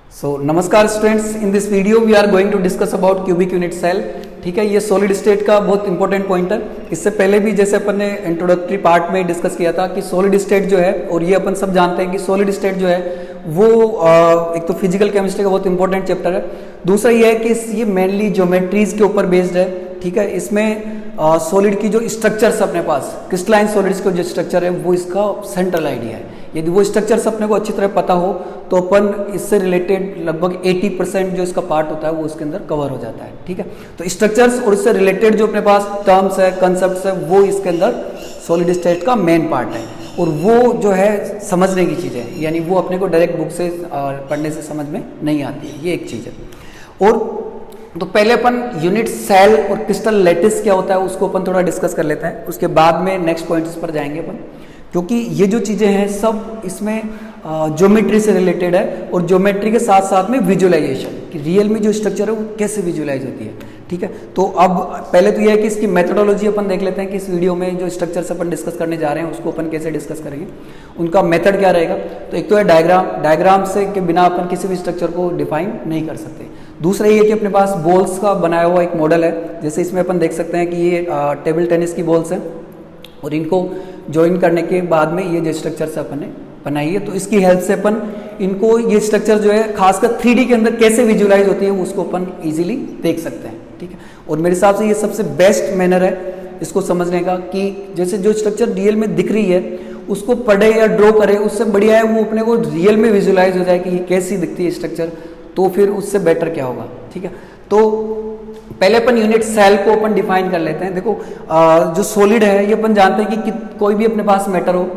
नमस्कार students, in this video we are going to discuss about cubic unit cell. ठीक है, ये solid state का बहुत इंपॉर्टेंट पॉइंट है। इससे पहले भी जैसे अपन ने इंट्रोडक्टरी पार्ट में डिस्कस किया था कि सॉलिड स्टेट जो है, और ये अपन सब जानते हैं कि सॉलिड स्टेट जो है वो एक तो फिजिकल केमिस्ट्री का बहुत इंपॉर्टेंट चैप्टर है। दूसरा ये है कि ये मेनली ज्योमेट्रीज के ऊपर बेस्ड है। ठीक है, इसमें सॉलिड की जो स्ट्रक्चर्स अपने पास, क्रिस्टलाइन सॉलिड्स का जो स्ट्रक्चर है वो इसका सेंट्रल आइडिया है। यदि वो स्ट्रक्चर्स अपने को अच्छी तरह पता हो तो अपन इससे रिलेटेड लगभग 80% जो इसका पार्ट होता है वो उसके अंदर कवर हो जाता है। ठीक है, तो स्ट्रक्चर्स और इससे रिलेटेड जो अपने पास टर्म्स है, कंसेप्ट्स है, वो इसके अंदर सॉलिड स्टेट का मेन पार्ट है। और वो जो है समझने की चीज़ है, यानी वो अपने को डायरेक्ट बुक से पढ़ने से समझ में नहीं आती है, ये एक चीज़ है। और तो पहले अपन यूनिट सेल और क्रिस्टल लैटिस क्या होता है उसको अपन थोड़ा डिस्कस कर लेते हैं, उसके बाद में नेक्स्ट पॉइंट्स पर जाएंगे अपन, क्योंकि ये जो चीज़ें हैं सब इसमें ज्योमेट्री से रिलेटेड है और ज्योमेट्री के साथ साथ में विजुअलाइजेशन कि रियल में जो स्ट्रक्चर है वो कैसे विजुअलाइज होती है। ठीक है, तो अब पहले तो यह है कि इसकी मेथडोलॉजी अपन देख लेते हैं कि इस वीडियो में जो स्ट्रक्चर्स अपन डिस्कस करने जा रहे हैं उसको अपन कैसे डिस्कस करेंगे, उनका मेथड क्या रहेगा। तो एक तो है डायग्राम से के बिना अपन किसी भी स्ट्रक्चर को डिफाइन नहीं कर सकते। दूसरा ये है कि अपने पास बॉल्स का बनाया हुआ एक मॉडल है, जैसे इसमें अपन देख सकते हैं कि ये टेबल टेनिस की बॉल्स हैं और इनको ज्वाइन करने के बाद में ये जो स्ट्रक्चर्स अपन ने बनाई है, तो इसकी हेल्प से अपन इनको ये स्ट्रक्चर जो है खासकर 3D के अंदर कैसे विजुअलाइज होती है उसको अपन इजीली देख सकते हैं। ठीक है, और मेरे हिसाब से ये सबसे बेस्ट मैनर है इसको समझने का कि जैसे जो स्ट्रक्चर रियल में दिख रही है उसको पढ़े या ड्रॉ करे, उससे बढ़िया है वो अपने को रियल में विजुअलाइज हो जाए कि ये कैसी दिखती है स्ट्रक्चर, तो फिर उससे बेटर क्या होगा। ठीक है, तो पहले अपन यूनिट सेल को अपन डिफाइन कर लेते हैं। देखो जो सॉलिड है ये अपन जानते हैं कि कोई भी अपने पास मैटर हो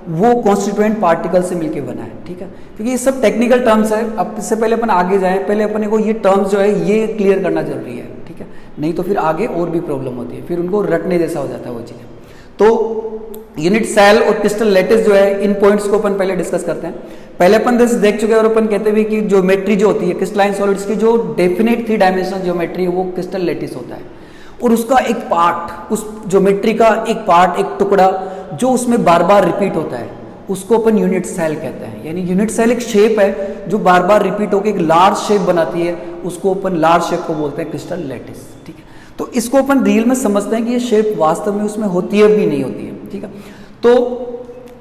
वो कॉन्स्टिट्यूएंट पार्टिकल से मिलकर बना है। ठीक है, क्योंकि ये सब टेक्निकल टर्म्स है। अब इससे पहले अपन आगे जाएं, पहले अपने को ये टर्म्स जो है ये क्लियर करना जरूरी है। ठीक है, नहीं तो फिर आगे और भी प्रॉब्लम होती है, फिर उनको रटने जैसा हो जाता है वो चीज़ें। तो यूनिट सेल और क्रिस्टल लैटिस जो है, इन पॉइंट्स को अपन पहले डिस्कस करते हैं। पहले अपन देख चुके हैं और अपन कहते हुए कि ज्योमेट्री जो होती है क्रिस्टलाइन सॉलिड्स की, जो डेफिनेट 3 डायमेंशनल ज्योमेट्री है वो क्रिस्टल लैटिस होता है। और उसका एक पार्ट, उस ज्योमेट्री का एक पार्ट, एक टुकड़ा जो उसमें बार बार रिपीट होता है उसको अपन यूनिट सेल कहते हैं। यानी यूनिट सेल एक शेप है जो बार बार रिपीट होकर एक लार्ज शेप बनाती है, उसको अपन लार्ज शेप को बोलते हैं क्रिस्टल लैटिस। ठीक है, तो इसको अपन रियल में समझते हैं कि ये शेप वास्तव में उसमें होती है भी नहीं होती है। ठीक है, तो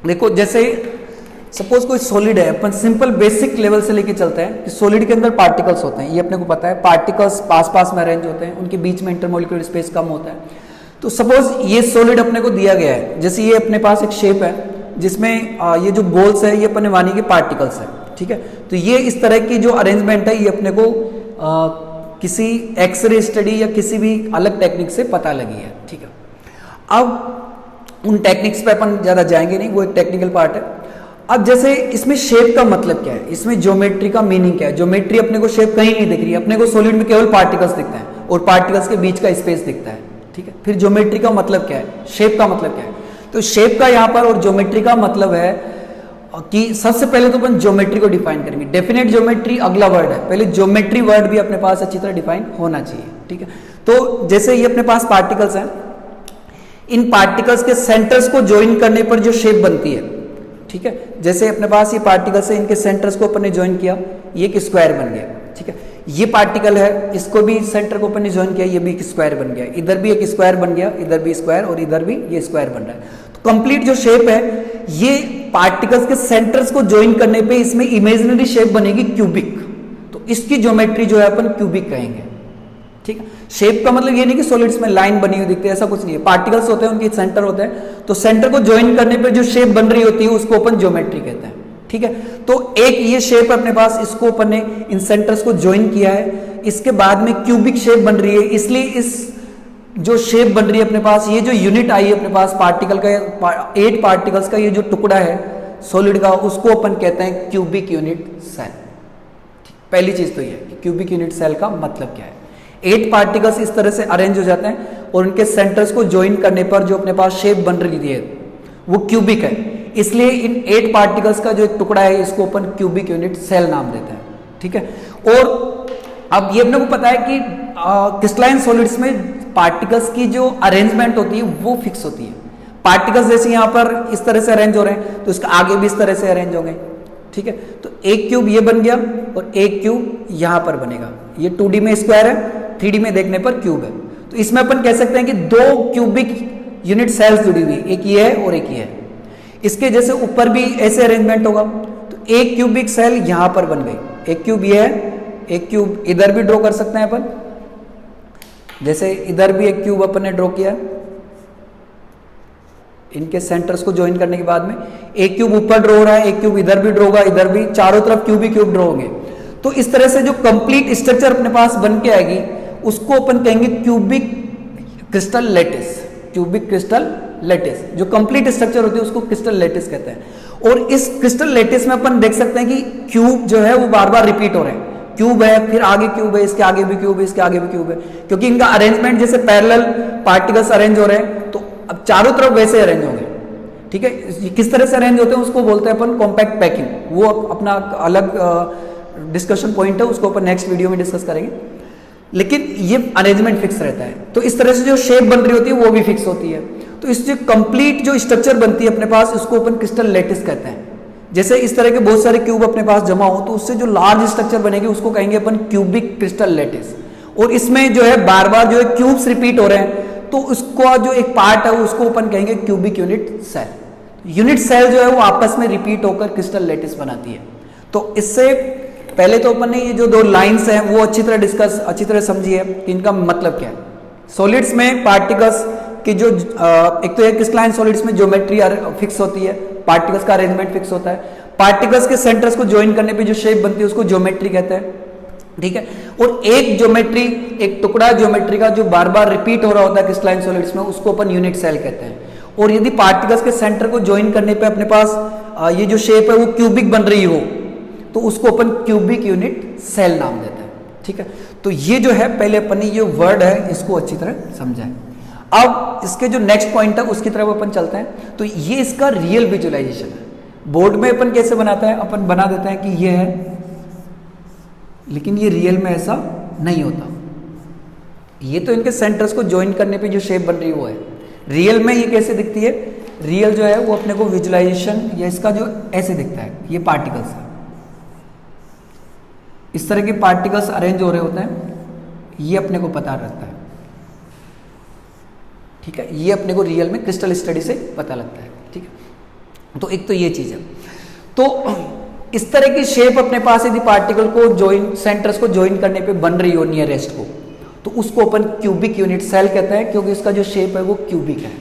देखो जैसे सपोज कोई सॉलिड है, अपन सिंपल बेसिक लेवल से लेके चलते हैं कि सॉलिड के अंदर पार्टिकल्स होते हैं, ये अपने को पता है। पार्टिकल्स पास पास में अरेंज होते हैं, उनके बीच में इंटरमोलिक्यूलर स्पेस कम होता है। तो सपोज ये सॉलिड अपने को दिया गया है, जैसे ये अपने पास एक शेप है जिसमें ये जो बॉल्स है ये अपने मानी के पार्टिकल्स है। ठीक है, तो ये इस तरह की जो अरेंजमेंट है ये अपने को किसी एक्सरे स्टडी या किसी भी अलग टेक्निक से पता लगी है। ठीक है, अब उन टेक्निक्स पे अपन ज़्यादा जाएंगे नहीं, वो एक टेक्निकल पार्ट है। अब जैसे इसमें शेप का मतलब क्या है, इसमें ज्योमेट्री का मीनिंग क्या है। ज्योमेट्री अपने को शेप कहीं नहीं दिख रही है, अपने को सॉलिड में केवल पार्टिकल्स दिखते हैं और पार्टिकल्स के बीच का स्पेस दिखता है। ठीक है, फिर ज्योमेट्री का मतलब क्या है, शेप का मतलब क्या है। तो शेप का यहाँ पर और ज्योमेट्री का मतलब है कि सबसे पहले तो अपन ज्योमेट्री को डिफाइन करेंगे। डेफिनेट ज्योमेट्री अगला वर्ड है, पहले ज्योमेट्री वर्ड भी अपने पास अच्छी तरह डिफाइन होना चाहिए। ठीक है, तो जैसे ये अपने पास पार्टिकल्स हैं, इन पार्टिकल्स के सेंटर्स को ज्वाइन करने पर जो शेप बनती है। ठीक है, जैसे अपने पास ये पार्टिकल्स है, इनके सेंटर्स को अपन ने ज्वाइन किया, ये एक स्क्वायर बन गया। ठीक है, ये पार्टिकल है, इसको भी सेंटर को अपन ने ज्वाइन किया, ये भी एक स्क्वायर बन गया। इधर भी एक स्क्वायर बन गया, इधर भी स्क्वायर और इधर भी ये स्क्वायर बन रहा है। तो कंप्लीट जो शेप है ये पार्टिकल्स के सेंटर्स को ज्वाइन करने पे इसमें इमेजिनरी शेप बनेगी क्यूबिक। तो इसकी ज्योमेट्री जो है अपन क्यूबिक कहेंगे। ठीक है, शेप का मतलब ये नहीं कि सॉलिड्स में लाइन बनी हुई दिखती है, ऐसा कुछ नहीं है। पार्टिकल्स होते हैं, उनके सेंटर होते हैं, तो सेंटर को ज्वाइन करने पे जो शेप बन रही होती है उसको अपन ज्योमेट्री कहते हैं। ठीक है, तो एक ये शेप अपने पास, इसको अपन ने इन सेंटर्स को ज्वाइन किया है, इसके बाद में क्यूबिक शेप बन रही है। इसलिए इस जो शेप बन रही है अपने पास, ये जो यूनिट आई है अपने पास पार्टिकल का, 8 पार्टिकल्स का ये जो टुकड़ा है सॉलिड का, उसको अपन कहते हैं क्यूबिक यूनिट सेल। पहली चीज तो ये कि क्यूबिक यूनिट सेल का मतलब क्या है। 8 पार्टिकल्स इस तरह से अरेंज हो जाते हैं और उनके सेंटर्स को ज्वाइन करने पर जो अपने पास शेप बन रही है वो क्यूबिक है। इसलिए इन 8 पार्टिकल्स का जो एक टुकड़ा है इसको अपन क्यूबिक यूनिट सेल नाम देते हैं। ठीक है, और अब ये अपने को पता है कि क्रिस्टलाइन सॉलिड्स में पार्टिकल्स की जो अरेंजमेंट होती है वो फिक्स होती है। पार्टिकल्स जैसे यहाँ पर इस तरह से अरेंज हो रहे हैं तो इसका आगे भी इस तरह से अरेंज होंगे। ठीक है। तो एक क्यूब ये बन गया और एक क्यूब यहां पर बनेगा। ये 2D में स्क्वायर है, 3D में देखने पर क्यूब है। तो इसमें अपन कह सकते हैं कि दो क्यूबिक यूनिट सेल्स जुड़ी हुई, एक ये है और एक ये है। इसके जैसे ऊपर भी ऐसे अरेंजमेंट होगा। तो एक क्यूबिक सेल यहां पर बन गई, एक क्यूब ये है, एक क्यूब इधर भी ड्रॉ कर सकते हैं अपन। जैसे इधर भी एक क्यूब अपन ने ड्रॉ किया, इनके सेंटर्स को ज्वाइन करने के बाद में एक क्यूब ऊपर ड्रॉ हो रहा है, एक क्यूब इधर भी ड्रॉ होगा, इधर भी, चारों तरफ क्यूब ही क्यूब ड्रॉ होंगे। तो इस तरह से जो कंप्लीट स्ट्रक्चर अपने पास बन के आएगी उसको अपन कहेंगे cubic crystal lattice. Cubic crystal lattice जो कंप्लीट स्ट्रक्चर होती है उसको क्रिस्टल लैटिस कहते हैं। और इस क्रिस्टल लैटिस में अपन देख सकते हैं कि क्यूब जो है वो बार बार रिपीट हो रहे हैं। क्यूब है, फिर आगे क्यूब है, इसके आगे भी क्यूब है, इसके आगे भी क्यूब है, क्योंकि इनका अरेंजमेंट जैसे पैरेलल पार्टिकल्स अरेंज हो रहे हैं तो अब चारों तरफ वैसे अरेंज होंगे। ठीक है, किस तरह से अरेंज होते हैं उसको बोलते हैं अपन कॉम्पैक्ट पैकिंग। वो अपना अलग डिस्कशन पॉइंट है, उसको अपन नेक्स्ट वीडियो में डिस्कस करेंगे। लेकिन ये अरेंजमेंट फिक्स रहता है। तो इस तरह से जो शेप बन रही होती है वो भी फिक्स होती है। तो इस जो कंप्लीट जो स्ट्रक्चर बनती है अपने पास उसको अपन क्रिस्टल लैटिस कहते हैं। जैसे इस तरह के बहुत सारे क्यूब अपने पास जमा हो तो उससे जो लार्ज स्ट्रक्चर बनेगी उसको कहेंगे अपन क्यूबिक क्रिस्टल लैटिस। और इसमें जो है बार बार जो है क्यूब्स रिपीट हो रहे हैं तो उसका जो एक पार्ट है उसको अपन कहेंगे cubic unit cell. Unit cell जो है वो आपस में रिपीट होकर क्रिस्टल लैटिस बनाती है। तो इससे पहले तो अपन ने ये जो दो लाइंस हैं वो अच्छी तरह समझिए कि इनका मतलब क्या है। सॉलिड्स में पार्टिकल्स की जो एक तो क्रिस्टलाइन सॉलिड्स में ज्योमेट्री फिक्स होती है, पार्टिकल्स का अरेंजमेंट फिक्स होता है। पार्टिकल्स के सेंटर्स को ज्वाइन करने पे जो शेप बनती है उसको ज्योमेट्री कहते हैं। ठीक है, और एक ज्योमेट्री, एक टुकड़ा ज्योमेट्री का जो बार बार रिपीट हो रहा होता है क्रिस्टलाइन सॉलिड्स में उसको अपन यूनिट सेल कहते हैं। और यदि पार्टिकल्स के सेंटर को ज्वाइन करने पे अपने पास ये जो शेप है वो क्यूबिक बन रही हो तो उसको अपन क्यूबिक यूनिट सेल नाम देते हैं। ठीक है, तो ये जो है पहले अपन ने ये वर्ड है इसको अच्छी तरह समझा है। अब इसके जो नेक्स्ट पॉइंट है उसकी तरफ अपन चलते हैं। तो ये इसका रियल विजुअलाइजेशन है। बोर्ड में अपन कैसे बनाते हैं, अपन बना देते हैं कि ये है, लेकिन ये रियल में ऐसा नहीं होता। ये तो इनके सेंटर्स को ज्वाइन करने पे जो शेप बन रही है वो है। रियल में ये कैसे दिखती है, रियल जो है वो अपने को विजुअलाइजेशन या इसका जो ऐसे दिखता है, ये पार्टिकल्स है, इस तरह के पार्टिकल्स अरेंज हो रहे होते हैं, ये अपने को पता रहता है। ठीक है, ये अपने को रियल में क्रिस्टल स्टडी से पता लगता है। ठीक है, तो एक तो ये चीज है। तो इस तरह की शेप अपने पास यदि पार्टिकल को ज्वाइन, सेंटर्स को ज्वाइन करने पे बन रही हो नियरेस्ट को, तो उसको अपन क्यूबिक यूनिट सेल कहते हैं, क्योंकि इसका जो शेप है वो क्यूबिक है।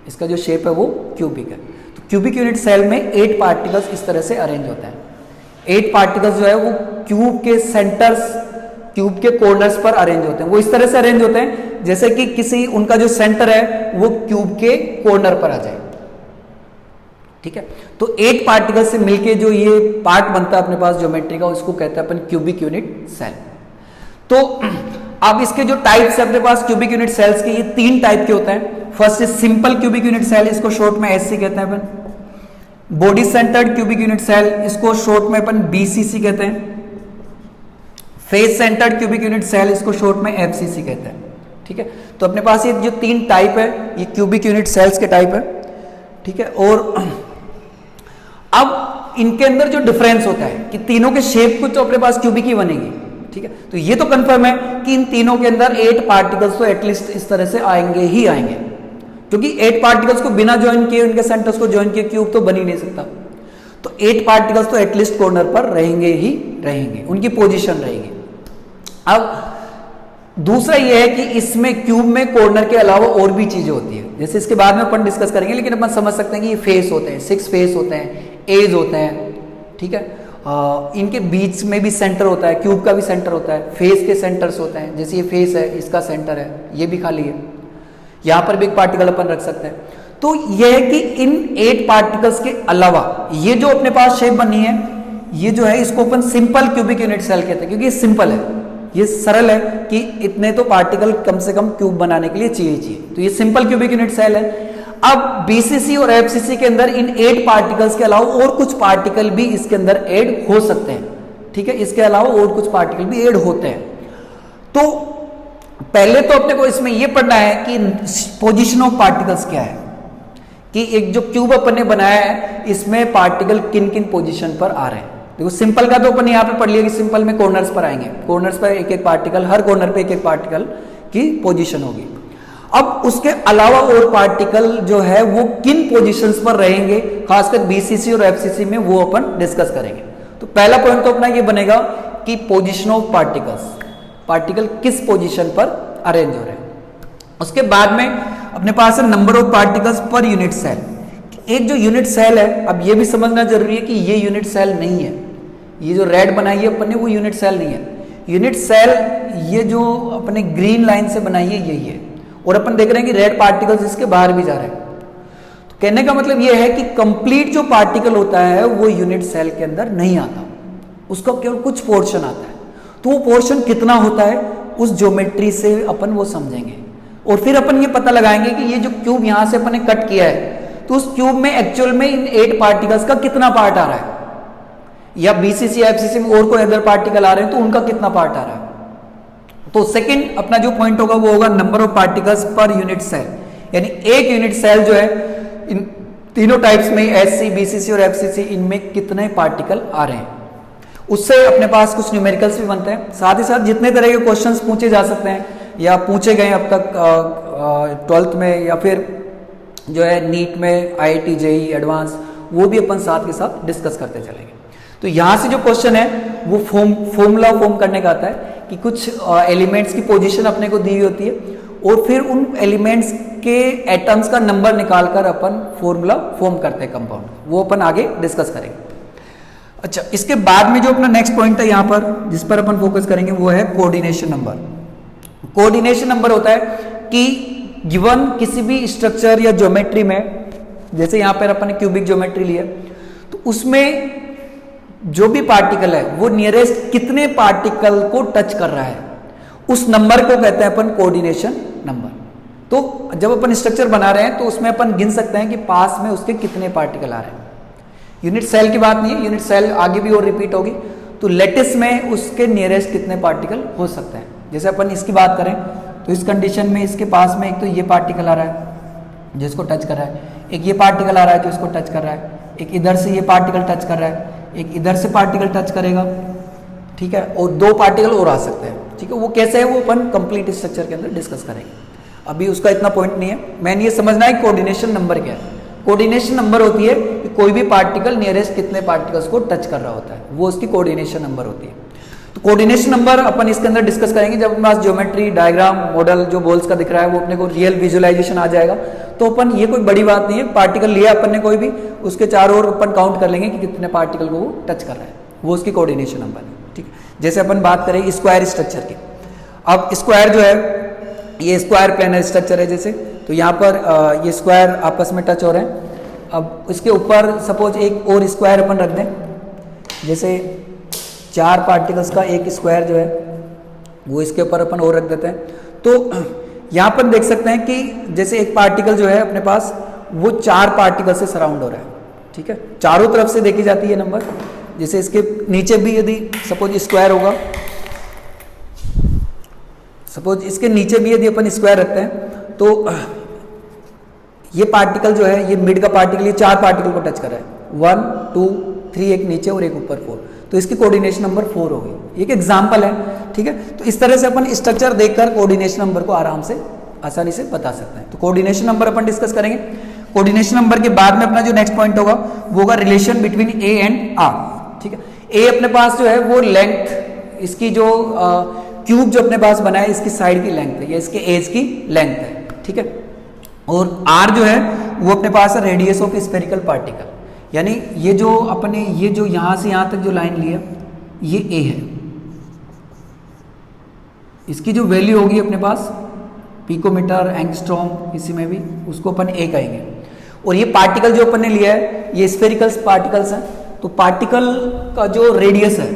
इसका जो शेप है वो क्यूबिक है। तो क्यूबिक यूनिट सेल में 8 पार्टिकल्स इस तरह से अरेंज होते हैं। 8 पार्टिकल्स जो है वो क्यूब के सेंटर्स, क्यूब के कॉर्नर्स पर अरेंज होते हैं। वो इस तरह से अरेंज होते हैं जैसे कि किसी उनका जो सेंटर है वो क्यूब के कॉर्नर पर आ जाए। ठीक है, तो 8 पार्टिकल से मिलके जो ये पार्ट बनता है अपने पास ज्योमेट्री का उसको कहते हैं अपन क्यूबिक यूनिट सेल। तो अब इसके जो टाइप्स है अपने पास क्यूबिक यूनिट सेल्स के, ये 3 टाइप के होते हैं। First is simple cubic unit cell, इसको शॉर्ट में एससी कहते हैं अपन। Body centred cubic unit cell, इसको शॉर्ट में अपन बीसीसी कहते हैं। Face centred cubic unit cell, इसको शॉर्ट में एफसीसी कहते हैं। ठीक है, तो अपने पास ये जो 3 टाइप है ये क्यूबिक यूनिट सेल्स के टाइप है। ठीक है, और अब इनके अंदर जो डिफरेंस होता है कि तीनों के शेप कुछ तो अपने पास क्यूबिक ही बनेगी। ठीक है, तो ये तो कंफर्म है कि इन तीनों के अंदर 8 पार्टिकल्स तो एटलीस्ट इस तरह से आएंगे ही आएंगे, क्योंकि 8 पार्टिकल्स को बिना ज्वाइन किए, उनके सेंटर्स को ज्वाइन किए क्यूब तो बन ही नहीं सकता। तो 8 पार्टिकल्स तो एटलीस्ट कॉर्नर पर रहेंगे ही रहेंगे, उनकी पोजीशन रहेगी। अब दूसरा यह है कि इसमें क्यूब में कॉर्नर के अलावा और भी चीजें होती है, जैसे इसके बाद में अपन डिस्कस करेंगे, लेकिन अपन समझ सकते हैं कि ये फेस होते हैं, 6 फेस होते हैं, एज होते हैं। ठीक है, इनके बीच में भी सेंटर होता है, क्यूब का भी सेंटर होता है, फेस के सेंटर्स होते हैं। जैसे ये फेस है, इसका सेंटर है, ये भी खाली है, यहां पर भी एक पार्टिकल अपन रख सकते हैं। तो यह है कि इन 8 पार्टिकल्स के अलावा ये जो अपने पास शेप बनी है, ये जो है इसको अपन सिंपल क्यूबिक यूनिट सेल कहते हैं, क्योंकि ये सिंपल है, ये सरल है कि इतने तो पार्टिकल कम से कम क्यूब बनाने के लिए चाहिए। तो ये सिंपल क्यूबिक यूनिट सेल है। अब बीसीसी और एफसीसी के अंदर इन 8 पार्टिकल्स के अलावा और कुछ पार्टिकल भी इसके अंदर ऐड हो सकते हैं। ठीक है, इसके अलावा और कुछ पार्टिकल भी ऐड होते हैं। तो पहले तो अपने को इसमें यह पढ़ना है कि पोजीशन ऑफ पार्टिकल्स क्या है। कि एक जो क्यूब अपन ने बनाया है इसमें पार्टिकल किन किन पोजीशन पर आ रहे हैं। देखो सिंपल का तो अपन यहाँ पे पढ़ लिया कि सिंपल में कॉर्नर्स पर आएंगे, कॉर्नर्स पर एक एक पार्टिकल, हर कॉर्नर पे एक एक पार्टिकल की पोजीशन होगी। अब उसके अलावा और पार्टिकल जो है वो किन पोजीशंस पर रहेंगे, खासकर बीसीसी और एफसीसी में, वो अपन डिस्कस करेंगे। तो पहला पॉइंट तो अपना ये बनेगा कि पोजीशन ऑफ पार्टिकल्स, पार्टिकल किस पोजीशन पर अरेंज हो रहे हैं। उसके बाद में अपने पास है number of particles per unit cell. एक जो यूनिट सेल है, अब ये भी समझना जरूरी है कि ये यूनिट सेल नहीं है, ये जो रेड बनाई है अपन ने वो यूनिट सेल नहीं है। यूनिट सेल ये जो अपने ग्रीन लाइन से बनाई है यही है, और अपन देख रहे हैं कि रेड पार्टिकल्स इसके बाहर भी जा रहे हैं। तो कहने का मतलब ये है कि कंप्लीट जो पार्टिकल होता है वो यूनिट सेल के अंदर नहीं आता, उसका केवल कुछ पोर्शन आता है। तो वो पोर्शन कितना होता है उस ज्योमेट्री से अपन वो समझेंगे, और फिर अपन ये पता लगाएंगे कि ये जो क्यूब यहां से अपन ने कट किया है तो उस क्यूब में एक्चुअल में इन 8 पार्टिकल्स का कितना पार्ट आ रहा है, या बीसीसी एफसीसी में और कोई अदर पार्टिकल आ रहे हैं तो उनका कितना पार्ट आ रहा है। तो सेकंड अपना जो पॉइंट होगा वो होगा number of particles per unit cell, यानी एक यूनिट सेल जो है इन तीनों टाइप्स में एससी, बीसीसी और एफसीसी, इनमें कितने पार्टिकल आ रहे हैं। उससे अपने पास कुछ न्यूमेरिकल्स भी बनते हैं, साथ ही साथ जितने तरह के क्वेश्चंस पूछे जा सकते हैं या पूछे गए अब तक 12th में या फिर जो है नीट में, आईआईटी, जेईई एडवांस, वो भी अपन साथ के साथ डिस्कस करते चलेंगे। तो यहाँ से जो क्वेश्चन है वो फॉर्मूला फॉर्म करने का आता है कि कुछ एलिमेंट्स की पोजीशन अपने को दी हुई होती है और फिर उन एलिमेंट्स के एटम्स का नंबर निकालकर अपन फॉर्मूला फॉर्म करते हैं कंपाउंड, वो अपन आगे डिस्कस करेंगे। अच्छा, इसके बाद में जो अपना नेक्स्ट पॉइंट है यहाँ पर जिस पर अपन फोकस करेंगे वो है कोऑर्डिनेशन नंबर। कोऑर्डिनेशन नंबर होता है कि गिवन किसी भी स्ट्रक्चर या ज्योमेट्री में, जैसे यहाँ पर अपन ने क्यूबिक ज्योमेट्री लिया, तो उसमें जो भी पार्टिकल है वो नियरेस्ट कितने पार्टिकल को टच कर रहा है, उस नंबर को कहते हैं अपन कोऑर्डिनेशन नंबर। तो जब अपन स्ट्रक्चर बना रहे हैं तो उसमें अपन गिन सकते हैं कि पास में उसके कितने पार्टिकल आ रहे हैं। यूनिट सेल की बात नहीं है, यूनिट सेल आगे भी और रिपीट होगी। तो लेटिस में उसके नियरेस्ट कितने पार्टिकल हो सकते हैं। जैसे अपन इसकी बात करें तो इस कंडीशन में इसके पास में एक तो ये पार्टिकल आ रहा है जिसको टच कर रहा है, एक ये पार्टिकल आ रहा है जो इसको टच कर रहा है, एक इधर से ये पार्टिकल टच कर रहा है, एक इधर से पार्टिकल टच करेगा, ठीक है, और 2 पार्टिकल और आ सकते हैं, ठीक है। वो कैसे है वो अपन कंप्लीट स्ट्रक्चर के अंदर डिस्कस करेंगे, अभी उसका इतना पॉइंट नहीं है। मैंने ये समझना है कोऑर्डिनेशन नंबर क्या है। कोऑर्डिनेशन नंबर होती है कि कोई भी पार्टिकल नियरेस्ट कितने पार्टिकल्स को टच कर रहा होता है, वो उसकी कोऑर्डिनेशन नंबर होती है। तो कोऑर्डिनेशन नंबर अपन इसके अंदर डिस्कस करेंगे जब अपने पास ज्योमेट्री, डायग्राम, मॉडल जो बॉल्स का दिख रहा है वो अपने को रियल विजुअलाइजेशन आ जाएगा। तो अपन ये कोई बड़ी बात नहीं है, पार्टिकल लिया अपन ने कोई भी, उसके चारों ओर अपन काउंट कर लेंगे कि कितने पार्टिकल को वो टच कर रहा है, वो उसकी कोऑर्डिनेशन नंबर है, ठीक है। जैसे अपन बात करें स्क्वायर स्ट्रक्चर की, अब स्क्वायर जो है ये स्क्वायर प्लेनर स्ट्रक्चर है जैसे, तो यहाँ पर ये स्क्वायर आपस में टच हो रहे हैं। अब इसके ऊपर सपोज एक और स्क्वायर अपन रख दें, जैसे 4 पार्टिकल्स का एक स्क्वायर जो है वो इसके ऊपर अपन और रख देते हैं। तो यहाँ पर देख सकते हैं कि जैसे एक पार्टिकल जो है अपने पास वो 4 पार्टिकल से सराउंड हो रहा है, ठीक है, चारों तरफ से देखी जाती है नंबर। जैसे इसके नीचे भी यदि सपोज स्क्वायर होगा, सपोज इसके नीचे भी यदि अपन स्क्वायर रखते हैं तो ये पार्टिकल जो है ये मिड का पार्टिकल, ये 4 पार्टिकल को टच कर रहा है, 1 2 3, एक नीचे और एक ऊपर 4, तो इसकी कोऑर्डिनेशन नंबर 4 होगी। एक एग्जांपल है, ठीक है। तो इस तरह से अपन स्ट्रक्चर देखकर कोऑर्डिनेशन नंबर को आराम से आसानी से बता सकते हैं। तो कोऑर्डिनेशन नंबर अपन डिस्कस करेंगे। कोऑर्डिनेशन नंबर के बाद में अपना जो नेक्स्ट पॉइंट होगा वो होगा relation between A and R, ठीक है। ए अपने पास जो है वो लेंथ, इसकी जो क्यूब जो अपने पास बना है इसकी साइड की लेंथ है, या इसके एज की लेंथ है, ठीक है। और आर जो है वो अपने पास है रेडियस ऑफ स्फेरिकल पार्टिकल, यानी ये जो अपने ये जो यहां से यहां तक जो लाइन ली है ये ए है, इसकी जो वैल्यू होगी अपने पास पिकोमीटर, एंगस्ट्रॉम, इसी में भी उसको अपन ए कहेंगे। और ये पार्टिकल जो अपन ने लिया है ये स्फेरिकल पार्टिकल्स हैं, तो पार्टिकल का जो रेडियस है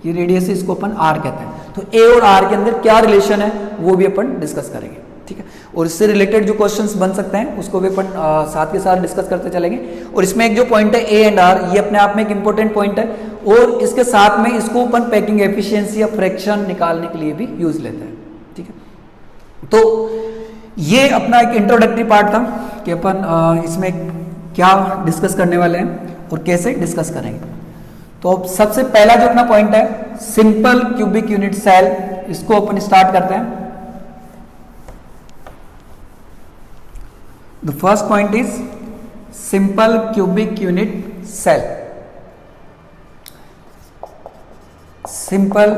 ये रेडियस है, इसको अपन आर कहते हैं। तो ए और आर के अंदर क्या रिलेशन है वो भी अपन डिस्कस करेंगे, ठीक है। और इससे रिलेटेड जो क्वेश्चंस बन सकते हैं उसको भी अपन साथ के साथ डिस्कस करते चलेंगे। और इसमें एक जो पॉइंट है ए एंड आर, ये अपने आप में एक इंपॉर्टेंट पॉइंट है, और इसके साथ में इसको अपन पैकिंग एफिशिएंसी या फ्रैक्शन निकालने के लिए भी यूज लेते हैं, ठीक है। तो ये अपना एक इंट्रोडक्टरी पार्ट था। कि अपन इसमें क्या डिस्कस करने वाले हैं और कैसे डिस्कस करेंगे। तो सबसे पहला जो अपना पॉइंट है सिंपल क्यूबिक यूनिट सेल, इसको अपन स्टार्ट करते हैं। The first point is simple cubic unit cell. Simple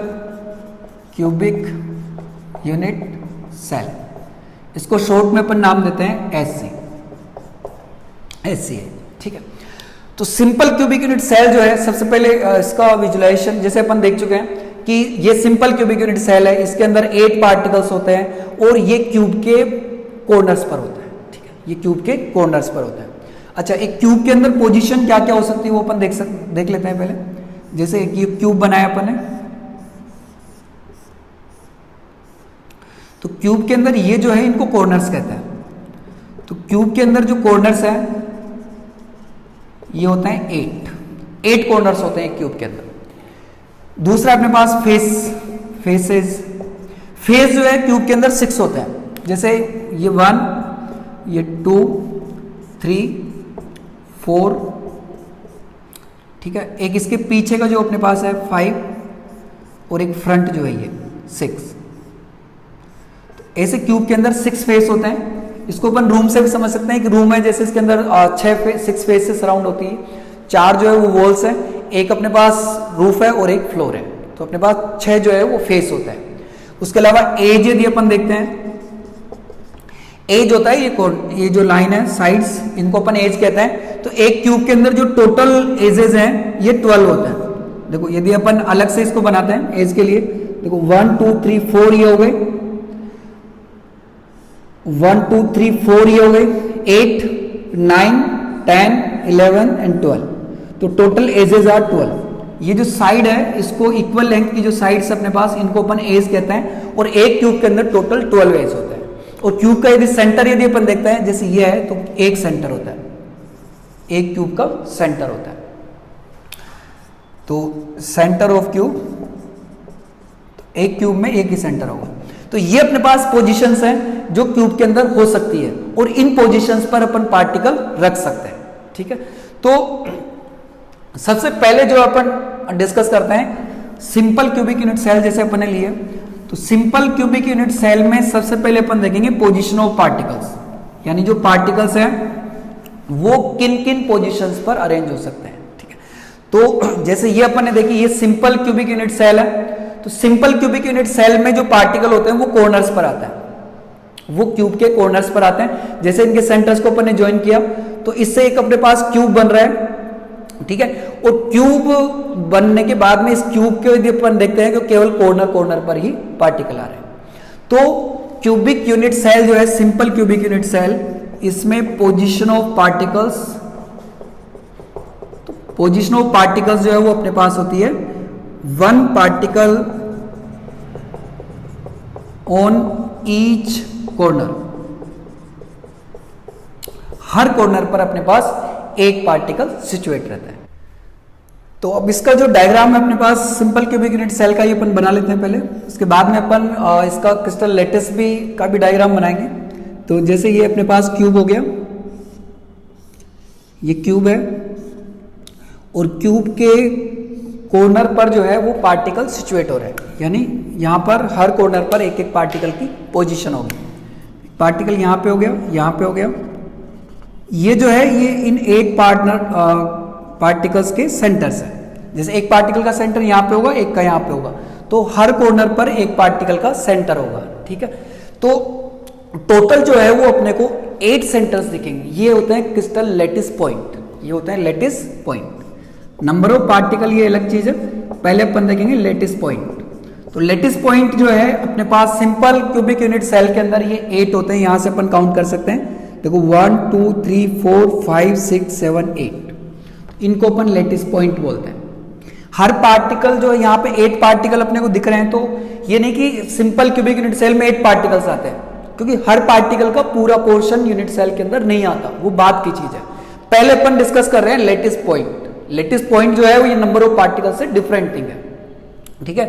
cubic unit cell, इसको शॉर्ट में अपन नाम देते हैं एससी है, ठीक है। तो सिंपल क्यूबिक यूनिट सेल जो है, सबसे पहले इसका विजुलाइजेशन जैसे अपन देख चुके हैं कि ये सिंपल क्यूबिक यूनिट सेल है, इसके अंदर 8 पार्टिकल्स होते हैं और ये क्यूब के कॉर्नर्स पर होता है, ठीक है, ये क्यूब के कॉर्नर्स पर होता है। अच्छा, एक क्यूब के अंदर पोजीशन क्या क्या हो सकती है वो अपन देख लेते हैं पहले। जैसे ये क्यूब बनाया अपन ने, तो क्यूब के अंदर ये जो है इनको कॉर्नर्स कहते हैं। तो क्यूब के अंदर जो कॉर्नर्स है ये होता है 8 कॉर्नर्स होते हैं क्यूब के अंदर। दूसरा अपने पास फेसेस जो है क्यूब के अंदर 6 होते हैं। जैसे ये 1, ये 2, 3, 4, ठीक है। एक इसके पीछे का जो अपने पास है 5 और एक फ्रंट जो है ये 6। ऐसे क्यूब के अंदर 6 फेस होते हैं। इसको अपन रूम से भी समझ सकते हैं कि रूम है, जैसे इसके अंदर 6 फेस से सराउंड होती है। 4 जो है वो वॉल्स है, एक अपने पास रूफ है और एक फ्लोर है, तो अपने पास 6 जो है वो फेस होता है। उसके अलावा एज यदि अपन देखते हैं, एज होता है ये जो लाइन है साइड्स, इनको अपन एज कहते हैं। तो एक क्यूब के अंदर जो टोटल एजेस हैं ये 12 होते हैं। देखो यदि अपन अलग से इसको बनाते हैं एज के लिए, देखो 1 2 3 4 ये हो गए, 1 2 3 4 ये हो गए, 8 9 10 11 एंड 12। तो टोटल एजेस आर 12। ये जो साइड है इसको इक्वल लेंथ की जो साइड्स अपने पास, इनको अपन एज कहते हैं। और एक क्यूब के अंदर टोटल 12 एज होते हैं। और क्यूब का यदि सेंटर यदि अपन देखते हैं, जैसे ये है, तो एक सेंटर होता है, एक क्यूब का सेंटर होता है। तो सेंटर ऑफ क्यूब, तो एक क्यूब में एक ही सेंटर होगा। तो ये अपने पास पोजीशंस हैं जो क्यूब के अंदर हो सकती है, और इन पोजीशंस पर अपन पार्टिकल रख सकते हैं, ठीक है। तो सबसे पहले जो अपन डिस्कस करते हैं सिंपल क्यूबिक यूनिट सेल, जैसे अपन ने लिए, तो सिंपल क्यूबिक यूनिट सेल में सबसे पहले अपन देखेंगे पोजीशन ऑफ पार्टिकल्स, यानी जो पार्टिकल्स हैं वो किन किन पोजीशंस पर अरेंज हो सकते हैं, ठीक है। तो जैसे ये अपन ने देखी, ये सिंपल क्यूबिक यूनिट सेल है। तो सिंपल क्यूबिक यूनिट सेल में जो पार्टिकल होते हैं वो कॉर्नर्स पर आते हैं, वो क्यूब के कॉर्नर्स पर आते हैं। जैसे इनके सेंटर्स को अपन ने ज्वाइन किया, तो इससे एक अपने पास क्यूब बन रहा है, ठीक है। और क्यूब बनने के बाद में इस क्यूब के यदि अपन देखते हैं कि केवल कॉर्नर पर ही पार्टिकल आ रहे हैं। तो क्यूबिक यूनिट सेल जो है सिंपल क्यूबिक यूनिट सेल, इसमें पोजीशन ऑफ पार्टिकल्स, तो पोजीशन ऑफ पार्टिकल्स जो है वो अपने पास होती है 1 particle on each corner. Her corner पर अपने पास एक पार्टिकल सिचुएट रहता है। तो अब इसका जो डायग्राम है अपने पास सिंपल क्यूबिक यूनिट सेल का, ये अपन बना लेते हैं पहले। उसके बाद में अपन इसका क्रिस्टल लैटिस का भी डायग्राम बनाएंगे। तो जैसे ये अपने पास क्यूब हो गया, ये क्यूब है, और क्यूब के कॉर्नर पर जो है वो पार्टिकल सिचुएट हो रहे हैं, यानी यहां पर हर कॉर्नर पर एक एक पार्टिकल की पोजीशन होगी। पार्टिकल यहां पे हो गया, यहां पे हो गया। ये जो है ये इन 8 पार्टिकल्स के सेंटर्स है। जैसे एक पार्टिकल का सेंटर यहां पे होगा, एक का यहां पे होगा, तो हर कॉर्नर पर एक पार्टिकल का सेंटर होगा, ठीक है। तो टोटल जो है वो अपने को 8 सेंटर्स दिखेंगे। ये होते हैं क्रिस्टल लैटिस पॉइंट, ये होते हैं lattice point. Number of particle ये अलग चीज है, पहले अपन देखेंगे लैटिस पॉइंट। तो लैटिस पॉइंट जो है अपने पास सिंपल क्यूबिक यूनिट सेल के अंदर ये 8 होते हैं। यहां से अपन काउंट कर सकते हैं, देखो 1 2 3 4 5 6 7 8, इनको अपन लैटिस पॉइंट बोलते हैं। हर पार्टिकल जो है यहाँ पे 8 पार्टिकल अपने को दिख रहे हैं, तो ये नहीं कि सिंपल क्यूबिक यूनिट सेल में 8 पार्टिकल्स आते हैं, क्योंकि हर पार्टिकल का पूरा पोर्शन यूनिट सेल के अंदर नहीं आता, वो बात की चीज है। पहले अपन डिस्कस कर रहे हैं लैटिस पॉइंट। लैटिस पॉइंट जो है वो ये नंबर ऑफ पार्टिकल से डिफरेंट थिंग है, ठीक है।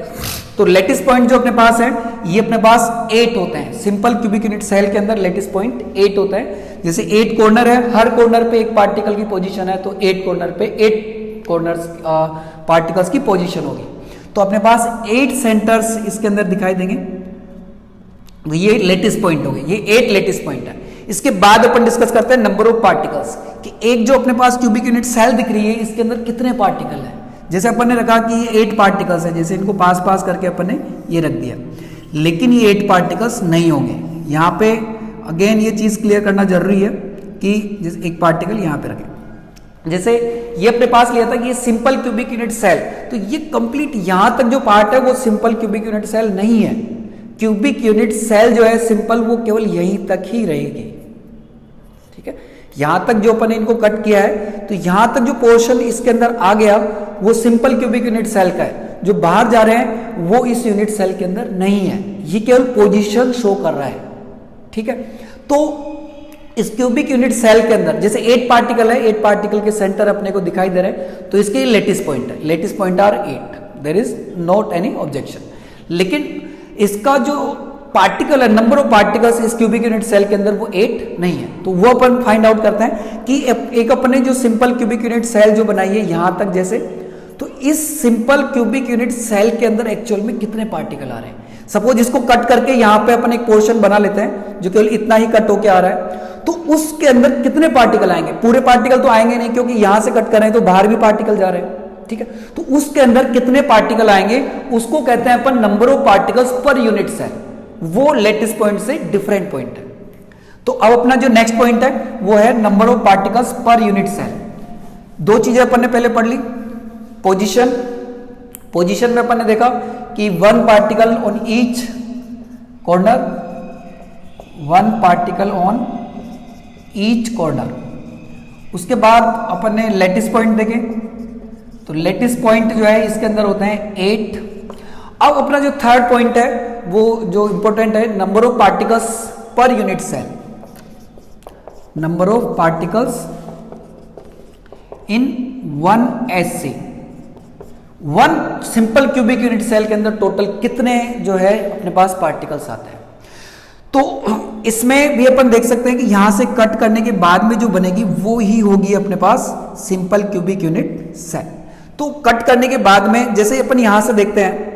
तो लैटिस पॉइंट जो अपने पास है ये अपने पास 8 होते हैं। सिंपल क्यूबिक यूनिट सेल के अंदर लैटिस पॉइंट 8 होता है। जैसे 8 कॉर्नर है, हर कॉर्नर पे एक पार्टिकल की पोजीशन है, तो 8 कॉर्नर पे 8 कॉर्नर्स पार्टिकल्स की पोजीशन होगी। तो अपने पास 8 सेंटर्स इसके अंदर दिखाई देंगे, तो ये लेटिस पॉइंट हो गए, ये 8 लेटिस पॉइंट है। इसके बाद अपन डिस्कस करते हैं नंबर ऑफ पार्टिकल्स, कि एक जो अपने पास क्यूबिक यूनिट सेल दिख रही है इसके अंदर कितने पार्टिकल है। जैसे अपन ने रखा कि ये 8 पार्टिकल्स है, जैसे इनको पास पास करके अपन ने ये रख दिया, लेकिन ये 8 पार्टिकल्स नहीं होंगे। यहाँ पे अगेन ये चीज क्लियर करना जरूरी है कि जैसे एक पार्टिकल यहाँ पे रखें, जैसे ये अपने पास लिया था कि ये सिंपल क्यूबिक यूनिट सेल, तो ये कंप्लीट यहां तक जो पार्ट है वो सिंपल क्यूबिक यूनिट सेल नहीं है। क्यूबिक यूनिट सेल जो है सिंपल वो केवल यहीं तक ही रहेगी, ठीक है। यहां तक जो अपन ने इनको कट किया है, तो यहां तक जो पोर्शन इसके अंदर आ गया वो सिंपल क्यूबिक यूनिट सेल का है। जो बाहर जा रहे हैं वो इस यूनिट सेल के अंदर नहीं है, ये केवल पोजीशन शो कर रहा है, ठीक है। तो इस क्यूबिक यूनिट सेल के अंदर जैसे 8 पार्टिकल है, 8 पार्टिकल के सेंटर अपने को दिखाई दे रहे हैं, तो इसके लेटिस पॉइंट है, lattice point are 8, there is not any objection. लेकिन इसका जो पार्टिकल है, नंबर ऑफ पार्टिकल्स इस क्यूबिक यूनिट सेल के अंदर वो 8 नहीं है। तो वो अपन फाइंड आउट करते हैं कि एक अपने जो सिंपल क्यूबिक यूनिट सेल जो बनाई है यहां तक, जैसे तो इस सिंपल क्यूबिक यूनिट सेल के अंदर एक्चुअल में कितने पार्टिकल आ रहे हैं। सपोज इसको कट करके यहां पे अपन एक पोर्शन बना लेते हैं जो केवल इतना ही कट होके आ रहा है, तो उसके अंदर कितने पार्टिकल आएंगे। पूरे पार्टिकल तो आएंगे नहीं, क्योंकि यहां से कट कर रहे हैं तो बाहर भी पार्टिकल जा रहे हैं, ठीक है। तो उसके अंदर कितने पार्टिकल आएंगे उसको कहते हैं अपन number of particles per unit cell. वो लेटिस पॉइंट से डिफरेंट पॉइंट है। तो अब अपना जो नेक्स्ट पॉइंट है वो है number of particles per unit cell. दो चीजें अपन ने पहले पढ़ ली, पोजीशन, पोजीशन में अपन ने देखा कि 1 particle on each corner, 1 particle on each corner. उसके बाद अपन ने लेटिस पॉइंट देखे, तो लेटिस पॉइंट जो है इसके अंदर होते हैं 8। अब अपना जो थर्ड पॉइंट है वो जो इंपॉर्टेंट है, number of particles per unit cell, number of particles in 1 SC, 1 simple cubic unit cell के अंदर टोटल कितने जो है अपने पास पार्टिकल्स आते हैं। तो इसमें भी अपन देख सकते हैं कि यहां से कट करने के बाद में जो बनेगी वो ही होगी अपने पास सिंपल क्यूबिक यूनिट सेल। तो कट करने के बाद में जैसे अपन यहां से देखते हैं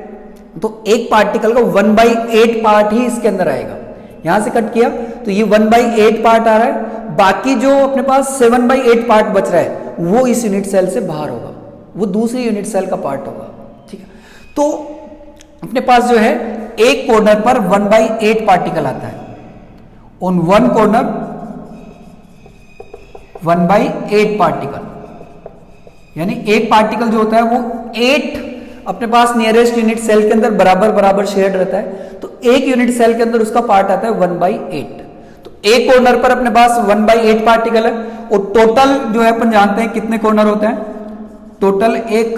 तो एक पार्टिकल का 1/8 पार्ट ही इसके अंदर आएगा। यहां से कट किया तो ये 1/8 पार्ट आ रहा है, बाकी जो अपने पास 7/8 पार्ट बच रहा है वो इस यूनिट सेल से बाहर होगा, वो दूसरी यूनिट सेल का पार्ट होगा, ठीक है। तो अपने पास जो है एक कॉर्नर पर 1/8 पार्टिकल आता है, ऑन 1 कॉर्नर 1/8 पार्टिकल, यानी एक पार्टिकल जो होता है वो 8 अपने पास नियरेस्ट यूनिट सेल के अंदर बराबर बराबर शेयर्ड रहता है, तो एक यूनिट सेल के अंदर उसका पार्ट आता है 1/8। तो एक कॉर्नर पर अपने पास 1/8 पार्टिकल है, और टोटल जो है अपन जानते हैं कितने कॉर्नर होते हैं। टोटल एक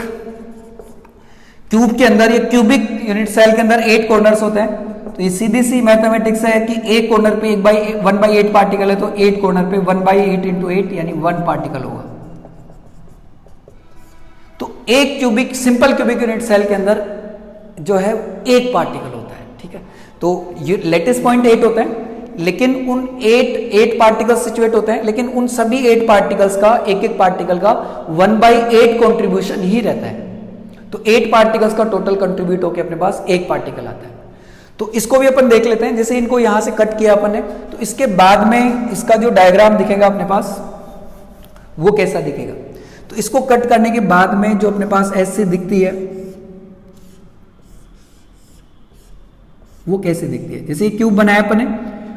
क्यूब के अंदर, ये क्यूबिक यूनिट सेल के अंदर 8 कॉर्नर्स होते हैं। तो ये सीधी सी मैथमेटिक्स है कि एक कॉर्नर पे 1/8 पार्टिकल है, तो 8 कॉर्नर पे 1/8 × 8 यानी 1 पार्टिकल होगा। तो एक cubic simple cubic unit cell के अंदर जो है एक पार्टिकल होता है, ठीक है। तो ये लेटिस पॉइंट 8 होता है, लेकिन उन 8 पार्टिकल्स सिचुएट होते हैं, लेकिन उन सभी 8 पार्टिकल्स का एक पार्टिकल का 1/8 कंट्रीब्यूशन ही रहता है। तो 8 पार्टिकल्स का टोटल कंट्रीब्यूट होकर अपने पास एक पार्टिकल आता है। तो इसको भी अपन देख लेते हैं, जैसे इनको यहां से कट किया अपन ने, तो इसके बाद में इसका जो डायग्राम दिखेगा अपने पास वो कैसा दिखेगा। तो इसको कट करने के बाद में जो अपने पास ऐसे दिखती है वो कैसे दिखती है। जैसे ये क्यूब बनाया अपन ने,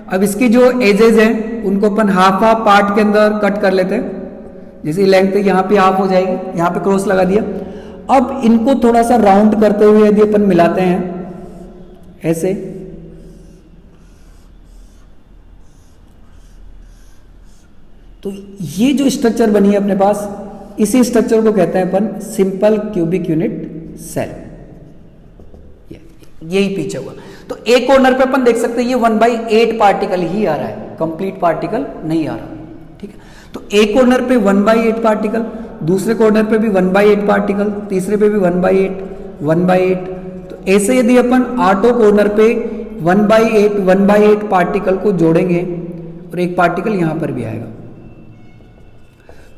अब इसकी जो एजेस हैं उनको अपन हाफ पार्ट के अंदर कट कर लेते हैं। जैसे लेंथ यहाँ पे हाफ हो जाएगी, यहाँ पे क्रॉस लगा दिया। अब इनको थोड़ा सा राउंड करते हुए यदि अपन मिलाते हैं ऐसे, तो ये जो स्ट्रक्चर बनी है अपने पास, इसी स्ट्रक्चर को कहते हैं अपन सिंपल क्यूबिक यूनिट सेल। यही पीछे हुआ। तो एक कॉर्नर पे अपन देख सकते हैं ये 1/8 पार्टिकल ही आ रहा है, कंप्लीट पार्टिकल नहीं आ रहा, ठीक है। तो एक कॉर्नर पे 1/8 पार्टिकल, दूसरे कॉर्नर पे भी 1/8 पार्टिकल, तीसरे पे भी 1/8 तो ऐसे यदि अपन 8 कॉर्नर पे 1/8 पार्टिकल को जोड़ेंगे और और एक पार्टिकल यहां पर भी आएगा।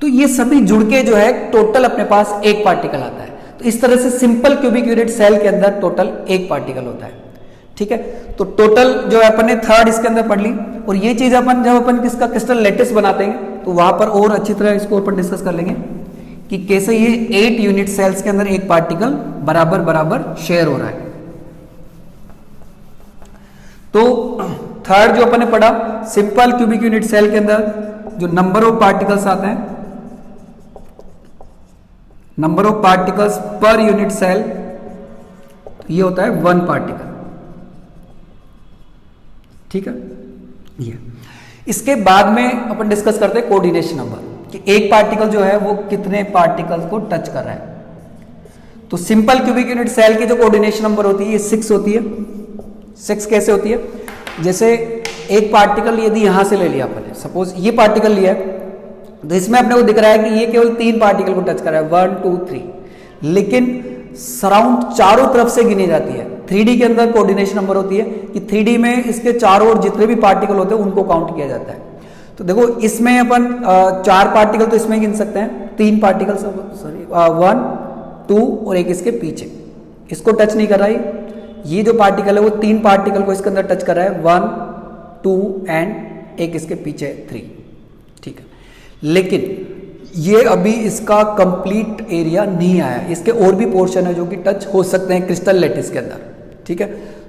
तो ये सभी जुड़ के जो है टोटल अपने पास एक पार्टिकल आता है। तो इस तरह से सिंपल क्यूबिक यूनिट सेल के अंदर टोटल एक पार्टिकल होता है। ठीक है, तो टोटल जो है अपन ने थर्ड इसके अंदर पढ़ ली। और ये चीज अपन जब अपन इसका क्रिस्टल लैटिस बनाते हैं तो वहां पर और अच्छी तरह इसको अपन डिस्कस कर लेंगे कि कैसे ये 8 यूनिट सेल्स के अंदर एक पार्टिकल बराबर बराबर शेयर हो रहा है। तो थर्ड जो अपन ने पढ़ा, सिंपल क्यूबिक यूनिट सेल के अंदर जो नंबर ऑफ पार्टिकल्स आते हैं, number of particles per unit cell, ये होता है 1 पार्टिकल। ठीक है, ये इसके बाद में अपन डिस्कस करते हैं कोऑर्डिनेशन नंबर कि एक पार्टिकल जो है वो कितने पार्टिकल्स को टच कर रहा है। तो सिंपल क्यूबिक यूनिट सेल की जो कोऑर्डिनेशन नंबर होती है ये 6 होती है। 6 कैसे होती है? जैसे एक पार्टिकल यदि यहां से ले लिया अपन, सपोज ये पार्टिकल लिया है, तो इसमें अपने को दिख रहा है कि ये केवल 3 पार्टिकल को टच कर रहा है, 1 2 3, लेकिन सराउंड चारों तरफ से गिनी जाती है। 3D के अंदर कोऑर्डिनेशन नंबर होती है कि 3D में इसके चारों ओर जितने भी पार्टिकल होते हैं उनको काउंट किया जाता है। तो देखो इसमें अपन 4 पार्टिकल तो इसमें गिन सकते हैं, 3 पार्टिकल 1 2 और एक इसके पीछे, इसको टच नहीं कर रहा है। ये जो पार्टिकल है वो 3 पार्टिकल को इसके अंदर टच कर रहा है, 1 2 एंड एक इसके पीछे 3। ठीक है, लेकिन ये अभी इसका कंप्लीट एरिया नहीं आया, इसके और भी पोर्शन है जो कि टच हो सकते हैं क्रिस्टल लैटिस के अंदर। ठीक है,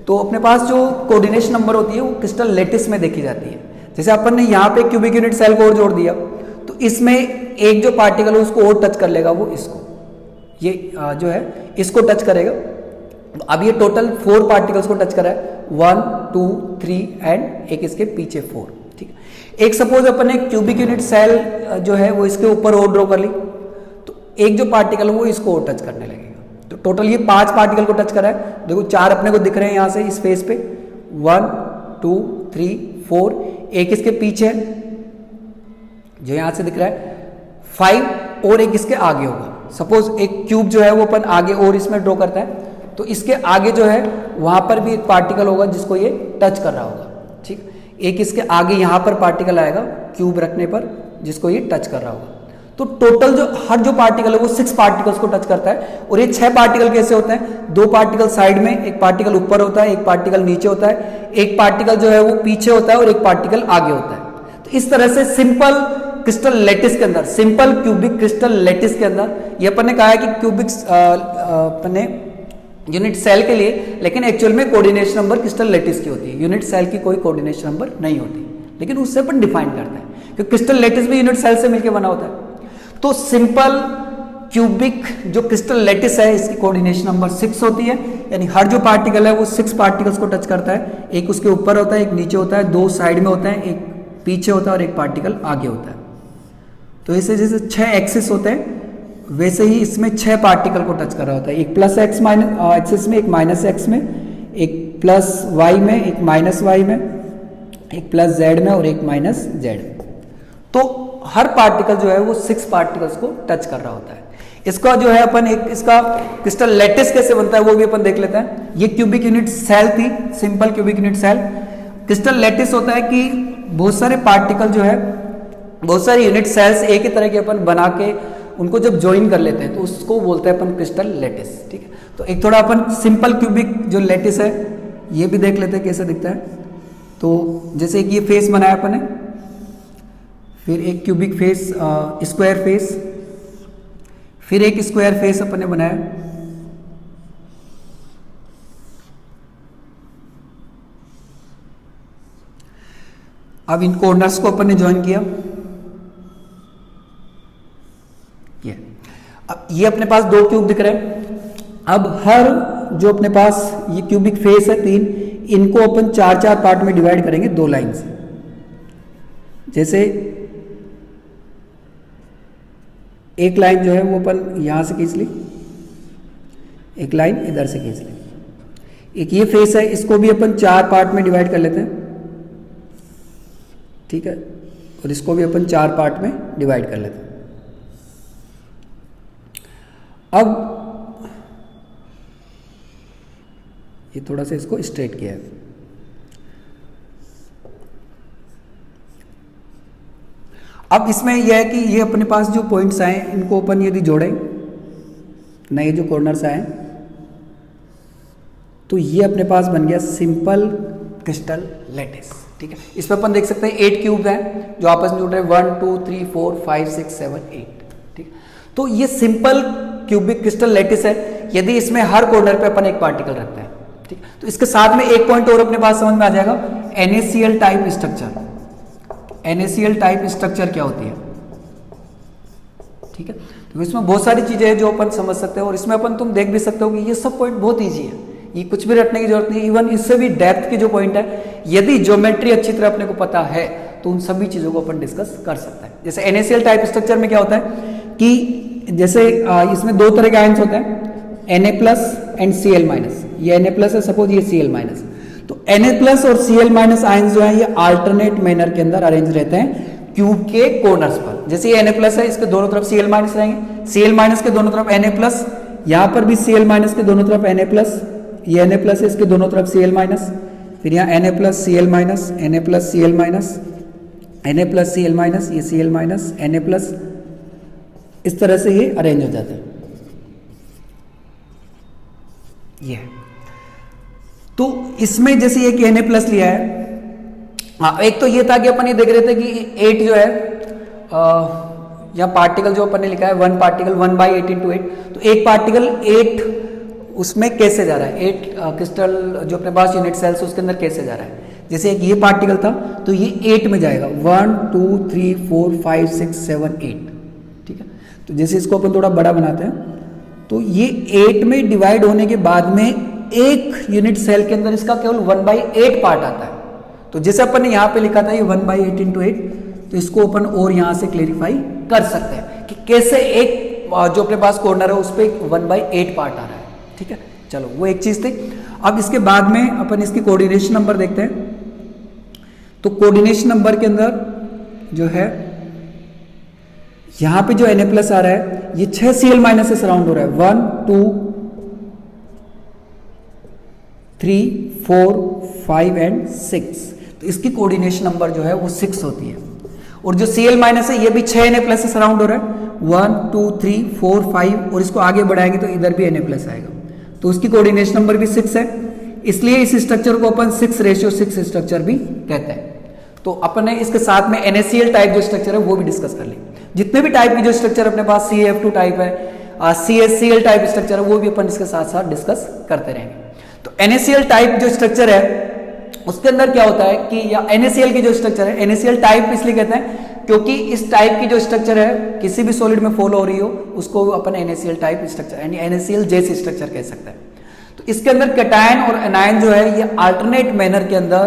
तो अपने पास जो कोऑर्डिनेशन नंबर होती है वो क्रिस्टल लैटिस में देखी जाती है। जैसे अपन ने यहाँ पे क्यूबिक यूनिट सेल को और जोड़ दिया तो इसमें एक जो पार्टिकल है उसको और टच कर लेगा, वो इसको, ये जो है इसको टच करेगा। अब ये टोटल 4 पार्टिकल्स को टच करा है, 1 2 3 एंड एक इसके पीछे 4। ठीक है, एक सपोज अपन ने क्यूबिक यूनिट सेल जो है वो इसके ऊपर और ड्रॉ कर ली, तो एक जो पार्टिकल है वो इसको और टच करने लगेगा। तो टोटल ये 5 पार्टिकल को टच करा है। देखो 4 अपने को दिख रहे हैं यहाँ से इस फेस पे, 1 2 3 4, एक इसके पीछे है जो यहाँ से दिख रहा है 5, और एक इसके आगे होगा। सपोज एक क्यूब जो है वो अपन आगे और इसमें ड्रॉ करता है, तो इसके आगे जो है वहां पर भी एक पार्टिकल होगा जिसको ये टच कर रहा होगा। ठीक, एक इसके आगे यहां पर पार्टिकल आएगा क्यूब रखने पर जिसको ये टच कर रहा होगा। तो टोटल जो हर जो पार्टिकल है वो 6 पार्टिकल्स को टच करता है। और ये 6 पार्टिकल कैसे होते हैं? 2 पार्टिकल साइड में, एक पार्टिकल ऊपर होता है, एक पार्टिकल नीचे होता है, एक पार्टिकल जो है वो पीछे होता है और एक पार्टिकल आगे होता है। तो इस तरह से सिंपल क्रिस्टल लैटिस के अंदर, सिंपल क्यूबिक क्रिस्टल लैटिस के अंदर, ये अपन ने कहा है कि क्यूबिक अपन ने यूनिट सेल के लिए, लेकिन एक्चुअल में कोऑर्डिनेशन नंबर क्रिस्टल लैटिस की होती है। यूनिट सेल की कोई कोऑर्डिनेशन नंबर नहीं होती, लेकिन उससे अपन डिफाइन करते हैं क्योंकि क्रिस्टल लैटिस भी यूनिट सेल से मिलकर बना होता है। तो सिंपल क्यूबिक जो क्रिस्टल लैटिस है इसकी कोऑर्डिनेशन नंबर 6 होती है, यानी हर जो पार्टिकल है वो 6 पार्टिकल्स को टच करता है। एक उसके ऊपर होता है, एक नीचे होता है, 2 साइड में होता है, एक पीछे होता है और एक पार्टिकल आगे होता है। तो ऐसे जैसे 6 एक्सिस होते हैं वैसे ही इसमें 6 पार्टिकल को टच कर रहा होता है। एक प्लस एक्स माइनस एक्सिस में, एक माइनस एक्स में, एक प्लस वाई में, एक माइनस वाई में, एक प्लस जेड में और एक माइनस जेड में। तो हर पार्टिकल जो है वो 6 पार्टिकल्स को टच कर रहा होता है। इसका जो है अपन एक इसका क्रिस्टल लैटिस कैसे बनता है वो भी अपन देख लेते हैं। ये क्यूबिक यूनिट सेल थी, simple cubic unit cell. Crystal lattice होता है कि बहुत सारे पार्टिकल जो है, बहुत सारे यूनिट सेल्स एक ही तरह के अपन बना के उनको जब ज्वाइन कर लेते हैं तो उसको बोलते हैं अपन क्रिस्टल लैटिस। ठीक है, तो एक थोड़ा अपन सिंपल क्यूबिक जो लैटिस है ये भी देख लेते हैं कैसे दिखता है। तो जैसे कि ये फेस बनाया अपन ने, फिर एक क्यूबिक फेस, स्क्वायर फेस, फिर एक स्क्वायर फेस अपन ने बनाया, अब इन कॉर्नर्स को अपन ने ज्वाइन किया। अब ये अपने पास 2 क्यूब दिख रहे हैं। अब हर जो अपने पास ये क्यूबिक फेस है 3, इनको अपन 4-4 पार्ट में डिवाइड करेंगे 2 लाइन से। जैसे एक लाइन जो है वो अपन यहां से खींच ली, एक लाइन इधर से खींच ली। एक ये फेस है, इसको भी अपन 4 पार्ट में डिवाइड कर लेते हैं। ठीक है, और इसको भी अपन 4 पार्ट में डिवाइड कर लेते हैं। अब ये थोड़ा सा इसको स्ट्रेट किया है। अब इसमें यह है कि ये अपने पास जो पॉइंट्स आए इनको अपन यदि जोड़ें, नए जो कॉर्नर्स आए, तो ये अपने पास बन गया सिंपल क्रिस्टल लैटिस। ठीक है, इसमें अपन देख सकते हैं 8 क्यूब हैं जो आपस में जुड़ रहे हैं, 1 2 3 4 5 6 7 8। ठीक है, तो ये सिंपल क्यूबिक क्रिस्टल लैटिस है यदि इसमें हर कॉर्नर पे अपन एक पार्टिकल रखते हैं। ठीक, तो इसके साथ में एक पॉइंट और अपने पास समझ में आ जाएगा, NaCl type structure. NaCl type structure क्या होती है? ठीक है, तो इसमें बहुत सारी चीजें हैं जो अपन समझ सकते हैं, और इसमें अपन तुम देख भी सकते हो कि ये सब पॉइंट बहुत ईजी है, ये कुछ भी रटने की जरूरत नहीं। इवन इससे भी डेप्थ के जो पॉइंट है, यदि ज्योमेट्री अच्छी तरह अपने को पता है तो उन सभी चीजों को अपन डिस्कस कर सकते हैं। जैसे NaCl टाइप स्ट्रक्चर में क्या होता है कि जैसे इसमें दो तरह के आयंस होते हैं, Na+ एंड Cl-। ये Na+ है सपोज, ये Cl-। तो Na+ और Cl- आयंस जो है ये अल्टरनेट मैनर के अंदर अरेंज रहते हैं क्यूब के कॉर्नर्स पर। जैसे ये Na+ है, इसके दोनों तरफ Cl- रहेंगे, Cl- के दोनों तरफ Na+, यहाँ पर भी Cl- के दोनों तरफ Na+, ये Na+ है, इसके दोनों तरफ Cl-, फिर यहाँ Na+, Cl-, Na+, Cl-, Na+, Cl-, ये Cl-, Na+, इस तरह से ये अरेंज हो जाते हैं। ये तो इसमें जैसे ये कि Na+ लिया है, हाँ एक तो ये था कि अपन ये देख रहे थे कि 8 जो है यहाँ पार्टिकल जो अपन ने लिखा है 1 पार्टिकल 1/8 × 8, तो एक पार्टिकल 8 उसमें कैसे जा रहा है, 8 क्रिस्टल जो अपने पास यूनिट सेल्स उसके अंदर कैसे जा रहा है। जैसे एक ये पार्टिकल था तो ये 8 में जाएगा, 1 2 3 4 5 6 7 8। ठीक है, तो जैसे इसको अपन थोड़ा बड़ा बनाते हैं तो ये 8 में डिवाइड होने के बाद में एक यूनिट सेल के अंदर इसका केवल 1/8 पार्ट आता है। तो जैसे अपन ने यहाँ पे लिखा था ये 1/8 × 8, तो इसको अपन और यहाँ से क्लेरिफाई कर सकते हैं कि कैसे एक जो अपने पास कॉर्नर है उस पर 1/8 पार्ट आ रहा है। ठीक है, चलो वो एक चीज थी। अब इसके बाद में अपन इसकी कोऑर्डिनेशन नंबर देखते हैं। तो कोऑर्डिनेशन नंबर के अंदर जो है यहां पे जो Na+ आ रहा है ये 6 Cl- से सराउंड हो रहा है, 1 2 3 4 5 एंड 6। तो इसकी कोऑर्डिनेशन नंबर जो है वो 6 होती है। और जो Cl- है ये भी 6 Na+ से सराउंड हो रहा है, 1 2 3 4 5, और इसको आगे बढ़ाएंगे तो इधर भी Na+ आएगा, तो उसकी कोऑर्डिनेशन नंबर भी 6 है। इसलिए इस स्ट्रक्चर को अपन 6:6 स्ट्रक्चर भी कहते हैं। तो अपन ने इसके साथ में NaCl टाइप जो स्ट्रक्चर है वो भी डिस्कस कर ली। जितने भी टाइप की जो स्ट्रक्चर अपने पास CF2 टाइप है, CSCl टाइप स्ट्रक्चर है, वो भी अपन इसके साथ साथ डिस्कस करते रहेंगे। तो NaCl टाइप जो स्ट्रक्चर है उसके अंदर क्या होता है कि, या NaCl की जो स्ट्रक्चर है, NaCl टाइप इसलिए कहते हैं क्योंकि इस टाइप की जो स्ट्रक्चर है किसी भी सॉलिड में फॉलो हो रही हो उसको अपन NaCl टाइप स्ट्रक्चर यानी NaCl जैसी स्ट्रक्चर कह सकते हैं। तो इसके अंदर कैटायन और एनायन जो है ये अल्टरनेट मैनर के अंदर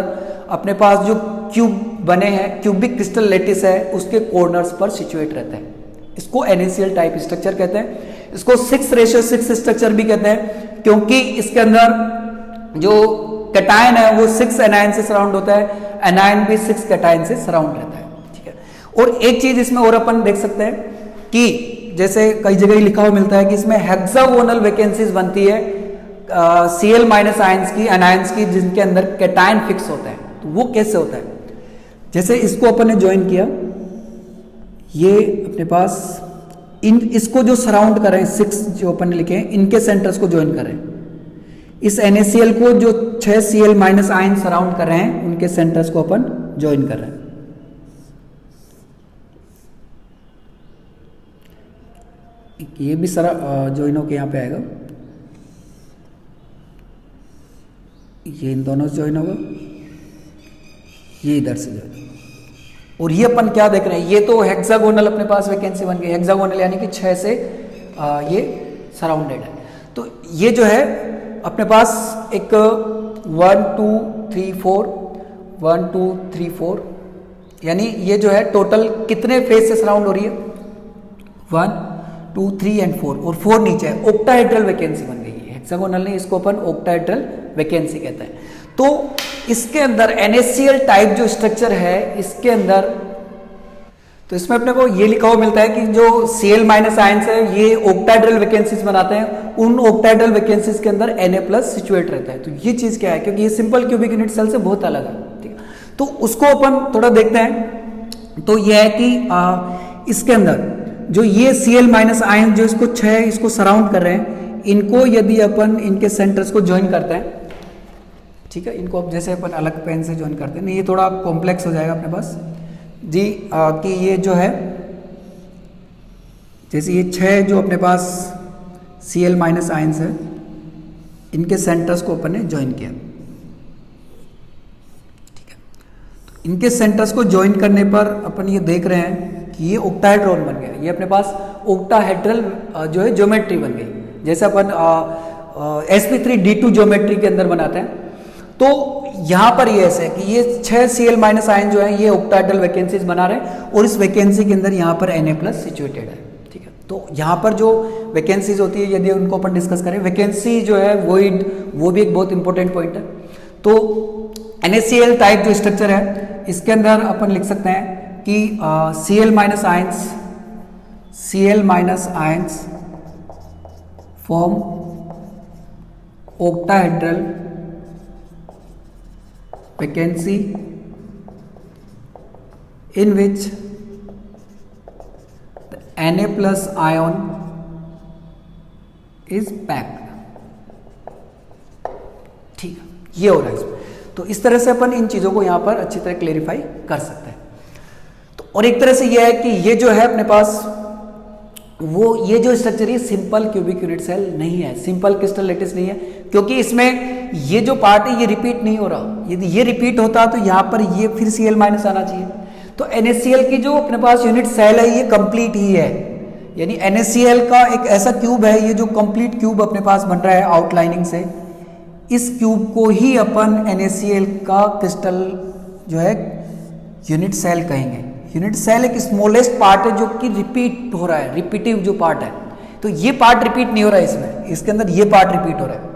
अपने पास जो क्यूब बने हैं, क्यूबिक क्रिस्टल लैटिस है, उसके कॉर्नर्स पर सिचुएट रहते हैं। इसको NaCl टाइप स्ट्रक्चर कहते हैं। इसको 6:6 स्ट्रक्चर भी कहते हैं क्योंकि इसके अंदर जो कैटायन है वो 6 एनायन से सराउंड होता है, एनायन भी 6 कैटायन से सराउंड रहता है। ठीक है, और एक चीज इसमें और अपन देख सकते हैं कि जैसे कई जगह लिखा हुआ मिलता है कि इसमें हेक्सागोनल वैकेंसीज बनती है Cl- आयंस की, एनायंस की, जिनके अंदर कैटायन फिक्स होता है। तो वो कैसे होता है, जैसे इसको अपन ने ज्वाइन किया, ये अपने पास इसको जो सराउंड कर रहे हैं 6 जो अपन ने लिखे हैं इनके सेंटर्स को ज्वाइन कर रहे हैं। इस NaCl को जो 6 Cl- आयन सराउंड कर रहे हैं उनके सेंटर्स को अपन ज्वाइन कर रहे हैं। ये भी सारा ज्वाइन होके यहाँ पे आएगा, ये इन दोनों से ज्वाइन होगा, ये इधर से ज्वाइन होगा। और ये अपन क्या देख रहे हैं, ये तो हेक्सागोनल अपने पास वैकेंसी बन गई। हेक्सागोनल यानी कि 6 से ये सराउंडेड है। तो ये जो है अपने पास एक 1 2 3 4 1 2 3 4 यानी ये जो है टोटल कितने फेज से सराउंड हो रही है, 1 2 3 एंड 4, और 4 नीचे है। ऑक्टाहेड्रल वैकेंसी बन गई है। हेक्सागोनल नहीं, इसको अपन ऑक्टाहेड्रल वैकेंसी कहते हैं। तो इसके अंदर NaCl टाइप जो स्ट्रक्चर है इसके अंदर, तो इसमें अपने को ये लिखा हुआ मिलता है कि जो Cl- आयंस है ये ऑक्टाहेड्रल वैकेंसीज बनाते हैं। उन ऑक्टाहेड्रल वैकेंसीज के अंदर Na+ सिचुएट रहता है। तो ये चीज क्या है, क्योंकि ये सिंपल क्यूबिक यूनिट सेल से बहुत अलग है। ठीक है, तो उसको अपन थोड़ा देखते हैं। तो यह है कि इसके अंदर जो ये Cl माइनस आयन जो इसको 6 इसको सराउंड कर रहे हैं, इनको यदि अपन इनके सेंटर्स को ज्वाइन करते हैं, ठीक है, इनको अब जैसे अपन अलग पेन से ज्वाइन करते हैं, नहीं ये थोड़ा कॉम्प्लेक्स हो जाएगा अपने पास जी, कि ये जो है जैसे ये 6 जो अपने पास Cl माइनस आयन्स है, इनके सेंटर्स को अपन ने ज्वाइन किया, ठीक है। तो इनके सेंटर्स को ज्वाइन करने पर अपन ये देख रहे हैं कि ये ऑक्टाहेड्रॉन बन गया, ये अपने पास ऑक्टाहेड्रल जो है ज्योमेट्री बन गई, जैसे अपन sp3d2 ज्योमेट्री के अंदर बनाते हैं। तो यहां पर ये ऐसे है कि ये 6 Cl माइनस आयन जो है ये ऑक्टाहेड्रल वैकेंसीज बना रहे हैं और इस वैकेंसी के अंदर यहाँ पर Na+ सिचुएटेड है, ठीक है। तो यहाँ पर जो वैकेंसीज होती है यदि उनको अपन डिस्कस करें, वैकेंसी जो है वोइड, वो भी एक बहुत इंपॉर्टेंट पॉइंट है। तो NaCl टाइप जो स्ट्रक्चर है इसके अंदर अपन लिख सकते हैं कि Cl minus ions form octahedral vacancy in which Na+ ion is packed, ठीक है, ये हो रहा है इसमें। तो इस तरह से अपन इन चीजों को यहां पर अच्छी तरह क्लेरिफाई कर सकते हैं। तो और एक तरह से ये है कि ये जो है अपने पास वो ये जो स्ट्रक्चर है सिंपल क्यूबिक यूनिट सेल नहीं है, सिंपल क्रिस्टल लैटिस नहीं है, क्योंकि इसमें ये जो पार्ट है ये रिपीट नहीं हो रहा। यदि ये रिपीट होता तो यहाँ पर ये फिर Cl माइनस आना चाहिए। तो NaCl की जो अपने पास यूनिट सेल है ये कंप्लीट ही है, यानी NaCl का एक ऐसा क्यूब है, ये जो कंप्लीट क्यूब अपने पास बन रहा है आउटलाइनिंग से, इस क्यूब को ही अपन NaCl का क्रिस्टल जो है यूनिट सेल कहेंगे। यूनिट सेल एक स्मॉलेस्ट पार्ट है जो कि रिपीट हो रहा है, रिपीटिव जो पार्ट है। तो ये पार्ट रिपीट नहीं हो रहा है इसमें, इसके अंदर ये पार्ट रिपीट हो रहा है।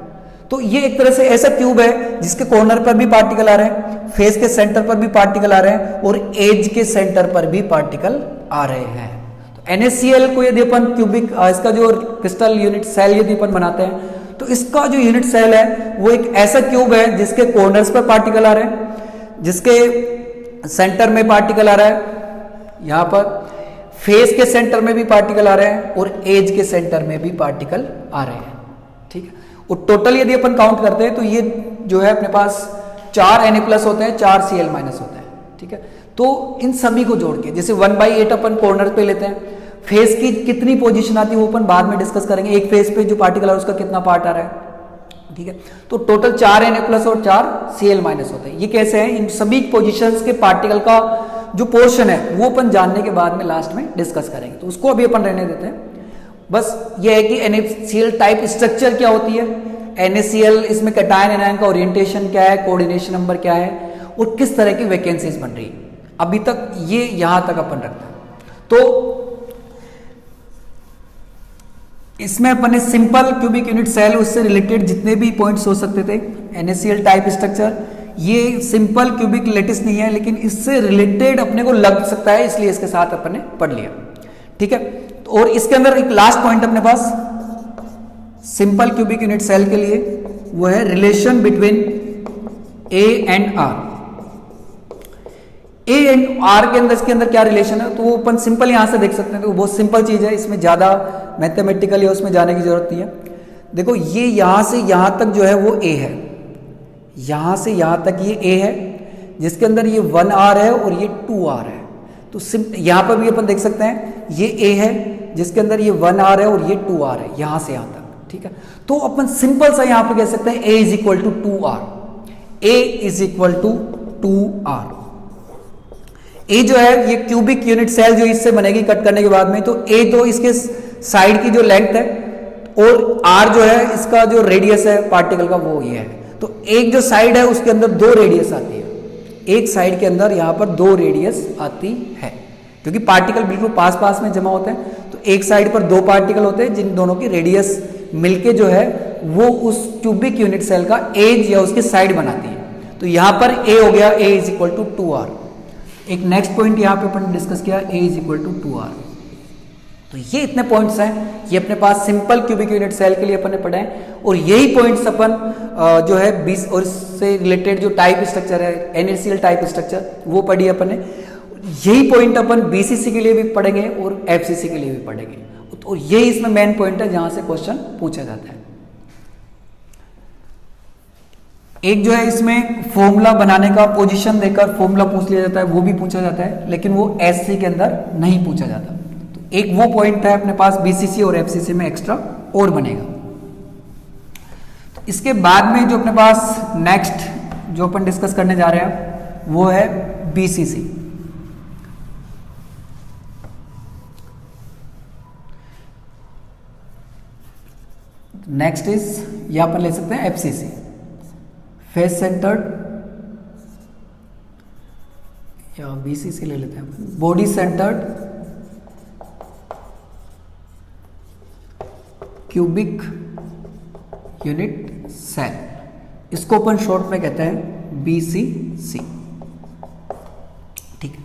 तो ये एक तरह से ऐसा क्यूब है जिसके कॉर्नर पर भी पार्टिकल आ रहे हैं, फेस के सेंटर पर भी पार्टिकल आ रहे हैं और एज के सेंटर पर भी पार्टिकल आ रहे हैं। तो NaCl को यदि अपन क्यूबिक इसका जो क्रिस्टल यूनिट सेल यदि अपन बनाते हैं तो इसका जो यूनिट सेल है वो एक ऐसा क्यूब है जिसके कॉर्नर्स पर पार्टिकल आ रहे हैं, जिसके सेंटर में पार्टिकल आ रहा है, यहां पर फेस के सेंटर में भी पार्टिकल आ रहे हैं और एज के सेंटर में भी पार्टिकल आ रहे हैं, ठीक है। और टोटल यदि अपन काउंट करते हैं तो ये जो है अपने पास 4 Na+ होते हैं, 4 Cl- होते हैं, ठीक है। तो इन सभी को जोड़ के जैसे 1/8 अपन कॉर्नर पे लेते हैं, फेस की कितनी पोजीशन आती है वो अपन बाद में डिस्कस करेंगे, एक फेस पे जो पार्टिकल है उसका कितना पार्ट आ रहा है, ठीक है। तो टोटल 4 Na+ और 4 Cl- होते हैं। ये कैसे है, इन सभी पोजीशंस के पार्टिकल का जो पोर्शन है वो अपन जानने के बाद में लास्ट में डिस्कस करेंगे, तो उसको अभी अपन रहने देते हैं। बस ये है कि NaCl टाइप स्ट्रक्चर क्या होती है, NaCl इसमें कैटायन एनायन का ओरिएंटेशन क्या है, कोऑर्डिनेशन नंबर क्या है और किस तरह की वैकेंसीज बन रही है। अभी तक ये यहां तक अपन रखते हैं। तो इसमें अपन ने सिंपल क्यूबिक यूनिट सेल उससे रिलेटेड जितने भी पॉइंट्स हो सकते थे, NaCl टाइप स्ट्रक्चर, ये सिंपल क्यूबिक लैटिस नहीं है लेकिन इससे रिलेटेड अपने को लग सकता है, इसलिए इसके साथ अपन ने पढ़ लिया, ठीक है। और इसके अंदर एक लास्ट पॉइंट अपने पास सिंपल क्यूबिक यूनिट सेल के लिए वो है relation between A and R। A and R के अंदर इसके अंदर क्या रिलेशन है तो वो अपन सिंपल यहां से देख सकते हैं। तो बहुत सिंपल चीज है, इसमें ज्यादा मैथमेटिकल या उसमें जाने की जरूरत नहीं है। देखो ये यहां से यहां तक जो है वो A है, यहां से यहां तक ये A है जिसके अंदर ये 1R है और ये 2R है। तो यहां पर भी अपन देख सकते हैं ये A है जिसके अंदर ये 1R है और ये 2R है, यहां से यहां तक, ठीक है। तो अपन सिंपल सा यहां पर कह सकते हैं A = 2R, A = 2R। A जो है ये क्यूबिक यूनिट सेल जो इससे बनेगी कट करने के बाद में, तो A तो इसके साइड की जो लेंथ है और R जो है इसका जो रेडियस है पार्टिकल का वो ये है। तो एक जो साइड है उसके अंदर 2 रेडियस आती है, एक साइड के अंदर यहां पर 2 रेडियस आती है, क्योंकि पार्टिकल बिल्कुल पास पास में जमा होते हैं। तो एक साइड पर 2 पार्टिकल होते हैं जिन दोनों की रेडियस मिलके जो है वो उस क्यूबिक यूनिट सेल का एज या उसकी साइड बनाती है। तो यहां पर A हो गया, A = 2R। एक नेक्स्ट पॉइंट यहां पे अपन डिस्कस किया, A = 2R। तो ये इतने पॉइंट्स हैं, ये अपने पास सिंपल क्यूबिक यूनिट सेल के लिए अपन ने पढ़े हैं। और यही पॉइंट्स अपन जो है 20 और इससे रिलेटेड जो टाइप स्ट्रक्चर है NaCl टाइप स्ट्रक्चर वो पढ़ी अपन ने। यही पॉइंट अपन बीसीसी के लिए भी पढ़ेंगे और एफसीसी के लिए भी पढ़ेंगे, तो यही इसमें मेन पॉइंट है जहां से क्वेश्चन पूछा जाता है। एक जो है इसमें फॉर्मूला बनाने का पोजीशन देकर फॉर्मूला पूछ लिया जाता है, वो भी पूछा जाता है, लेकिन वो एससी के अंदर नहीं पूछा जाता। तो एक वो पॉइंट है अपने पास बीसीसी और एफसीसी में एक्स्ट्रा और बनेगा। तो इसके बाद में जो अपने पास नेक्स्ट जो अपन डिस्कस करने जा रहे हैं वो है बीसीसी। नेक्स्ट इज यहां पर ले सकते हैं एफसीसी, फेस सेंटर्ड, या बीसीसी ले लेते हैं body centred cubic unit cell, इसको अपन शॉर्ट में कहते हैं बीसीसी। ठीक है,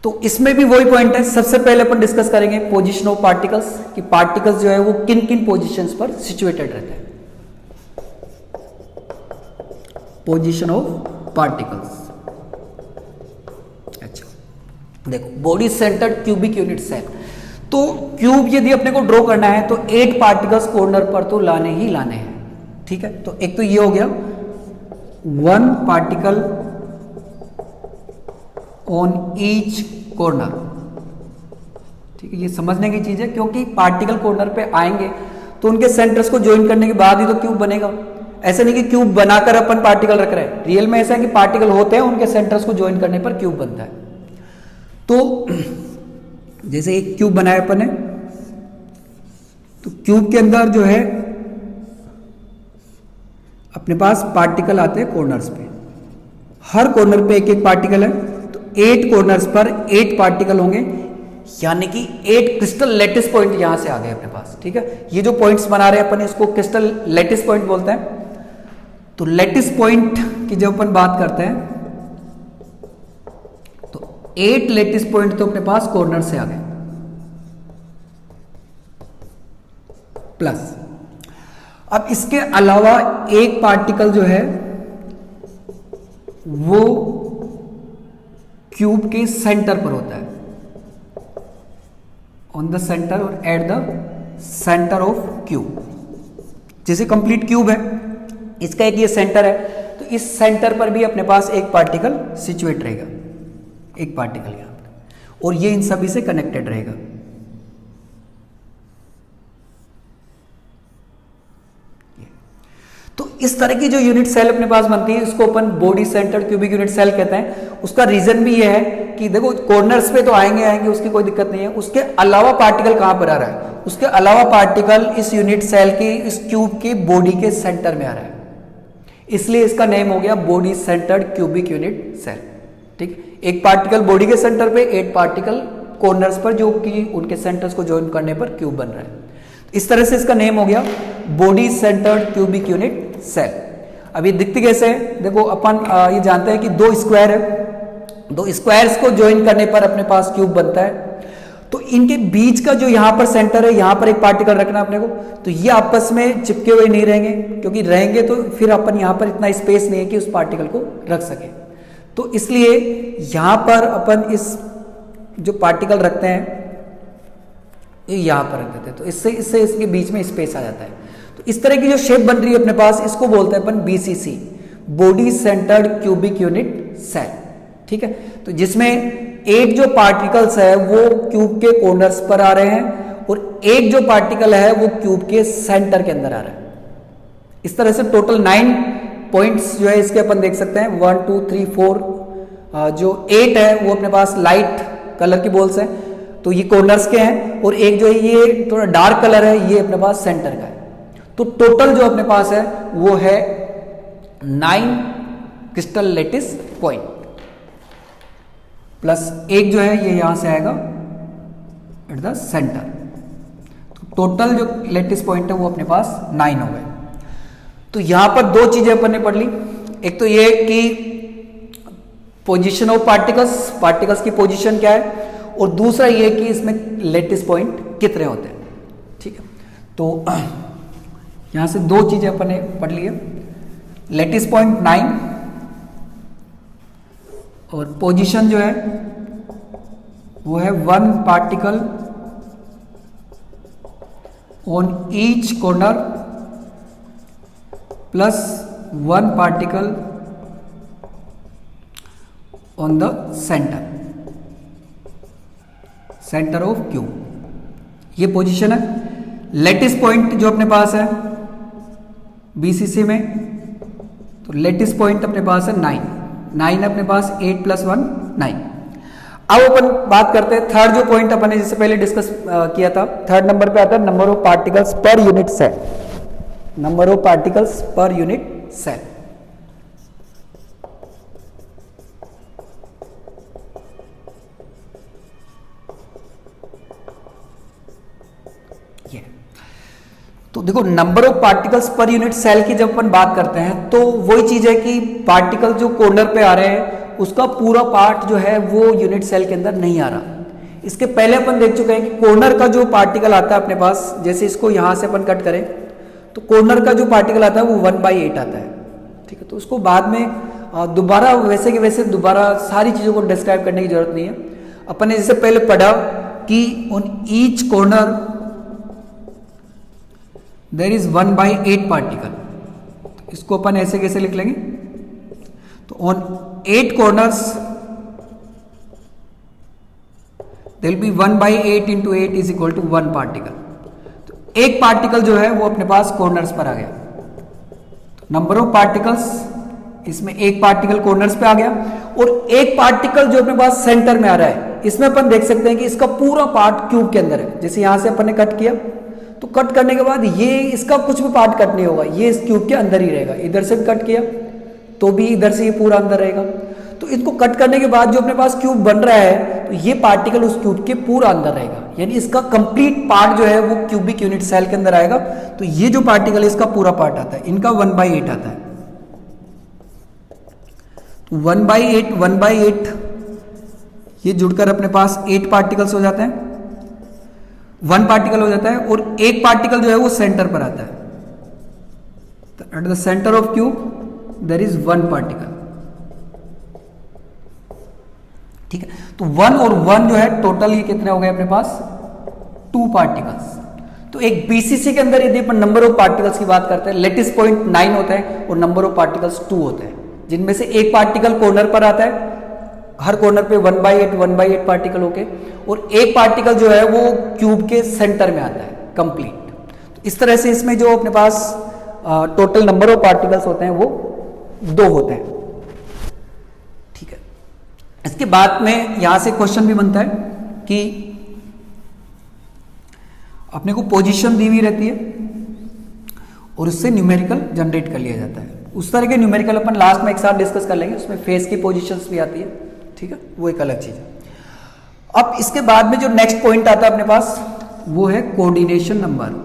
तो इसमें भी वही पॉइंट है। सबसे पहले अपन डिस्कस करेंगे पोजीशन ऑफ पार्टिकल्स, कि पार्टिकल्स जो है वो किन किन पोजीशंस पर सिचुएटेड रहते हैं। पोजीशन ऑफ पार्टिकल्स, अच्छा देखो, body centred cubic unit cell, तो क्यूब यदि अपने को ड्रॉ करना है तो 8 पार्टिकल्स कॉर्नर पर तो लाने ही लाने हैं। ठीक है, तो एक तो ये हो गया 1 पार्टिकल ऑन ईच कॉर्नर। ठीक है, ये समझने की चीज है, क्योंकि पार्टिकल कॉर्नर पे आएंगे तो उनके सेंटर्स को ज्वाइन करने के बाद ही तो क्यूब बनेगा। ऐसा नहीं कि क्यूब बनाकर अपन पार्टिकल रख रहे हैं, रियल में ऐसा है कि पार्टिकल होते हैं, उनके सेंटर्स को ज्वाइन करने पर क्यूब बनता है। तो जैसे एक क्यूब बनाया अपन ने, तो क्यूब के अंदर जो है अपने पास पार्टिकल आते हैं कॉर्नर्स पे, हर कॉर्नर पे एक एक पार्टिकल है, तो 8 कॉर्नर्स पर 8 पार्टिकल होंगे, यानी कि 8 क्रिस्टल लैटिस पॉइंट यहां से आ गए अपने पास। ठीक है, ये जो पॉइंट्स बना रहे हैं अपन इसको क्रिस्टल लैटिस पॉइंट बोलते हैं। तो लैटिस पॉइंट की जब अपन बात करते हैं तो 8 लैटिस पॉइंट तो अपने पास कॉर्नर से आ गए, प्लस अब इसके अलावा एक पार्टिकल जो है वो क्यूब के सेंटर पर होता है, ऑन द सेंटर और eight the centre of cube. जैसे कंप्लीट क्यूब है, इसका एक ये सेंटर है, तो इस सेंटर पर भी अपने पास एक पार्टिकल सिचुएट रहेगा, एक पार्टिकल यहां पर, और ये इन सभी से कनेक्टेड रहेगा। तो इस तरह की जो यूनिट सेल अपने पास बनती है इसको अपन body centred cubic unit cell कहते हैं। उसका रीजन भी ये है कि देखो कॉर्नर्स पे तो आएंगे उसकी कोई दिक्कत नहीं है, उसके अलावा पार्टिकल कहां पर आ रहा है, उसके अलावा पार्टिकल इस यूनिट सेल के इस क्यूब के बॉडी के सेंटर में आ रहा है, इसलिए इसका नेम हो गया body centred cubic unit cell. ठीक, एक पार्टिकल बॉडी के सेंटर पे, 8 पार्टिकल कॉर्नर्स पर, जो कि उनके सेंटर्स को ज्वाइन करने पर क्यूब बन रहा है। इस तरह से इसका नेम हो गया body centred cubic unit cell. अभी दिखती कैसे है, देखो अपन ये जानते हैं कि 2 स्क्वायर है, 2 स्क्वायर्स को ज्वाइन करने पर अपने पास क्यूब बनता है। तो इनके बीच का जो यहां पर सेंटर है, यहां पर एक पार्टिकल रखना अपने को, तो ये आपस में चिपके हुए नहीं रहेंगे, क्योंकि रहेंगे तो फिर अपन यहां पर इतना स्पेस नहीं है कि उस पार्टिकल को रख सके। तो इसलिए यहां पर अपन इस जो पार्टिकल रखते हैं ये यहां पर रख देते हैं, तो इससे इसके बीच में स्पेस आ जाता है। तो इस तरह की जो शेप बन रही है अपने पास, इसको बोलते हैं अपन BCC, body centred cubic unit cell. ठीक है, तो जिसमें 8 जो पार्टिकल्स है वो क्यूब के कॉर्नर्स पर आ रहे हैं, और एक जो पार्टिकल है वो क्यूब के सेंटर के अंदर आ रहा है। इस तरह से टोटल 9 पॉइंट्स जो है इसके अपन देख सकते हैं, 1 2 3 4, जो 8 है वो अपने पास लाइट कलर की बॉल्स है, तो ये कॉर्नर्स के हैं, और एक जो है ये थोड़ा डार्क कलर है, ये अपने पास सेंटर का है। तो टोटल जो अपने पास है वो है 9 क्रिस्टल लैटिस पॉइंट, प्लस एक जो है ये यहां से आएगा एट द सेंटर। तो टोटल जो लैटिस पॉइंट है वो अपने पास 9 हो गए। तो यहां पर 2 चीजें अपन ने पढ़ ली, एक तो ये कि पोजीशन ऑफ पार्टिकल्स, पार्टिकल्स की पोजीशन क्या है, और दूसरा ये कि इसमें लैटिस पॉइंट कितने होते हैं। ठीक है, तो यहां से 2 चीजें अपन ने पढ़ ली है, लैटिस पॉइंट 9 और पोजीशन जो है वो है 1 particle on each corner plus 1 particle on the centre of cube. ये पोजीशन है। लेटिस पॉइंट जो अपने पास है बीसीसी में, तो लेटिस पॉइंट अपने पास है 9 अपने पास 8 + 1 9। अब अपन बात करते हैं थर्ड जो पॉइंट अपन ने जिससे पहले डिस्कस किया था, थर्ड नंबर पे आता है number of particles per unit cell. Number of particles per unit cell. ये तो देखो number of particles per unit cell की जब अपन बात करते हैं तो वही चीज है कि पार्टिकल जो कॉर्नर पे आ रहे हैं उसका पूरा पार्ट जो है वो यूनिट सेल के अंदर नहीं आ रहा। इसके पहले अपन देख चुके हैं कि कॉर्नर का जो पार्टिकल आता है अपने पास, जैसे इसको यहां से अपन कट करें तो कॉर्नर का जो पार्टिकल आता है वो 1/8 आता है। ठीक है, तो उसको बाद में दोबारा वैसे के वैसे दोबारा सारी चीजों को डिस्क्राइब करने की जरूरत नहीं है। अपन ने जैसे पहले पढ़ा कि on each corner there is 1/8 particle. इसको अपन ऐसे कैसे लिख लेंगे, तो on 8 corners there will be 1/8 × 8 is equal to 1 particle। तो एक पार्टिकल जो है वो अपने पास कॉर्नर्स पर आ गया। तो नंबर ऑफ पार्टिकल्स, इसमें एक पार्टिकल कॉर्नर्स पे आ गया और एक पार्टिकल जो अपने पास सेंटर में आ रहा है। इसमें अपन देख सकते हैं कि इसका पूरा पार्ट क्यूब के अंदर है। जैसे यहां से अपन ने कट किया तो कट करने के बाद ये इसका कुछ भी पार्ट कट नहीं होगा, ये इस क्यूब के अंदर ही रहेगा। इधर से भी कट किया तो भी इधर से ये पूरा अंदर रहेगा। तो इसको कट करने के बाद जो अपने पास क्यूब बन रहा है तो ये पार्टिकल उस क्यूब के पूरा अंदर रहेगा, यानी इसका कंप्लीट पार्ट जो है वो क्यूबिक यूनिट सेल के अंदर आएगा। तो ये जो पार्टिकल है इसका पूरा पार्ट आता है, इनका 1/8 आता है। तो 1/8 ये जुड़कर अपने पास 8 पार्टिकल्स हो जाते हैं, 1 पार्टिकल हो जाता है और एक पार्टिकल जो है वो सेंटर पर आता है। At the centre of cube there is 1 particle. ठीक है, तो 1 और 1 जो है टोटल ये कितने हो गए अपने पास 2 पार्टिकल्स। तो एक बीसीसी के अंदर यदि अपन नंबर ऑफ पार्टिकल्स की बात करते हैं, लेटिस पॉइंट 9 होता है और नंबर ऑफ पार्टिकल्स 2 होते हैं, जिनमें से एक पार्टिकल कॉर्नर पर आता है, हर कॉर्नर पे 1/8 पार्टिकल होके, और एक पार्टिकल जो है वो क्यूब के सेंटर में आता है कंप्लीट। तो इस तरह से इसमें जो अपने पास टोटल नंबर ऑफ पार्टिकल्स होते हैं वो 2 होते हैं। ठीक है, इसके बाद में यहां से क्वेश्चन भी बनता है कि अपने को पोजीशन दी हुई रहती है और उससे न्यूमेरिकल जनरेट कर लिया जाता है। उस तरह के न्यूमेरिकल अपन लास्ट में एक साथ डिस्कस कर लेंगे, उसमें फेस की पोजीशंस भी आती है। ठीक है, वो एक अलग चीज है। अब इसके बाद में जो नेक्स्ट पॉइंट आता है अपने पास वो है कोऑर्डिनेशन नंबर।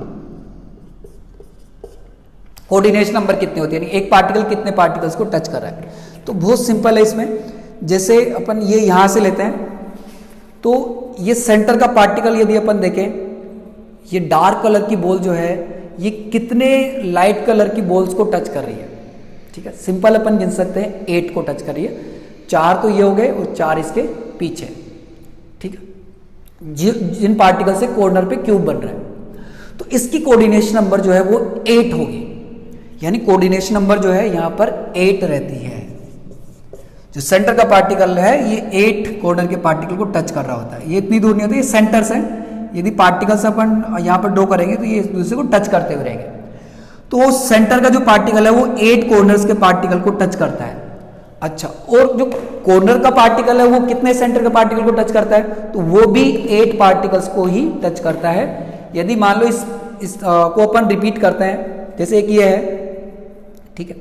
कोऑर्डिनेशन नंबर कितने होते हैं, यानी एक पार्टिकल कितने पार्टिकल्स को टच कर रहा है। तो बहुत सिंपल है इसमें, जैसे अपन ये यहां से लेते हैं तो ये सेंटर का पार्टिकल यदि अपन देखें, ये डार्क कलर की बॉल जो है ये कितने लाइट कलर की बॉल्स को टच कर रही है। ठीक है, सिंपल अपन गिन सकते हैं 8 को टच कर रही है। 4 तो ये हो गए और 4 इसके पीछे। ठीक है, जिन पार्टिकल से कॉर्नर पे क्यूब बन रहा है, तो इसकी कोऑर्डिनेशन नंबर जो है वो 8 होगी, यानी कोऑर्डिनेशन नंबर जो है यहां पर 8 रहती है। जो सेंटर का पार्टिकल है ये 8 कॉर्नर के पार्टिकल को टच कर रहा होता है। ये इतनी दूर नहीं होती, ये सेंटर्स हैं। यदि पार्टिकल्स अपन यहां पर ड्रॉ करेंगे तो ये एक दूसरे को टच करते हुए रहेंगे। तो सेंटर का जो पार्टिकल है वो 8 कॉर्नर्स के पार्टिकल को टच करता है। अच्छा, और जो कॉर्नर का पार्टिकल है वो कितने सेंटर के पार्टिकल को टच करता है, तो वो भी 8 पार्टिकल्स को ही टच करता है। यदि मान लो इस को अपन रिपीट करते हैं, जैसे एक ये है, ठीक है,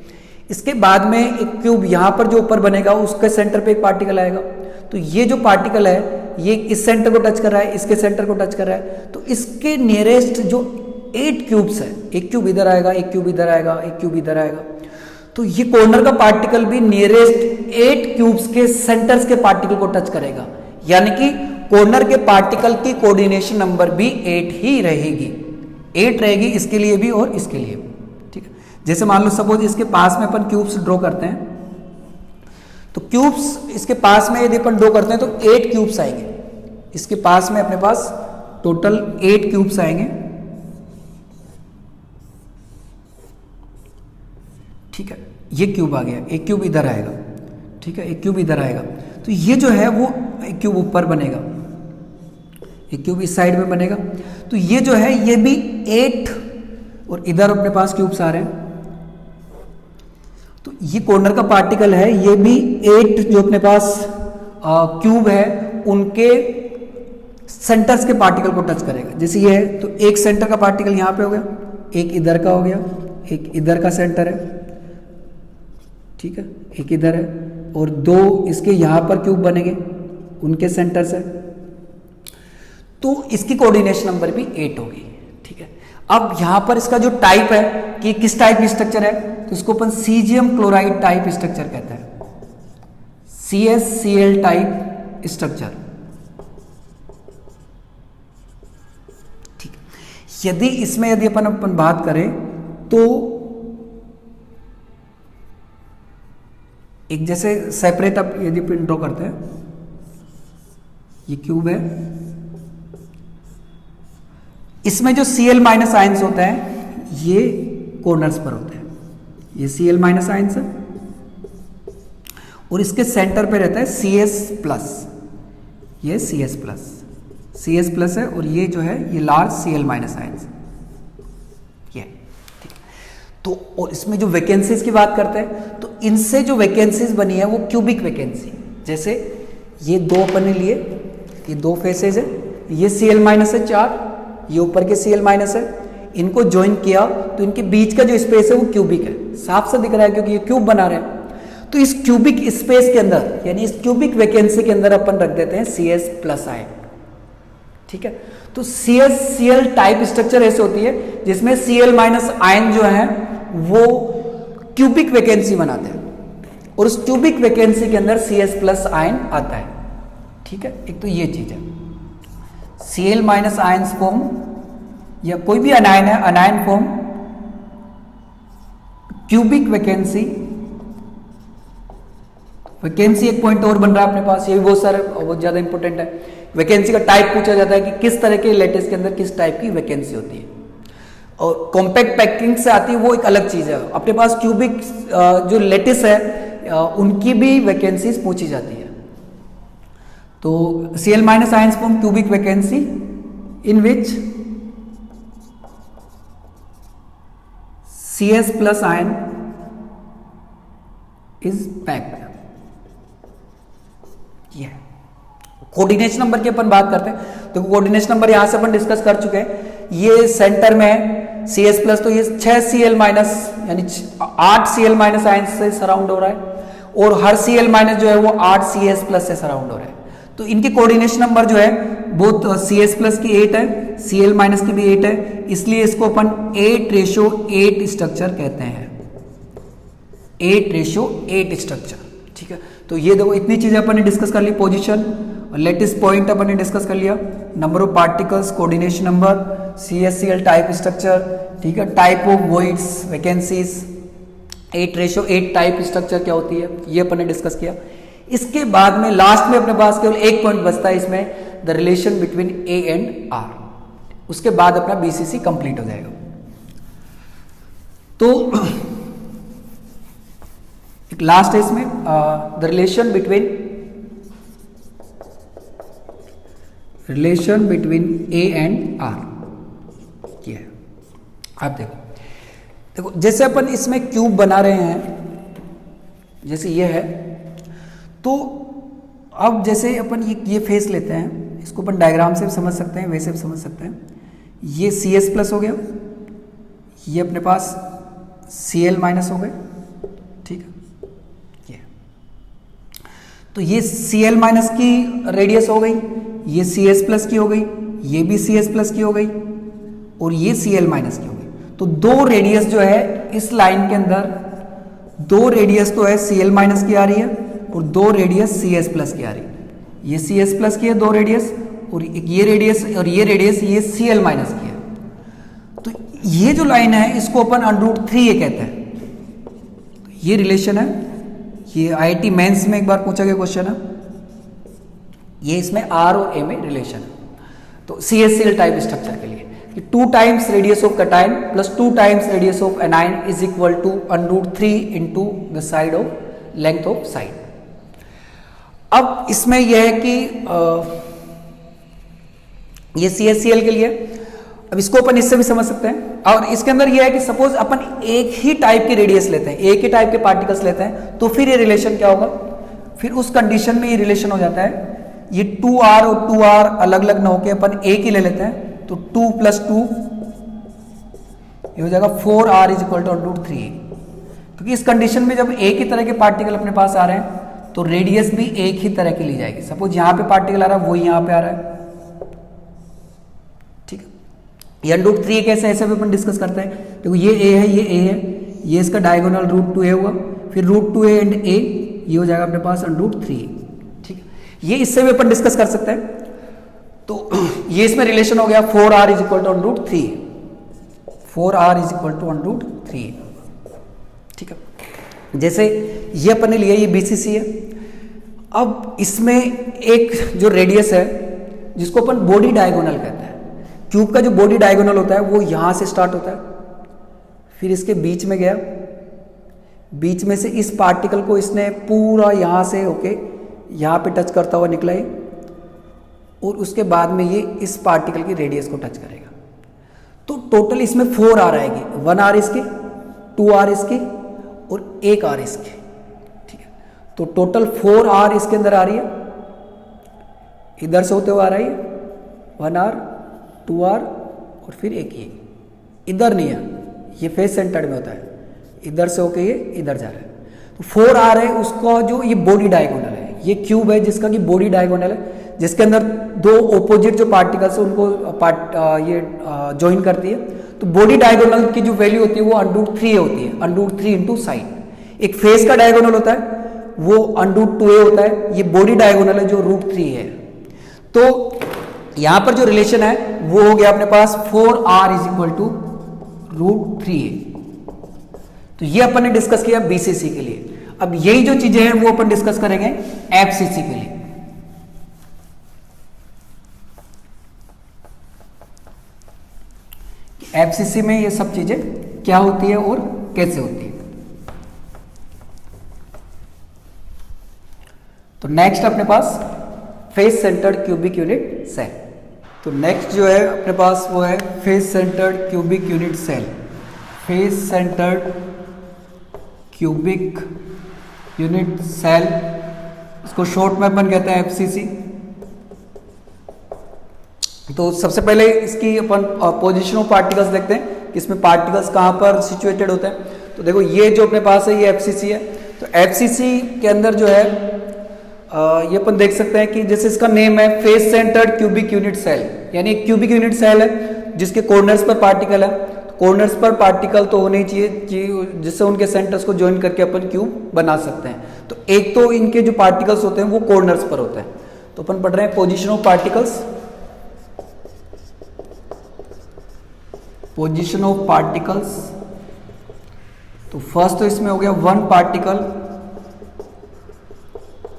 इसके बाद में एक क्यूब यहां पर जो ऊपर बनेगा उसके सेंटर पे एक पार्टिकल आएगा। तो ये जो पार्टिकल है ये इस सेंटर को टच कर रहा है, इसके सेंटर को टच कर रहा है। तो इसके नियरेस्ट जो 8 क्यूब्स है, एक क्यूब इधर आएगा, एक क्यूब इधर आएगा, एक क्यूब इधर आएगा। तो ये कॉर्नर का पार्टिकल भी नियरेस्ट 8 क्यूब्स के सेंटर्स के पार्टिकल को टच करेगा, यानी कि कॉर्नर के पार्टिकल की कोऑर्डिनेशन नंबर भी 8 ही रहेगी। 8 रहेगी इसके लिए भी और इसके लिए भी। ठीक है, जैसे मान लो सपोज इसके पास में अपन क्यूब्स ड्रॉ करते हैं, तो क्यूब्स इसके पास में यदि अपन ड्रॉ करते हैं तो 8 क्यूब्स आएंगे। इसके पास में अपने पास टोटल 8 क्यूब्स आएंगे। ठीक है, ये क्यूब आ गया, एक क्यूब इधर आएगा। ठीक है, एक क्यूब इधर आएगा, तो ये जो है वो एक क्यूब ऊपर बनेगा, एक क्यूब इस साइड में बनेगा। तो ये जो है ये भी 8 और इधर अपने पास क्यूब्स आ रहे हैं। तो ये कॉर्नर का पार्टिकल है, ये भी 8 जो अपने पास क्यूब है उनके सेंटर्स के पार्टिकल को टच करेगा। जैसे ये है तो एक सेंटर का पार्टिकल यहां पे हो गया, एक इधर का हो गया, एक इधर का सेंटर है। ठीक है, एक इधर है और 2 इसके यहां पर क्यूब बनेंगे, उनके सेंटर से। तो इसकी कोऑर्डिनेशन नंबर भी 8 होगी। ठीक है, अब यहां पर इसका जो टाइप है कि किस टाइप की स्ट्रक्चर है, तो इसको अपन सीजियम क्लोराइड टाइप स्ट्रक्चर कहते हैं, CsCl टाइप स्ट्रक्चर। ठीक, यदि इसमें यदि अपन बात करें तो एक जैसे सेपरेट, अब यदि अपन ड्रॉ करते हैं, ये क्यूब है, इसमें जो Cl माइनस आयंस होते हैं ये कॉर्नर्स पर होते हैं, ये Cl माइनस आयंस है और इसके सेंटर पे रहता है Cs प्लस, ये Cs प्लस है और ये जो है ये लार्ज Cl माइनस आयंस ये। ठीक, तो और इसमें जो वैकेंसीज की बात करते हैं तो इनसे जो वैकेंसीज बनी है वो क्यूबिक वैकेंसी। जैसे ये 2 अपन ने लिए, ये 2 फेसेज है, ये Cl माइनस है 4, ये ऊपर के Cl माइनस है, इनको ज्वाइन किया तो इनके बीच का जो स्पेस है वो क्यूबिक है, साफ सा दिख रहा है क्योंकि ये क्यूब बना रहे हैं। तो इस क्यूबिक स्पेस के अंदर यानी इस क्यूबिक वैकेंसी के अंदर अपन रख देते हैं Cs प्लस आयन। ठीक है, तो CsCl टाइप स्ट्रक्चर ऐसे होती है जिसमें Cl माइनस आयन जो है वो क्यूबिक वैकेंसी बनाते हैं और उस क्यूबिक वैकेंसी के अंदर Cs प्लस आयन आता है। ठीक है, एक तो ये चीज है, Cl माइनस आयंस फॉर्म या कोई भी अनायन है, अनायन फॉर्म क्यूबिक वैकेंसी। वैकेंसी एक पॉइंट और बन रहा है अपने पास, ये भी बहुत सारे बहुत ज्यादा इंपॉर्टेंट है। वैकेंसी का टाइप पूछा जाता है कि किस तरह के लेटिस के अंदर किस टाइप की वैकेंसी होती है, और कॉम्पैक्ट पैकिंग से आती है वो एक अलग चीज है। अपने पास क्यूबिक जो लेटिस है उनकी भी वैकेंसीज पूछी जाती है। तो Cl minus ions form cubic vacancy in which Cs plus ion is packed. ये कोऑर्डिनेशन नंबर की अपन बात करते हैं तो कोऑर्डिनेशन नंबर यहां से अपन डिस्कस कर चुके हैं। ये सेंटर में है Cs प्लस, तो ये 6 Cl माइनस यानी 8 Cl माइनस आयन से सराउंड हो रहा है और हर Cl माइनस जो है वो 8 Cs प्लस से सराउंड हो रहा है। तो इनकी कोऑर्डिनेशन नंबर जो है बोथ Cs प्लस की 8 है, Cl माइनस की भी 8 है, इसलिए इसको अपन 8:8 स्ट्रक्चर कहते हैं, 8:8 स्ट्रक्चर। ठीक है, तो ये देखो इतनी चीजें अपन ने डिस्कस कर ली, पोजीशन, लेटेस्ट पॉइंट अपन ने डिस्कस कर लिया, number of particles, coordination number, CsCl type structure. ठीक है, type of voids, vacancies, 8:8 type structure क्या होती है ये अपन ने डिस्कस किया। इसके बाद में लास्ट में अपने पास केवल एक पॉइंट बचता है इसमें, the relation between A and R। उसके बाद अपना BCC कंप्लीट हो जाएगा। तो एक लास्ट है इसमें, the relation between A and R ये है। आप देखो जैसे अपन इसमें क्यूब बना रहे हैं, जैसे ये है, तो अब जैसे अपन ये फेस लेते हैं, इसको अपन डायग्राम से भी समझ सकते हैं, वैसे भी समझ सकते हैं। ये Cs प्लस हो गया, ये अपने पास Cl माइनस हो गए। ठीक है, ये तो ये Cl माइनस की रेडियस हो गई, ये Cs प्लस की हो गई, ये भी Cs प्लस की हो गई और ये Cl माइनस की हो गई। तो 2 रेडियस जो है इस लाइन के अंदर, 2 रेडियस तो है Cl माइनस की आ रही है और 2 रेडियस Cs प्लस की आ रही है। ये Cs प्लस की है 2 रेडियस और ये रेडियस और ये रेडियस ये Cl माइनस की है। तो ये जो लाइन है इसको अपन √3 ये कहते हैं। तो ये रिलेशन है, ये IIT मेंस में एक बार पूछा गया क्वेश्चन है। ये इसमें R और A में रिलेशन है। तो CHCl टाइप स्ट्रक्चर के लिए कि 2 times radius of cation plus 2 times radius of anion is equal to √3 into the side of length of side. अब इसमें यह है कि ये CHCl के लिए, अब इसको अपन इससे भी समझ सकते हैं। और इसके अंदर यह है कि सपोज अपन एक ही टाइप की रेडियस लेते हैं, एक ही टाइप के पार्टिकल्स लेते हैं, तो फिर ये रिलेशन क्या होगा, फिर उस कंडीशन में ये रिलेशन हो जाता है, ये 2R और 2R अलग अलग ना होके अपन एक ही ले लेते हैं, तो 2 + 2 ये हो जाएगा 4R इज इक्वल टू √3। क्योंकि इस कंडीशन में जब एक ही तरह के पार्टिकल अपने पास आ रहे हैं तो रेडियस भी एक ही तरह की ली जाएगी। सपोज यहां पे पार्टिकल आ रहा है, वो यहां पे आ रहा है, ठीक है। ये √3 कैसे, ऐसे भी अपन डिस्कस करते हैं। देखो ये A है, ये A है, ये इसका डायगोनल √2A होगा, फिर √2A एंड A ये हो जाएगा अपने पास √3, ठीक है। ये इससे भी अपन डिस्कस कर सकते हैं। तो ये इसमें रिलेशन हो गया 4R is equal to √3, 4R is equal to √3, ठीक है। जैसे ये अपन ने लिया, ये BCC है। अब इसमें एक जो रेडियस है जिसको अपन बॉडी डायगोनल कहते हैं, क्यूब का जो बॉडी डायगोनल होता है वो यहां से स्टार्ट होता है, फिर इसके बीच में गया, बीच में से इस पार्टिकल को इसने पूरा यहां से होके यहां पे टच करता हुआ निकला है, और उसके बाद में ये इस पार्टिकल की रेडियस को टच करेगा। तो टोटल इसमें 4R आएगी, 1R इसकी, 2R इसकी और 1R इसकी, ठीक है। तो टोटल 4R इसके अंदर आ रही है, इधर से होते हुए आ रही है 1R 2R और फिर एक ये इधर नहीं है, ये फेस सेंटर्ड में होता है, इधर से होके ये इधर जा रहा है। तो 4R है उसका जो ये बॉडी डायगोनल है, ये क्यूब है जिसका कि बॉडी डायगोनल है, जिसके अंदर दो ओपोजिट जो पार्टिकल्स है उनको ये ज्वाइन करती है। तो बॉडी डायगोनल की जो वैल्यू होती है वो √3 होती है, √3 इंटू साइड। एक फेस का डायगोनल होता है वो √2A होता है, ये बॉडी डायगोनल है जो √3 है। तो यहां पर जो रिलेशन है वो हो गया अपने पास 4R is equal to √3A। तो ये अपन ने डिस्कस किया BCC के लिए। अब यही जो चीजें हैं वो अपन डिस्कस करेंगे FCC के लिए। FCC में ये सब चीजें क्या होती है और कैसे होती है। तो नेक्स्ट अपने पास face centred cubic unit cell. तो नेक्स्ट जो है अपने पास वो है face centred cubic unit cell. Face centred cubic unit cell, इसको शॉर्ट में अपन कहते हैं FCC। तो सबसे पहले इसकी अपन पोजीशन ऑफ पार्टिकल्स देखते हैं कि इसमें पार्टिकल्स कहाँ पर सिचुएटेड होते हैं। तो देखो ये जो अपने पास है ये FCC है। तो FCC के अंदर जो है ये अपन देख सकते हैं कि जैसे इसका नेम है face centred cubic unit cell, यानी एक क्यूबिक यूनिट सेल है जिसके कॉर्नर्स पर पार्टिकल है। कॉर्नर्स पर पार्टिकल तो होने चाहिए जिससे उनके सेंटर्स को ज्वाइन करके अपन क्यूब बना सकते हैं। तो एक तो इनके जो पार्टिकल्स होते हैं वो कॉर्नर्स पर होते हैं। तो अपन पढ़ रहे हैं position of particles. Position of particles, तो फर्स्ट तो इसमें हो गया 1 particle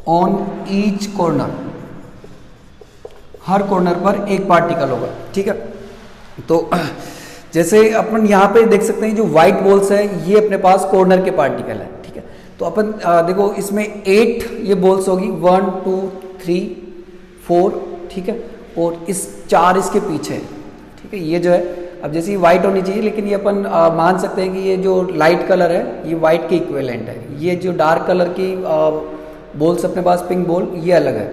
on each corner, her corner पर एक पार्टिकल होगा, ठीक है। तो जैसे अपन यहां पे देख सकते हैं जो व्हाइट बॉल्स है ये अपने पास कॉर्नर के पार्टिकल है, ठीक है। तो अपन देखो इसमें 8 ये बॉल्स होगी, 1 2 3 4, ठीक है, और इस 4 इसके पीछे, ठीक है। ये जो है अब जैसे व्हाइट होनी चाहिए, लेकिन ये अपन मान सकते हैं कि ये जो लाइट कलर है ये व्हाइट के इक्विवेलेंट है। ये जो डार्क कलर की बॉल्स अपने पास पिंक बॉल ये अलग है।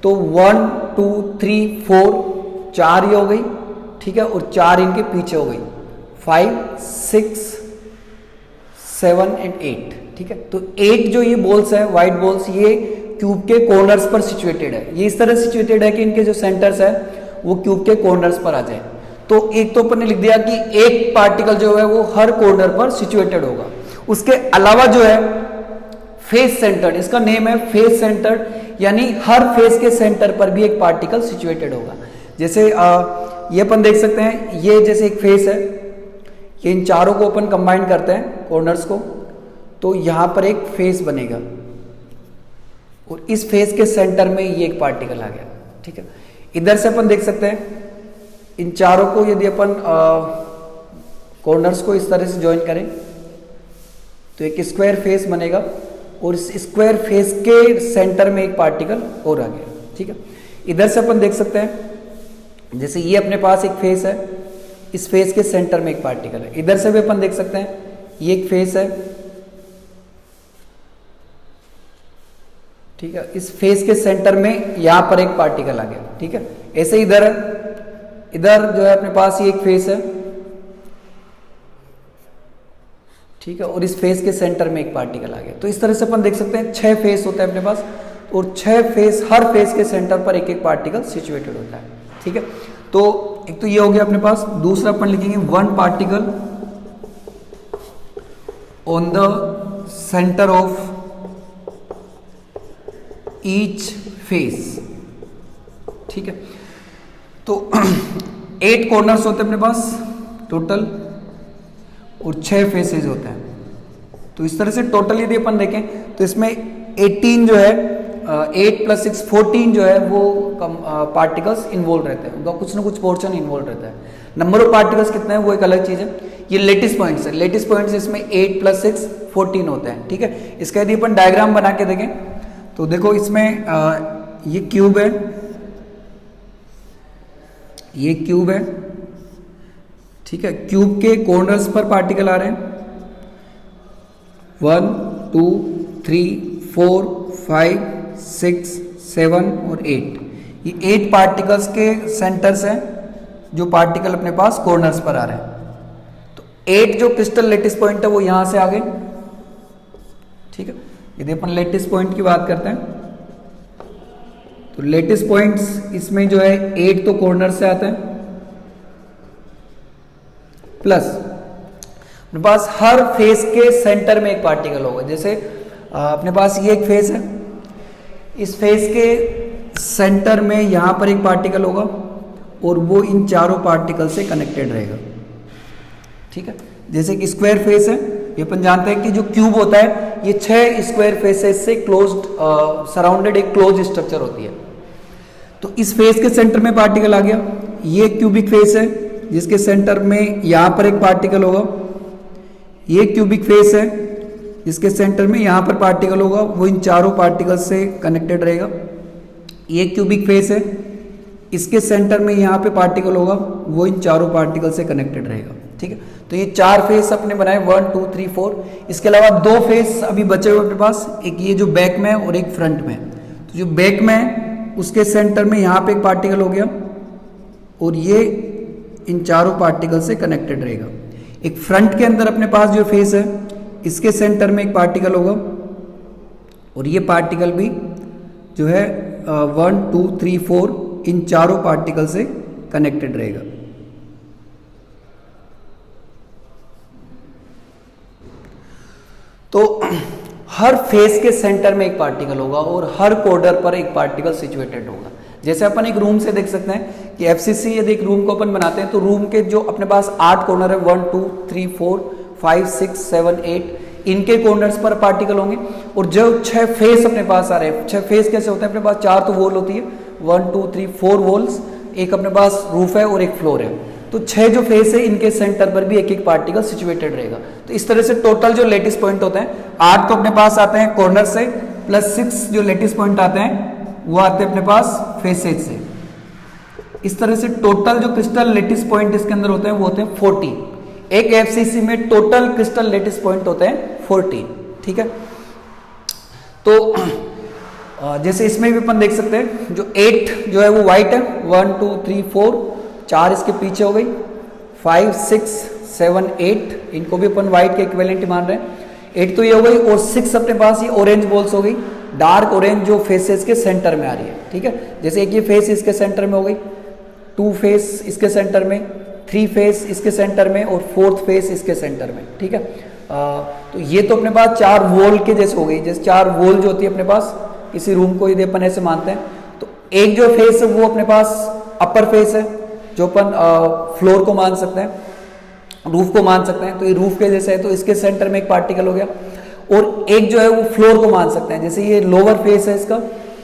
तो 1 2 3 4 4 ये हो गई, ठीक है, और 4 इनके पीछे हो गई, 5 6 7 एंड 8, ठीक है। तो 8 जो ये बॉल्स है व्हाइट बॉल्स ये क्यूब के कॉर्नर्स पर सिचुएटेड है। ये इस तरह सिचुएटेड है कि इनके जो सेंटर्स है वो क्यूब के कॉर्नर्स पर आ जाए। तो एक तो अपन ने लिख दिया कि एक पार्टिकल जो है वो हर कॉर्नर पर सिचुएटेड होगा। उसके अलावा जो है फेस सेंटर्ड, इसका नेम है फेस सेंटर्ड, यानी हर फेस के सेंटर पर भी एक पार्टिकल सिचुएटेड होगा। जैसे ये अपन देख सकते हैं, ये जैसे एक फेस है, ये इन चारों को अपन कंबाइन करते हैं कॉर्नर्स को, तो यहां पर एक फेस बनेगा और इस फेस के सेंटर में ये एक पार्टिकल आ गया, ठीक है। इधर से अपन देख सकते हैं इन चारों को, यदि अपन कॉर्नर्स को इस तरह से ज्वाइन करें तो एक स्क्वायर फेस बनेगा और इस स्क्वायर फेस के सेंटर में एक पार्टिकल और आ गया, ठीक है। इधर से अपन देख सकते हैं जैसे ये अपने पास एक फेस है, इस फेस के सेंटर में एक पार्टिकल है। इधर से भी अपन देख सकते हैं ये एक फेस है, ठीक है। इस फेस के सेंटर में यहां पर एक पार्टिकल आ गया, ठीक है। ऐसे इधर जो है अपने पास ये एक फेस है, ठीक है, और इस फेस के सेंटर में एक पार्टिकल आ गया। तो इस तरह से अपन देख सकते हैं 6 फेस होता है अपने पास और 6 फेस, हर फेस के सेंटर पर एक एक पार्टिकल सिचुएटेड होता है, ठीक है। तो एक तो ये हो गया अपने पास। दूसरा अपन लिखेंगे 1 particle on the centre of each face, ठीक है। तो 8 कॉर्नर्स होते हैं अपने पास टोटल और 6 फेसेस होते हैं। तो इस तरह से टोटल यदि अपन देखें तो इसमें 18 जो है 8 + 6 14 जो है वो पार्टिकल्स इन्वॉल्व रहते हैं, उनका कुछ ना कुछ पोर्शन इन्वॉल्व रहता है। नंबर ऑफ पार्टिकल्स कितने हैं वो एक अलग चीज है। ये लेटिस पॉइंट्स है, लेटिस पॉइंट्स इसमें 8 + 6 14 होते हैं, ठीक है। इसका यदि अपन डायग्राम बना के देखें तो देखो इसमें ये क्यूब है, ये क्यूब है, ठीक है। क्यूब के कॉर्नर्स पर पार्टिकल आ रहे हैं 1 2 3 4 5 6 7 और 8। ये 8 पार्टिकल्स के सेंटर्स हैं जो पार्टिकल अपने पास कॉर्नर्स पर आ रहे हैं। तो 8 जो क्रिस्टल लेटिस पॉइंट है वो यहां से आ गए, ठीक है। यदि अपन लेटिस पॉइंट की बात करते हैं तो लेटिस पॉइंट्स इसमें जो है 8 तो कॉर्नर से आते हैं, प्लस अपने पास हर फेस के सेंटर में एक पार्टिकल होगा। जैसे अपने पास ये एक फेस है, इस फेस के सेंटर में यहां पर एक पार्टिकल होगा और वो इन चारों पार्टिकल से कनेक्टेड रहेगा, ठीक है। जैसे कि स्क्वायर फेस है, ये अपन जानते हैं कि जो क्यूब होता है ये 6 स्क्वायर फेसेस से क्लोज्ड सराउंडेड एक क्लोज स्ट्रक्चर होती है। तो इस फेस के सेंटर में पार्टिकल आ गया। ये क्यूबिक फेस है जिसके सेंटर में यहां पर एक पार्टिकल होगा। ये क्यूबिक फेस है जिसके सेंटर में यहां पर पार्टिकल होगा, वो इन चारों पार्टिकल से कनेक्टेड रहेगा। ये क्यूबिक फेस है, इसके सेंटर में यहां पे पार्टिकल होगा, वो इन चारों पार्टिकल से कनेक्टेड रहेगा, ठीक है। तो ये 4 फेस अपने बनाए 1 2 3 4। इसके अलावा 2 फेस अभी बचे हुए अपने पास, एक ये जो बैक में है और एक फ्रंट में। तो जो बैक में है उसके सेंटर में यहां पे एक पार्टिकल हो गया और ये इन चारों पार्टिकल से कनेक्टेड रहेगा। एक फ्रंट के अंदर अपने पास जो फेस है इसके सेंटर में एक पार्टिकल होगा और ये पार्टिकल भी जो है 1 2 3 4 इन चारों पार्टिकल से कनेक्टेड रहेगा। तो हर फेस के सेंटर में एक पार्टिकल होगा और हर कॉर्नर पर एक पार्टिकल सिचुएटेड होगा। जैसे अपन एक रूम से देख सकते हैं कि एफसीसी यदि एक रूम को अपन बनाते हैं तो रूम के जो अपने पास 8 कॉर्नर है 1 2 3 4 5 6 7 8, इनके कॉर्नर्स पर पार्टिकल होंगे। और जो 6 फेस अपने पास आ रहे हैं, 6 फेस कैसे होते हैं अपने पास, 4 तो वॉल होती है 1 2 3 4 वॉल्स, एक अपने पास रूफ है और एक फ्लोर है। तो 6 जो फेस है इनके सेंटर पर भी एक एक पार्टिकल सिचुएटेड रहेगा। तो इस तरह से टोटल जो लेटिस पॉइंट होते हैं 8 तो अपने पास आते हैं कॉर्नर से, प्लस 6 जो लेटिस पॉइंट आते हैं वो आते हैं अपने पास फेसेज से। इस तरह से टोटल जो क्रिस्टल लेटिस पॉइंट इसके अंदर होते हैं वो होते हैं 40। एक एफसीसी में टोटल क्रिस्टल लेटिस पॉइंट होते हैं 40, ठीक है। तो जैसे इसमें भी अपन देख सकते हैं जो 8 जो है वो व्हाइट है 1 2 3 4, 4 इसके पीछे हो गई 5 6 7 8, इनको भी अपन व्हाइट के इक्विवेलेंट मान रहे हैं। 8 तो ये हो गई और 6 अपने पास ये ऑरेंज बॉल्स हो गई, डार्क ऑरेंज जो फेसेस के सेंटर में आ रही है, ठीक है। जैसे एक ये फेस इसके सेंटर में हो गई, 2 फेस इसके सेंटर में, 3 फेस इसके सेंटर में और 4th फेस इसके सेंटर में, ठीक है। तो ये तो अपने पास 4 वॉल के जैसे हो गई। जैसे 4 वॉल जो होती है अपने पास किसी रूम को यदि अपन ऐसे मानते हैं तो एक जो फेस है वो अपने पास अपर फेस है जो अपन फ्लोर को मान सकते हैं, रूफ को मान सकते हैं। तो ये रूफ के जैसे है तो इसके सेंटर में एक पार्टिकल हो गया। और एक जो है वो फ्लोर को मान सकते हैं। जैसे ये लोअर फेस है इसका,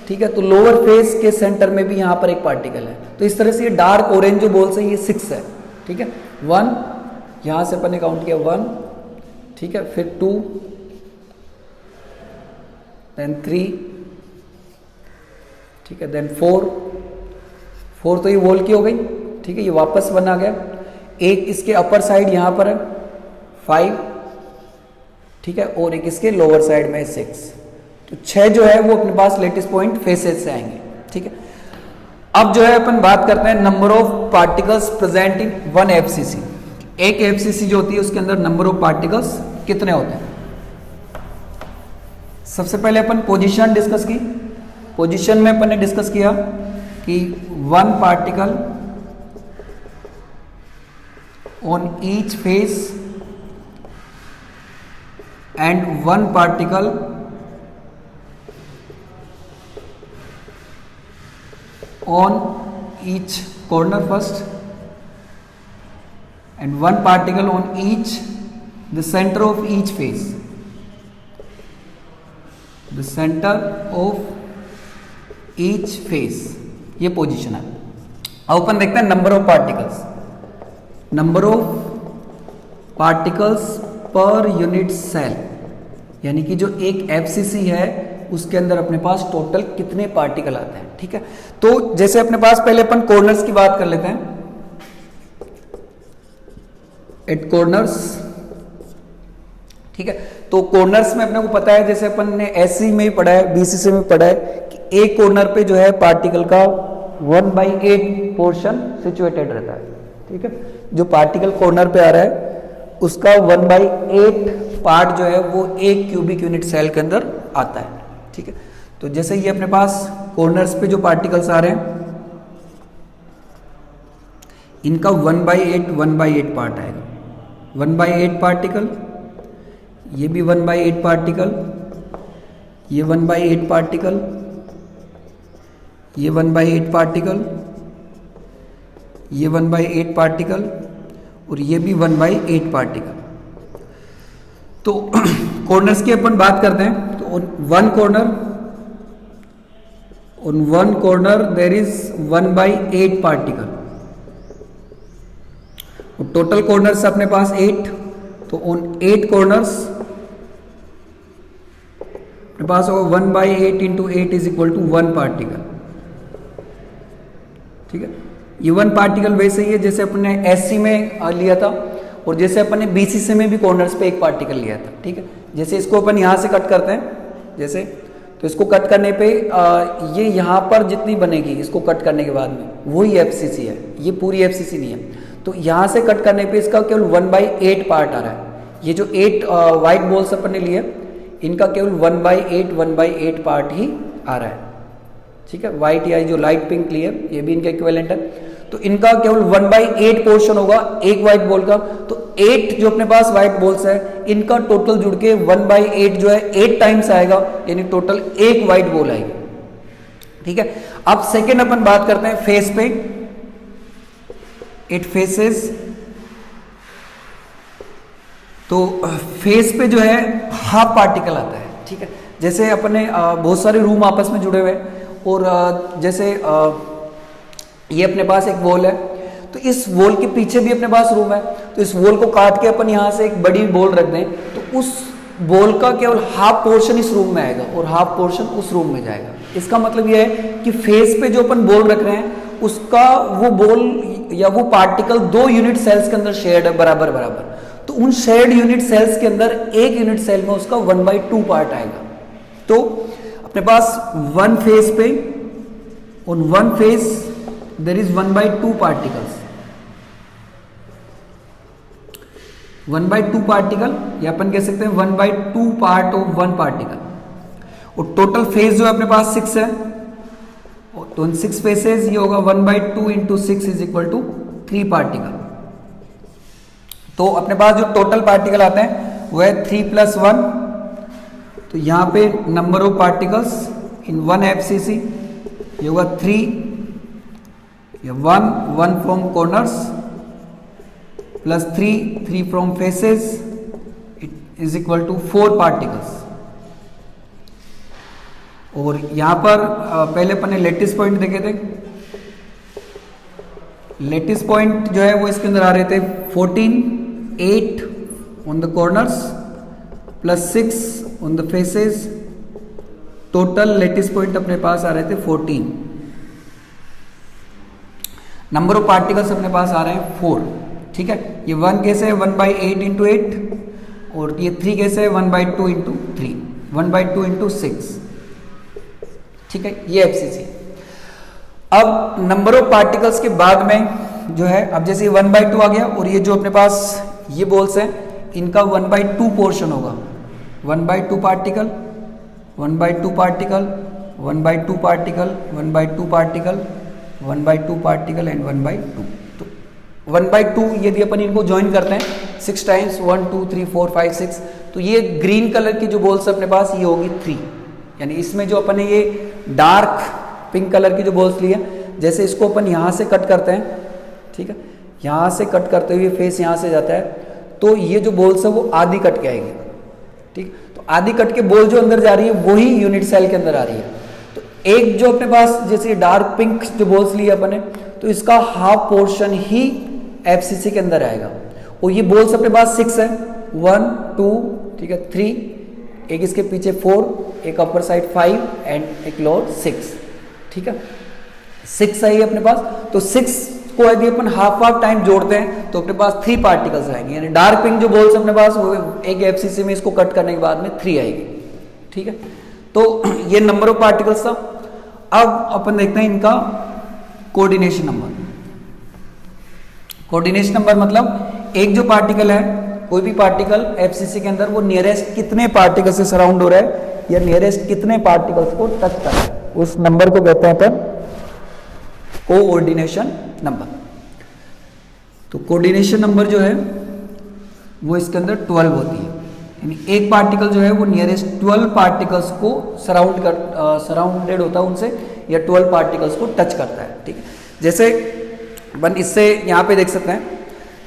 ठीक है, तो लोअर फेस के सेंटर में भी यहाँ पर एक पार्टिकल है। तो इस तरह से ये डार्क ऑरेंज जो बॉल्स है ये 6 है, ठीक है। 1 यहाँ से अपन ने काउंट किया 1, ठीक है, फिर 2, देन 3, ठीक है, देन 4 तो ये वॉल की हो गई, ठीक है, ये वापस 1 आ गया। एक इसके अपर साइड यहाँ पर है 5, ठीक है, और एक इसके लोअर साइड में 6। तो 6 जो है वो अपने पास लेटेस्ट पॉइंट फेसेस से आएंगे, ठीक है। अब जो है अपन बात करते हैं number of particles present in 1 FCC. एक एफसीसी जो होती है उसके अंदर नंबर ऑफ पार्टिकल्स कितने होते हैं। सबसे पहले अपन पोजीशन डिस्कस की। पोजीशन में अपन ने डिस्कस किया कि 1 particle on each face and 1 particle on each corner first and 1 particle on each the center of each face, the center of each face, ये पोजीशन है। अब अपन देखते हैं number of particles. Number of particles per unit cell, यानी कि जो एक एफसीसी है उसके अंदर अपने पास टोटल कितने पार्टिकल आते हैं, ठीक है। तो जैसे अपने पास पहले अपन कॉर्नर्स की बात कर लेते हैं। एट कॉर्नर्स, ठीक है, तो कॉर्नर्स में अपने को पता है, जैसे अपन ने एससी में ही पढ़ा है, बीसीसी में पढ़ा है कि एक कॉर्नर पे जो है पार्टिकल का 1/8 पोर्शन सिचुएटेड रहता है, ठीक है। जो पार्टिकल कॉर्नर पे आ रहा है उसका 1/8 पार्ट जो है वो एक क्यूबिक यूनिट सेल के अंदर आता है, ठीक है। तो जैसे ये अपने पास कॉर्नर्स पे जो पार्टिकल्स आ रहे हैं इनका 1/8 पार्ट आएगा। 1/8 पार्टिकल, ये भी 1/8 पार्टिकल, ये 1/8 पार्टिकल, ये 1/8 पार्टिकल, ये 1/8 पार्टिकल और ये भी 1/8 पार्टिकल। तो कॉर्नर्स की अपन बात करते हैं तो on one corner there is 1/8 particle. Total corners अपने पास 8, तो on 8 कॉर्नर्स अपने पास होगा 1/8 into 8 is equal to 1 particle, ठीक है। ये 1 पार्टिकल वैसे ही है जैसे अपने एससी में लिया था और जैसे अपन ने बीसीसी में भी कॉर्नर्स पे 1 पार्टिकल लिया था, ठीक है। जैसे इसको अपन यहाँ से कट करते हैं, जैसे तो इसको कट करने पे ये यहाँ पर जितनी बनेगी इसको कट करने के बाद में वही एफसीसी है, ये पूरी एफसीसी नहीं है। तो यहाँ से कट करने पे इसका केवल 1/8 पार्ट आ रहा है। ये जो 8 वाइट बॉल्स अपन ने लिए इनका केवल 1/8 पार्ट ही आ रहा है, ठीक है। व्हाइट या जो लाइट पिंक लिए ये भी इनका इक्विवेलेंट है। तो इनका केवल 1/8 पोर्शन होगा एक व्हाइट बॉल का। तो 8 जो अपने पास व्हाइट बॉल्स है इनका टोटल जुड़ के 1/8 जो है 8 टाइम्स आएगा, यानी टोटल 1 व्हाइट बॉल आएगी, ठीक है। अब सेकेंड अपन बात करते हैं फेस पे। 8 फेसेस, तो फेस पे जो है हाफ पार्टिकल आता है, ठीक है। जैसे अपने बहुत सारे रूम आपस में जुड़े हुए और जैसे ये अपने पास एक वॉल है, तो इस वॉल के पीछे भी अपने पास रूम है। तो इस वॉल को काट के अपन यहाँ से एक बड़ी बॉल रख दें तो उस बॉल का केवल हाफ पोर्शन इस रूम में आएगा और हाफ पोर्शन उस रूम में जाएगा। इसका मतलब यह है कि फेस पे जो अपन बॉल रख रहे हैं उसका वो बॉल या वो पार्टिकल 2 यूनिट सेल्स के अंदर शेयर्ड है बराबर बराबर। तो उन शेयर्ड यूनिट सेल्स के अंदर एक यूनिट सेल में उसका 1/2 पार्ट आएगा। तो अपने पास 1 फेस पे on 1 face there is 1/2 particles. 1/2 particle या अपन कह सकते हैं 1/2 पार्ट ऑफ 1 पार्टिकल। और टोटल फेस जो है अपने पास 6 है, तो 6 फेसेस ये होगा 1/2 into 6 is equal to 3 particle. तो अपने पास जो टोटल पार्टिकल आते हैं वो है 3 + 1। तो यहाँ पे number of particles in 1 FCC ये होगा 3, 1 from corners plus 3 from faces it is equal to 4 particles. और यहाँ पर पहले अपन ने लेटिस पॉइंट देखे थे। लेटिस पॉइंट जो है वो इसके अंदर आ रहे थे 14, 8 on the corners plus 6 on the faces. Total lattice point अपने पास आ रहे थे 14। नंबर ऑफ पार्टिकल्स अपने पास आ रहे हैं 4। ठीक है, ये 1 कैसे है 1/8 इंटू 8 और ये 3 कैसे है 1/2 इंटू 3, 1/2 इंटू 6। ठीक है, ये एफसीसी। अब नंबर ऑफ पार्टिकल्स के बाद में जो है, अब जैसे 1/2 आ गया और ये जो अपने पास ये बॉल्स हैं इनका 1/2 पोर्शन होगा। 1/2 particle, 1/2 particle, 1/2 particle, 1/2 particle, 1/2 particle and 1/2। तो 1/2 यदि अपन इनको ज्वाइन करते हैं 6 टाइम्स 1 2 3 4 5 6, तो ये ग्रीन कलर की जो बॉल्स अपने पास ये होगी 3। यानी इसमें जो अपन ने ये डार्क पिंक कलर की जो बॉल्स ली है, जैसे इसको अपन यहाँ से कट करते हैं, ठीक है, यहाँ से कट करते हुए फेस यहाँ से जाता है, तो ये जो बॉल्स है वो आधी कट के आएगी। ठीक, तो आधी कट के बॉल जो अंदर जा रही है वही यूनिट सेल के अंदर आ रही है। तो एक जो अपने पास जैसे डार्क पिंक जो बॉल्स ली अपन ने, तो इसका हाफ पोर्शन ही एफसीसी के अंदर आएगा। और ये बॉल्स अपने पास 6 है, 1 2, ठीक है, 3, एक इसके पीछे 4, एक अपर साइड 5 एंड एक लोअर 6। ठीक है, 6 है ये अपने पास। तो 6 को यदि अपन हाफ टाइम जोड़ते हैं तो अपने पास 3 पार्टिकल्स आएंगे। यानी डार्क पिंक जो बॉल्स अपने पास वो एक एफसीसी में इसको कट करने के बाद में 3 आएगी। ठीक है, तो ये नंबर ऑफ पार्टिकल्स था। अब अपन देखते हैं इनका कोऑर्डिनेशन नंबर। कोऑर्डिनेशन नंबर मतलब एक जो पार्टिकल है, कोई भी पार्टिकल एफसीसी के अंदर वो नियरेस्ट कितने पार्टिकल से सराउंड हो रहा है या नियरेस्ट कितने पार्टिकल्स को टच कर रहा है, उस नंबर को कहते हैं अपन कोऑर्डिनेशन नंबर। तो कोऑर्डिनेशन नंबर जो है वो इसके अंदर 12 होती है। यानी एक पार्टिकल जो है वो नियरेस्ट 12 पार्टिकल्स को सराउंडेड होता है उनसे, या 12 पार्टिकल्स को टच करता है। ठीक है, जैसे अपन इससे यहाँ पे देख सकते हैं,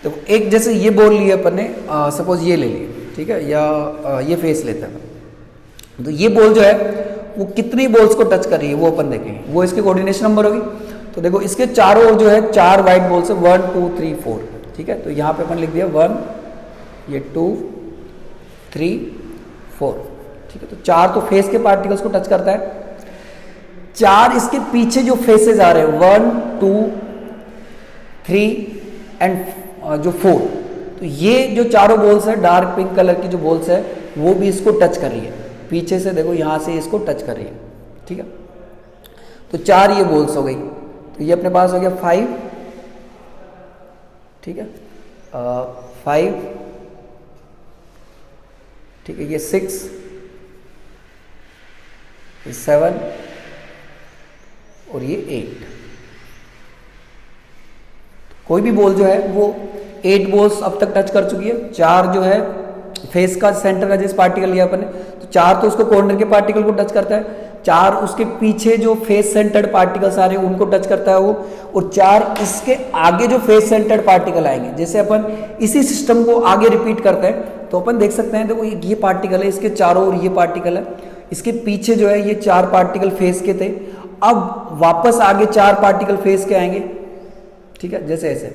तो एक जैसे ये बॉल लिए अपन ने, सपोज ये ले लिए, ठीक है, या ये फेस लेते हैं, तो ये बॉल जो है वो कितनी बॉल्स को टच कर रही है वो अपन देखेंगे, वो इसकी कोऑर्डिनेशन नंबर होगी। तो देखो इसके चारों ओर जो है 4 वाइट बॉल्स है, 1 2 3 4। ठीक है, तो यहाँ पे अपन लिख दिया 1, ये 2 3 4। ठीक है, तो 4 तो फेस के पार्टिकल्स को टच करता है। 4 इसके पीछे जो फेसेस आ रहे हैं 1 2 3 एंड जो 4, तो ये जो चारों बॉल्स है डार्क पिंक कलर की जो बॉल्स है वो भी इसको टच कर रही है पीछे से। देखो यहाँ से इसको टच कर रही है। ठीक है, तो 4 ये बॉल्स हो गई। तो ये अपने पास हो गया 5। ठीक है, 5। ठीक है, ये 6, ये 7 और ये 8। कोई भी बॉल जो है वो 8 बॉल्स अब तक टच कर चुकी है। 4 जो है फेस का सेंटर का जिस पार्टिकल लिया अपन ने, तो 4 तो उसको कॉर्नर के पार्टिकल को टच करता है, 4 उसके पीछे जो फेस सेंटर्ड पार्टिकल्स आ रहे हैं उनको टच करता है वो, और 4 इसके आगे जो फेस सेंटर्ड पार्टिकल आएंगे। जैसे अपन इसी सिस्टम को आगे रिपीट करते हैं तो अपन देख सकते हैं, देखो ये पार्टिकल है, इसके चारों ओर ये पार्टिकल है, इसके पीछे जो है ये 4 पार्टिकल फेस के थे, अब वापस आगे 4 पार्टिकल फेस के आएंगे। ठीक है, जैसे ऐसे,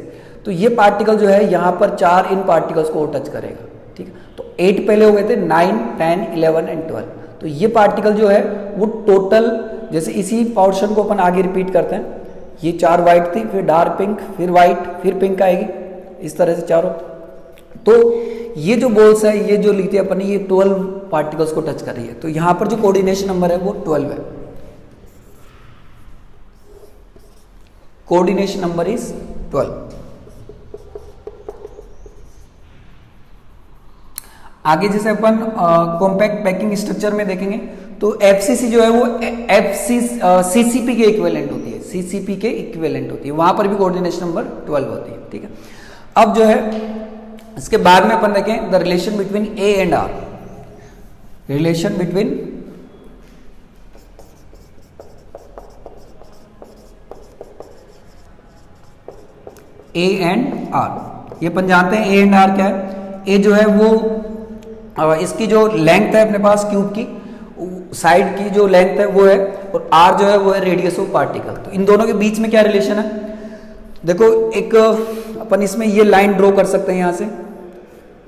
तो ये पार्टिकल जो है यहाँ पर 4 इन पार्टिकल्स को टच करेगा। ठीक है, तो 8 पहले हो गए थे, 9 10 11 एंड 12। तो ये पार्टिकल जो है वो टोटल, जैसे इसी पोर्शन को अपन आगे रिपीट करते हैं, ये 4 वाइट थी, फिर डार्क पिंक, फिर वाइट, फिर पिंक आएगी, इस तरह से चारों। तो ये जो बॉल्स है, ये जो ली थी अपन ने, ये 12 पार्टिकल्स को टच कर रही है। तो यहाँ पर जो कोऑर्डिनेशन नंबर है वो 12 है। Coordination number is 12। आगे जैसे अपन कॉम्पैक्ट पैकिंग स्ट्रक्चर में देखेंगे तो एफसीसी जो है वो सीसीपी के इक्विवेलेंट होती है, सीसीपी के इक्विवेलेंट होती है, वहां पर भी कोऑर्डिनेशन नंबर 12 होती है। ठीक है, अब जो है इसके बाद में अपन देखें the relation between A and R. Relation between A and R. ये अपन जानते हैं ए एंड आर क्या है। ए जो है वो इसकी जो लेंथ है अपने पास क्यूब की, साइड की जो लेंथ है वो है, और r जो है वो है रेडियस ऑफ पार्टिकल। तो इन दोनों के बीच में क्या रिलेशन है, देखो एक अपन इसमें ये लाइन ड्रॉ कर सकते हैं यहाँ से,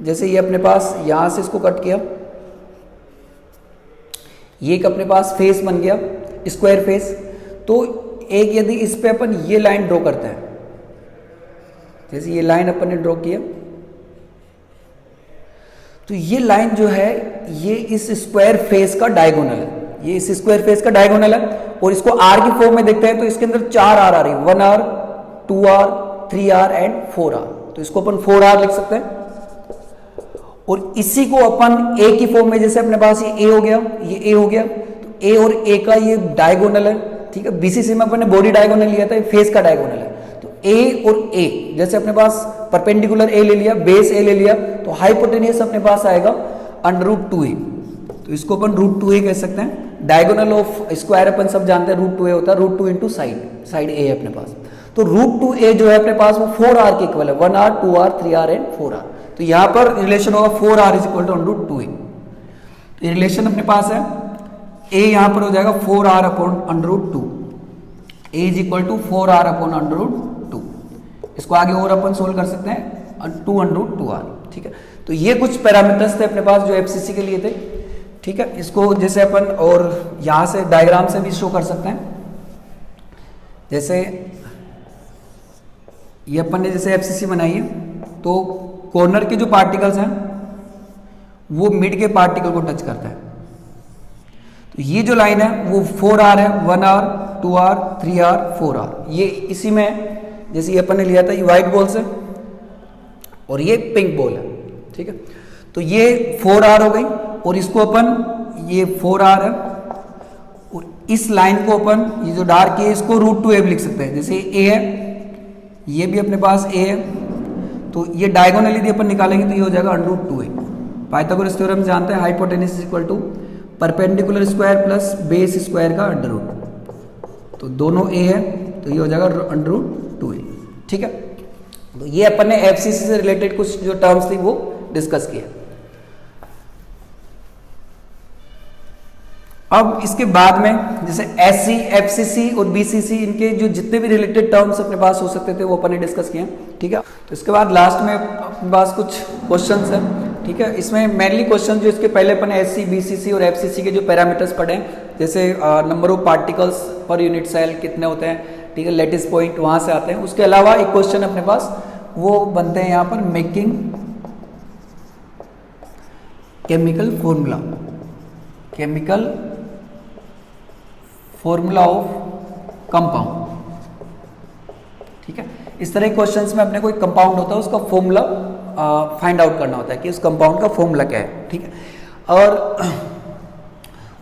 जैसे ये अपने पास यहाँ से इसको कट किया, ये एक अपने पास फेस बन गया स्क्वायर फेस। तो एक यदि इस पे अपन ये लाइन ड्रॉ करते हैं, जैसे ये लाइन अपन ने ड्रॉ किया, तो ये लाइन जो है ये इस स्क्वायर फेस का डायगोनल है, ये इस स्क्वायर फेस का डायगोनल है। और इसको आर की फॉर्म में देखते हैं तो इसके अंदर 4 आर आ रही है, 1 R, 2 R, 3 R and 4 R. तो इसको अपन 4 आर लिख सकते हैं। और इसी को अपन ए की फॉर्म में, जैसे अपने पास ये ए हो गया, ये ए हो गया, तो ए और ए का ये डायगोनल है, ठीक है। बीसीसी में अपन ने बॉडी डायगोनल लिया था, ये फेस का डायगोनल है। तो ए और ए, जैसे अपने पास परपेंडिकुलर ए ले लिया, बेस ए ले लिया, तो हाइपोटेनियस अपने पास आएगा √2a। तो इसको अपन √2a कह सकते हैं। डायगोनल ऑफ स्क्वायर अपन सब जानते हैं √2a होता है, √2 इंटू साइड ए है अपने पास। तो √2a जो है अपने पास वो 4r के इक्वल है, 1r, 2r, 3r and 4r। तो यहां पर रिलेशन होगा 4r is equal to √2a। तो ये रिलेशन अपने पास है, a यहां पर हो जाएगा 4r upon √2, a is equal to 4r upon √2। इसको आगे और अपन सोल्व कर सकते हैं 2√2r, ठीक है। तो ये कुछ पैरामीटर्स थे अपने पास जो एफसीसी के लिए थे, ठीक है। इसको जैसे अपन और यहां से डायग्राम से भी शो कर सकते हैं, जैसे ये अपन ने जैसे एफसीसी बनाई है, तो कॉर्नर के जो पार्टिकल्स हैं वो मिड के पार्टिकल को टच करता है। तो ये जो लाइन है वो 4r है, 1r, 2r, 3r, 4r, ये इसी में है। जैसे ये अपन ने लिया था, ये व्हाइट बॉल्स है और ये पिंक बॉल है, ठीक है। तो ये 4r हो गई, और इसको अपन, ये 4r है, और इस लाइन को अपन, ये जो डार्क है इसको √2a लिख सकते हैं। जैसे a है, ये भी अपने पास a है, तो ये डायगोनल यदि अपन निकालेंगे तो ये हो जाएगा √2a। पाइथागोरस थ्योरम जानते हैं, hypotenuse is equal to perpendicular square plus base square का √2। तो दोनों a है, तो ये हो जाएगा √2a, ठीक है। तो ये अपन ने एफसीसी से रिलेटेड कुछ जो टर्म्स थी वो डिस्कस किया। अब इसके बाद में जैसे एससी, एफसीसी और बीसीसी, इनके जो जितने भी रिलेटेड टर्म्स अपने पास हो सकते थे वो अपन ने डिस्कस किया, ठीक है। तो इसके बाद लास्ट में अपने पास कुछ क्वेश्चंस हैं, ठीक है। इसमें मेनली क्वेश्चन जो इसके पहले अपन एससी, बीसीसी और एफसीसी के जो पैरामीटर्स पढ़े हैं, जैसे number of particles per unit cell कितने होते हैं, ठीक है, लेटिस पॉइंट वहां से आते हैं। उसके अलावा एक क्वेश्चन अपने पास वो बनते हैं यहाँ पर, making chemical formula, chemical formula of compound, ठीक है। इस तरह के क्वेश्चंस में अपने कोई कंपाउंड होता है उसका फॉर्मूला फाइंड आउट करना होता है कि उस कंपाउंड का फॉर्मूला क्या है, ठीक है। और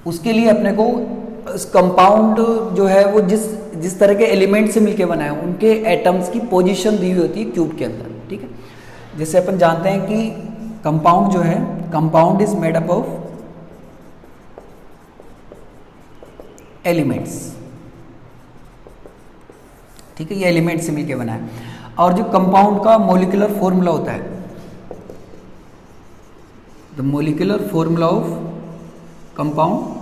उसके लिए अपने को इस कंपाउंड जो है वो जिस तरह के एलिमेंट से मिलके बना है उनके एटम्स की पोजीशन दी हुई होती है क्यूब के अंदर, ठीक है। जैसे अपन जानते हैं कि कंपाउंड जो है, compound is made up of elements, ठीक है, ये एलिमेंट से मिलके बना है। और जो कंपाउंड का मॉलिक्यूलर फॉर्मूला होता है, the molecular formula of compound,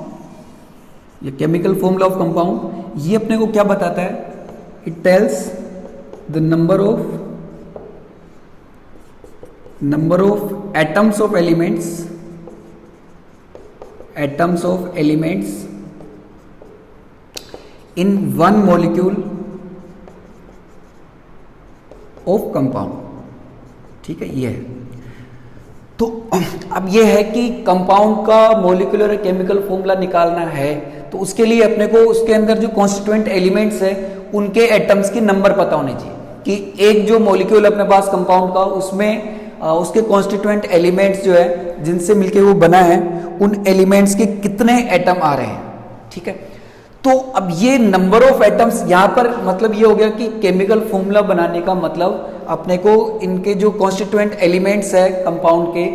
ये केमिकल फॉर्मूला ऑफ कंपाउंड, ये अपने को क्या बताता है, it tells the number of atoms of elements, atoms of elements in one molecule of compound, ठीक है, ये है। तो अब ये है कि कंपाउंड का मॉलिक्यूलर केमिकल फॉर्मूला निकालना है, तो उसके लिए अपने को उसके अंदर जो कॉन्स्टिट्यूएंट एलिमेंट्स है उनके एटम्स की नंबर पता होने चाहिए कि एक जो मॉलिक्यूल अपने पास कंपाउंड का, उसमें उसके कॉन्स्टिट्यूएंट एलिमेंट्स जो है जिनसे मिलके वो बना है, उन एलिमेंट्स के कितने एटम आ रहे हैं, ठीक है। तो अब ये नंबर ऑफ एटम्स यहाँ पर मतलब ये हो गया कि केमिकल फॉर्मूला बनाने का मतलब अपने को इनके जो कॉन्स्टिट्यूएंट एलिमेंट्स है कंपाउंड के,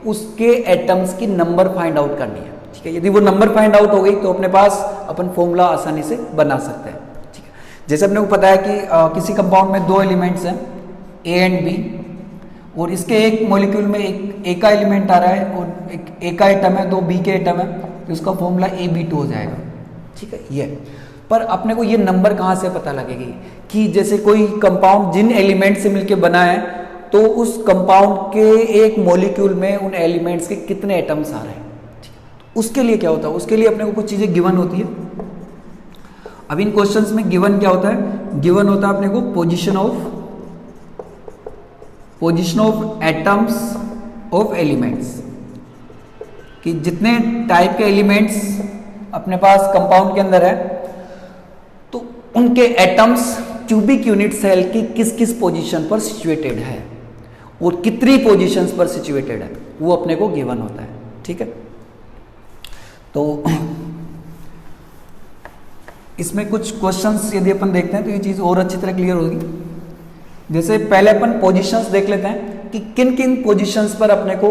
उसके एटम्स की नंबर फाइंड आउट करनी है, ठीक है। यदि वो नंबर फाइंड आउट हो गई तो अपने पास अपन फॉर्मूला आसानी से बना सकते हैं, ठीक है। जैसे अपने को पता है कि किसी कंपाउंड में 2 एलिमेंट्स हैं, ए एंड बी, और इसके एक मॉलिक्यूल में एक ए का एलिमेंट आ रहा है और एक ए का एटम है, 2 बी के एटम है, तो इसका फॉर्मूला AB2 हो जाएगा, ठीक है। ये पर अपने को ये नंबर कहाँ से पता लगेगी कि जैसे कोई कंपाउंड जिन एलिमेंट से मिलके बना है तो उस कंपाउंड के एक मॉलिक्यूल में उन एलिमेंट्स के कितने एटम्स आ रहे हैं, उसके लिए क्या होता है, उसके लिए अपने को कुछ चीजें गिवन होती है। अब इन क्वेश्चंस में गिवन क्या होता है, गिवन होता है अपने को position of atoms of elements, कि जितने टाइप के एलिमेंट्स अपने पास कंपाउंड के अंदर है तो उनके एटम्स क्यूबिक यूनिट सेल की किस किस पोजीशन पर सिचुएटेड है और कितनी पोजीशंस पर सिचुएटेड है, वो अपने को गिवन होता है, ठीक है। तो इसमें कुछ क्वेश्चंस यदि अपन देखते हैं तो ये चीज और अच्छी तरह क्लियर होगी। जैसे पहले अपन पोजीशंस देख लेते हैं कि किन किन पोजीशंस पर अपने को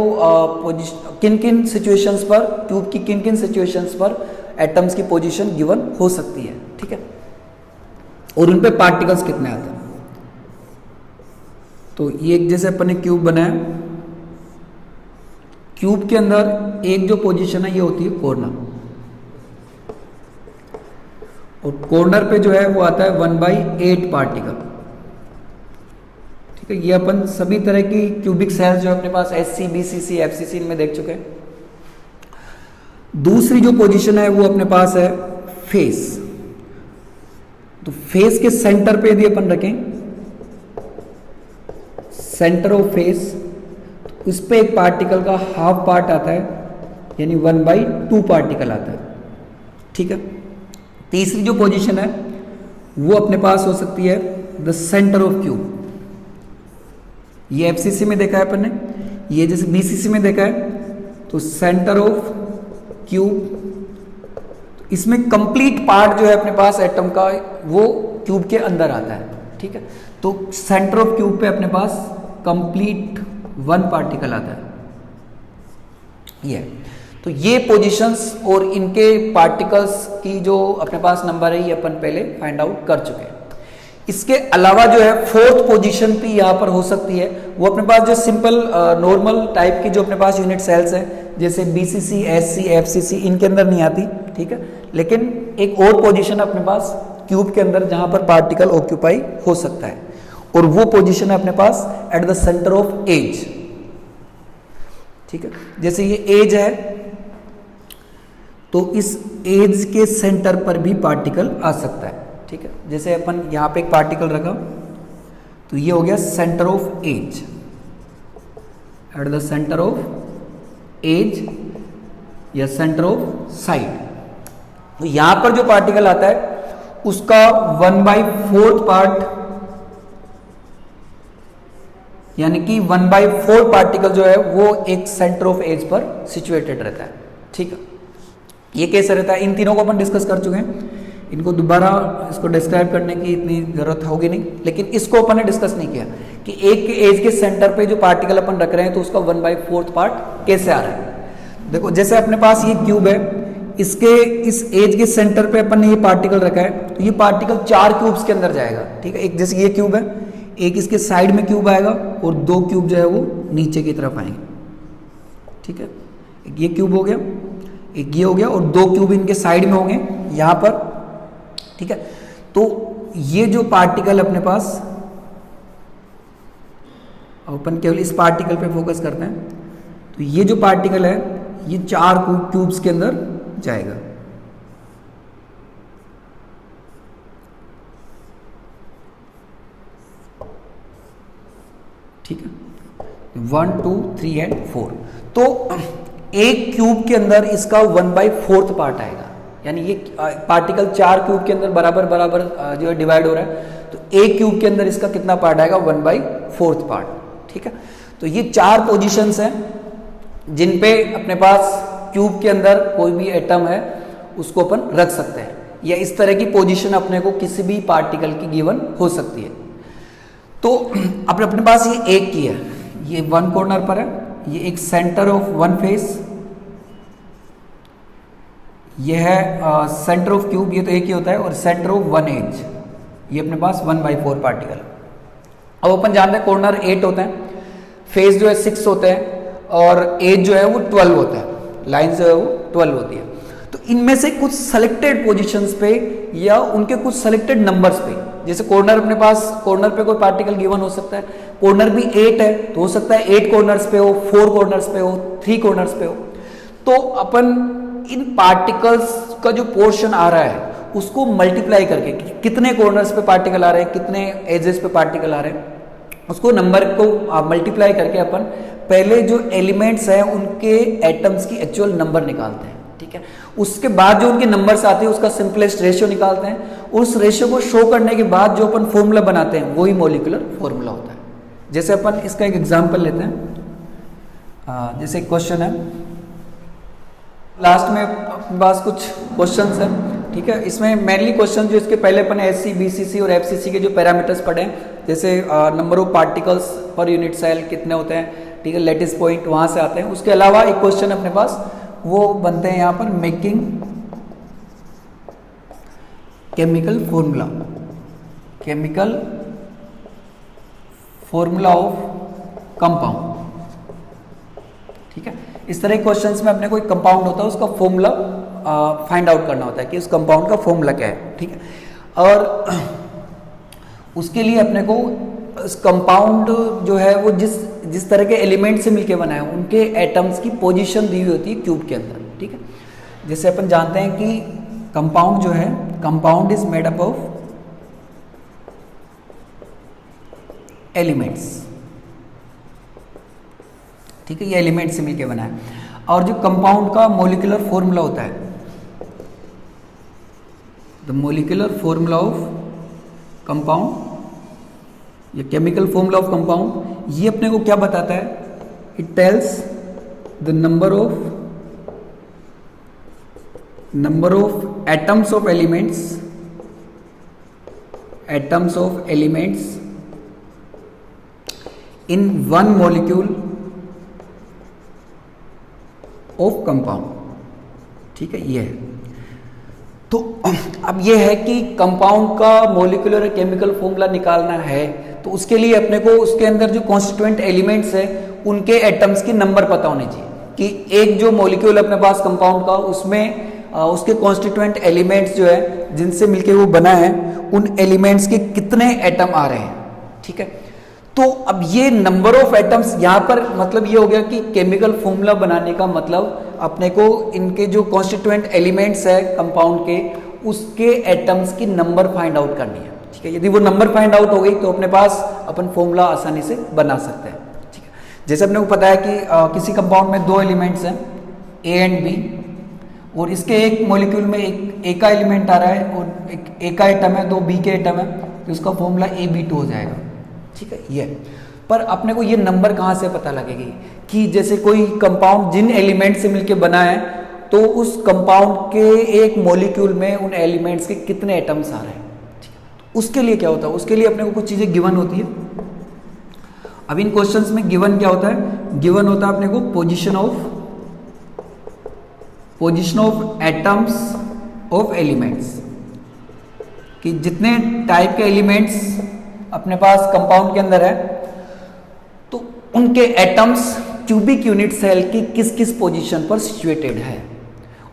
किन किन सिचुएशंस पर क्यूब की किन किन सिचुएशंस पर एटम्स की पोजीशन गिवन हो सकती है, ठीक है, और उन पे पार्टिकल्स कितने आते हैं। तो ये जैसे अपन ने क्यूब बनाया, क्यूब के अंदर एक जो पोजीशन है ये होती है कॉर्नर, और कॉर्नर पे जो है वो आता है 1/8 पार्टिकल, ठीक है। ये अपन सभी तरह की क्यूबिक सेल्स जो अपने पास SC, BCC, FCC इनमें देख चुके हैं। दूसरी जो पोजीशन है वो अपने पास है फेस, तो फेस के सेंटर पे यदि अपन रखें, सेंटर ऑफ फेस, तो इस पे एक पार्टिकल का हाफ पार्ट आता है, यानी 1/2 पार्टिकल आता है, ठीक है। तीसरी जो पोजीशन है वो अपने पास हो सकती है द सेंटर ऑफ क्यूब, ये FCC में देखा है अपन ने, ये जैसे BCC में देखा है, तो सेंटर ऑफ क्यूब, इसमें कंप्लीट पार्ट जो है अपने पास एटम का वो क्यूब के अंदर आता है, ठीक है। तो सेंटर ऑफ क्यूब पे अपने पास कंप्लीट 1 पार्टिकल आता है, ये। तो ये पोजीशंस और इनके पार्टिकल्स की जो अपने पास नंबर है ये अपन पहले फाइंड आउट कर चुके हैं। इसके अलावा जो है फोर्थ पोजीशन भी यहाँ पर हो सकती है, वो अपने पास जो सिंपल नॉर्मल टाइप की जो अपने पास यूनिट सेल्स है जैसे BCC, SC, FCC, इनके अंदर नहीं आती, ठीक है। लेकिन एक और पोजीशन अपने पास क्यूब के अंदर जहां पर पार्टिकल ऑक्यूपाई हो सकता है, और वो पोजीशन है अपने पास at the centre of edge, ठीक है। जैसे ये एज है तो इस एज के सेंटर पर भी पार्टिकल आ सकता है, ठीक है। जैसे अपन यहां पे एक पार्टिकल रखा तो ये हो गया centre of edge, at the centre of edge या सेंटर ऑफ साइड। तो यहां पर जो पार्टिकल आता है उसका 1/4 पार्ट, यानी कि 1/4 पार्टिकल जो है वो एक सेंटर ऑफ एज पर सिचुएटेड रहता है, ठीक है। ये कैसे रहता है, इन तीनों को अपन डिस्कस कर चुके हैं, इनको दोबारा इसको डिस्क्राइब करने की इतनी जरूरत होगी नहीं, लेकिन इसको अपन ने डिस्कस नहीं किया कि एक एज के सेंटर पे जो पार्टिकल अपन रख रहे हैं तो उसका 1/4 पार्ट कैसे आ रहा है। देखो जैसे अपने पास ये क्यूब है, इसके इस एज के सेंटर पे अपन ने ये पार्टिकल रखा है, तो ये पार्टिकल 4 क्यूब्स के अंदर जाएगा, ठीक है। एक जैसे ये क्यूब है, एक इसके साइड में क्यूब आएगा और 2 क्यूब जो है वो नीचे की तरफ आएंगे, ठीक है। एक ये क्यूब हो गया, एक ये हो गया, और 2 क्यूब इनके साइड में होंगे यहां पर, ठीक है। तो ये जो पार्टिकल अपने पास, अपन केवल इस पार्टिकल पे फोकस करते हैं, तो ये जो पार्टिकल है ये 4 क्यूब्स के अंदर जाएगा, ठीक है। 1 2 3 एंड 4, तो एक क्यूब के अंदर इसका 1/4 पार्ट आएगा, यानी ये पार्टिकल 4 क्यूब के अंदर बराबर बराबर जो है डिवाइड हो रहा है, तो एक क्यूब के अंदर इसका कितना पार्ट आएगा, 1/4 पार्ट, ठीक है। तो ये 4 पोजीशंस हैं जिन पे अपने पास क्यूब के अंदर कोई भी एटम है उसको अपन रख सकते हैं, या इस तरह की पोजीशन अपने को किसी भी पार्टिकल की गिवन हो सकती है। तो अपने पास ये एक की है, ये 1 कॉर्नर पर है, ये एक सेंटर ऑफ 1 फेस, ये है सेंटर ऑफ क्यूब, ये तो एक ही होता है, और सेंटर ऑफ 1 एज, ये अपने पास 1/4 पार्टिकल। अब अपन जानते हैं कॉर्नर 8 होते हैं, फेस जो है 6 होते हैं, और एज जो है वो 12 होता है, लाइन जो है वो 12 होती है। इनमें से कुछ सेलेक्टेड पोजीशंस पे या उनके कुछ सेलेक्टेड नंबर्स पे, जैसे कॉर्नर अपने पास, कॉर्नर पे कोई पार्टिकल गिवन हो सकता है, कॉर्नर भी 8 है तो हो सकता है 8 कॉर्नर्स पे हो, 4 कॉर्नर्स पे हो, 3 कॉर्नर्स पे हो। तो अपन इन पार्टिकल्स का जो पोर्शन आ रहा है उसको मल्टीप्लाई करके, कितने कॉर्नर्स पे पार्टिकल आ रहे हैं, कितने एजेस पे पार्टिकल आ रहे हैं, उसको नंबर को मल्टीप्लाई करके अपन पहले जो एलिमेंट्स हैं उनके एटम्स की एक्चुअल नंबर निकालते हैं, ठीक है। उसके बाद जो उनके नंबर्स आते हैं उसका सिंपलेस्ट रेशियो निकालते हैं। उस रेशियो को शो करने के बाद जो अपन फॉर्मूला बनाते हैं वही मॉलिक्यूलर फॉर्मूला होता है। जैसे अपन इसका एक एग्जांपल लेते हैं। जैसे एक क्वेश्चन है, लास्ट में अपने पास कुछ क्वेश्चंस हैं, ठीक है। इसमें मेनली क्वेश्चन जो इसके पहले अपन एससी, बीसीसी और एफसीसी के जो पैरामीटर्स पढ़े हैं, जैसे number of particles per unit cell कितने होते हैं, ठीक है, लेटिस पॉइंट वहां से आते हैं। उसके अलावा एक क्वेश्चन अपने पास वो बनते हैं यहाँ पर making chemical formula, chemical formula of compound, ठीक है। इस तरह के क्वेश्चंस में अपने कोई कंपाउंड होता है उसका फॉर्मूला फाइंड आउट करना होता है कि उस कंपाउंड का फॉर्मूला क्या है, ठीक है। और उसके लिए अपने को कंपाउंड जो है वो जिस तरह के एलिमेंट से मिलके बना है उनके एटम्स की पोजीशन दी हुई होती है क्यूब के अंदर, ठीक है। जैसे अपन जानते हैं कि कंपाउंड जो है, compound is made up of elements, ठीक है, ये एलिमेंट से मिलके बना है। और जो कंपाउंड का मॉलिक्यूलर फॉर्मूला होता है, the molecular formula of compound या केमिकल फॉर्मूला ऑफ कंपाउंड, ये अपने को क्या बताता है, it tells the number of atoms of elements, atoms of elements in one molecule of compound, ठीक है, ये है। तो अब ये है कि कंपाउंड का मॉलिक्यूलर केमिकल फॉर्मूला निकालना है तो उसके लिए अपने को उसके अंदर जो कॉन्स्टिट्यूएंट एलिमेंट्स है उनके एटम्स की नंबर पता होनी चाहिए कि एक जो मॉलिक्यूल अपने पास कंपाउंड का, उसमें उसके कॉन्स्टिट्यूएंट एलिमेंट्स जो है जिनसे मिलके वो बना है उन एलिमेंट्स के कितने एटम आ रहे हैं, ठीक है। तो अब ये नंबर ऑफ एटम्स यहाँ पर मतलब ये हो गया कि केमिकल फॉर्मूला बनाने का मतलब अपने को इनके जो कॉन्स्टिट्यूएंट एलिमेंट्स है कंपाउंड के उसके एटम्स की नंबर फाइंड आउट करनी है, ठीक है। यदि वो नंबर फाइंड आउट हो गई तो अपने पास अपन फॉर्मूला आसानी से बना सकते हैं, ठीक है। जैसे अपने को पता है कि किसी कंपाउंड में 2 एलिमेंट्स हैं ए एंड बी, और इसके एक मॉलिक्यूल में एक ए का एलिमेंट आ रहा है और एक ए का एटम है, 2 बी के एटम है, तो उसका फॉर्मूला AB2 हो जाएगा, ठीक है। ये पर अपने को ये नंबर कहाँ से पता लगेगी कि जैसे कोई कंपाउंड जिन एलिमेंट से मिलके बना है तो उस कंपाउंड के एक मॉलिक्यूल में उन एलिमेंट्स के कितने एटम्स आ रहे हैं, ठीक है। उसके लिए क्या होता है, उसके लिए अपने को कुछ चीजें गिवन होती है। अब इन क्वेश्चंस में गिवन क्या होता है, गिवन होता है अपने को position of atoms of elements, कि जितने टाइप के एलिमेंट्स अपने पास कंपाउंड के अंदर है तो उनके एटम्स क्यूबिक यूनिट सेल की किस किस पोजीशन पर सिचुएटेड है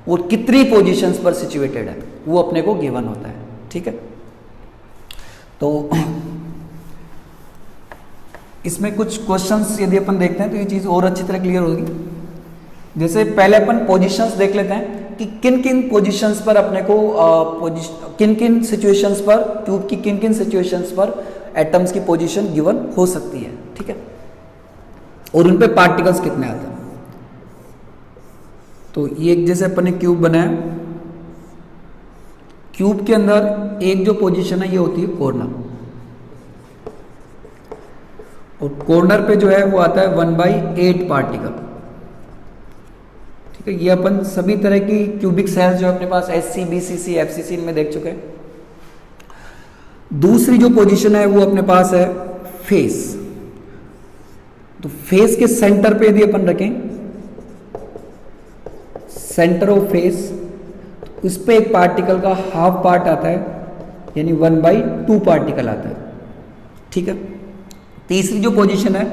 और कितनी पोजीशंस पर सिचुएटेड है वो अपने को गिवन होता है, ठीक है। तो इसमें कुछ क्वेश्चंस यदि अपन देखते हैं तो ये चीज और अच्छी तरह क्लियर होगी। जैसे पहले अपन पोजीशंस देख लेते हैं कि किन किन पोजीशंस पर अपने को किन किन सिचुएशंस पर, क्यूब की किन किन सिचुएशंस पर एटम्स की पोजीशन गिवन हो सकती है, ठीक है, और उन पे पार्टिकल्स कितने आते हैं। तो ये जैसे अपन ने क्यूब बनाया, क्यूब के अंदर एक जो पोजीशन है ये होती है कॉर्नर, और कॉर्नर पे जो है वो आता है 1/8 पार्टिकल, ठीक है। ये अपन सभी तरह की क्यूबिक सेल्स जो अपने पास एससी, बीसीसी, एफसीसी में देख चुके हैं। दूसरी जो पोजीशन है वो अपने पास है फेस, तो फेस के सेंटर पे यदि अपन रखें, सेंटर ऑफ फेस, तो उस पे एक पार्टिकल का हाफ पार्ट आता है, यानी 1/2 पार्टिकल आता है, ठीक है। तीसरी जो पोजीशन है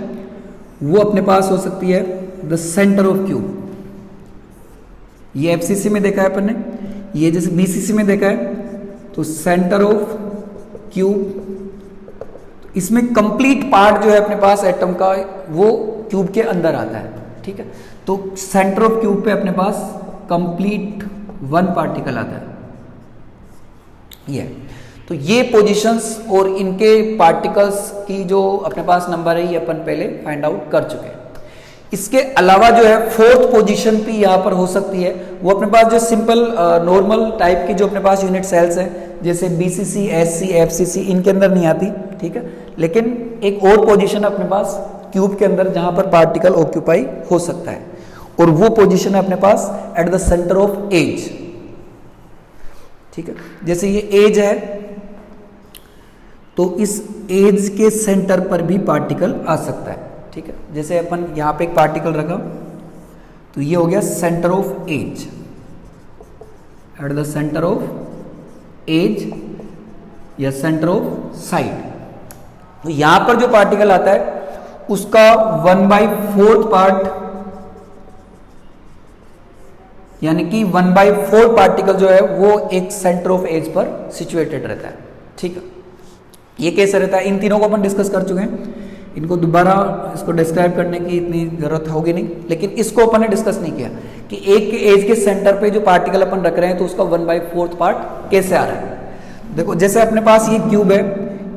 वो अपने पास हो सकती है द सेंटर ऑफ क्यूब, ये एफसीसी में देखा है अपन ने, ये जैसे बीसीसी में देखा है, तो सेंटर ऑफ क्यूब, इसमें कंप्लीट पार्ट जो है अपने पास एटम का वो क्यूब के अंदर आता है, ठीक है। तो सेंटर ऑफ क्यूब पे अपने पास कंप्लीट वन पार्टिकल आता है, ये। तो ये पोजीशंस और इनके पार्टिकल्स की जो अपने पास नंबर है ये अपन पहले फाइंड आउट कर चुके हैं। इसके अलावा जो है फोर्थ पोजीशन भी यहाँ पर हो सकती है, वो अपने पास जो सिंपल नॉर्मल टाइप की जो अपने पास यूनिट सेल्स है, जैसे बीसीसी, एससी, एफसीसी, इनके अंदर नहीं आती, ठीक है। लेकिन एक और पोजीशन अपने पास क्यूब के अंदर जहां पर पार्टिकल ऑक्यूपाई हो सकता है, और वो पोजीशन है अपने पास at the centre of edge, ठीक है। जैसे ये एज है, तो इस एज के सेंटर पर भी पार्टिकल आ सकता है, ठीक है। जैसे अपन यहां पे एक पार्टिकल रखा, तो ये हो गया centre of edge, at the centre of edge या सेंटर ऑफ साइड। तो यहां पर जो पार्टिकल आता है उसका 1/4 पार्ट, यानी कि 1/4 पार्टिकल जो है वो एक सेंटर ऑफ एज पर सिचुएटेड रहता है, ठीक है। ये कैसे रहता है, इन तीनों को अपन डिस्कस कर चुके हैं, इनको दोबारा इसको डिस्क्राइब करने की इतनी जरूरत होगी नहीं, लेकिन इसको अपन ने डिस्कस नहीं किया कि एक एज के सेंटर पे जो पार्टिकल अपन रख रहे हैं तो उसका 1/4 पार्ट कैसे आ रहा है। देखो, जैसे अपने पास ये क्यूब है,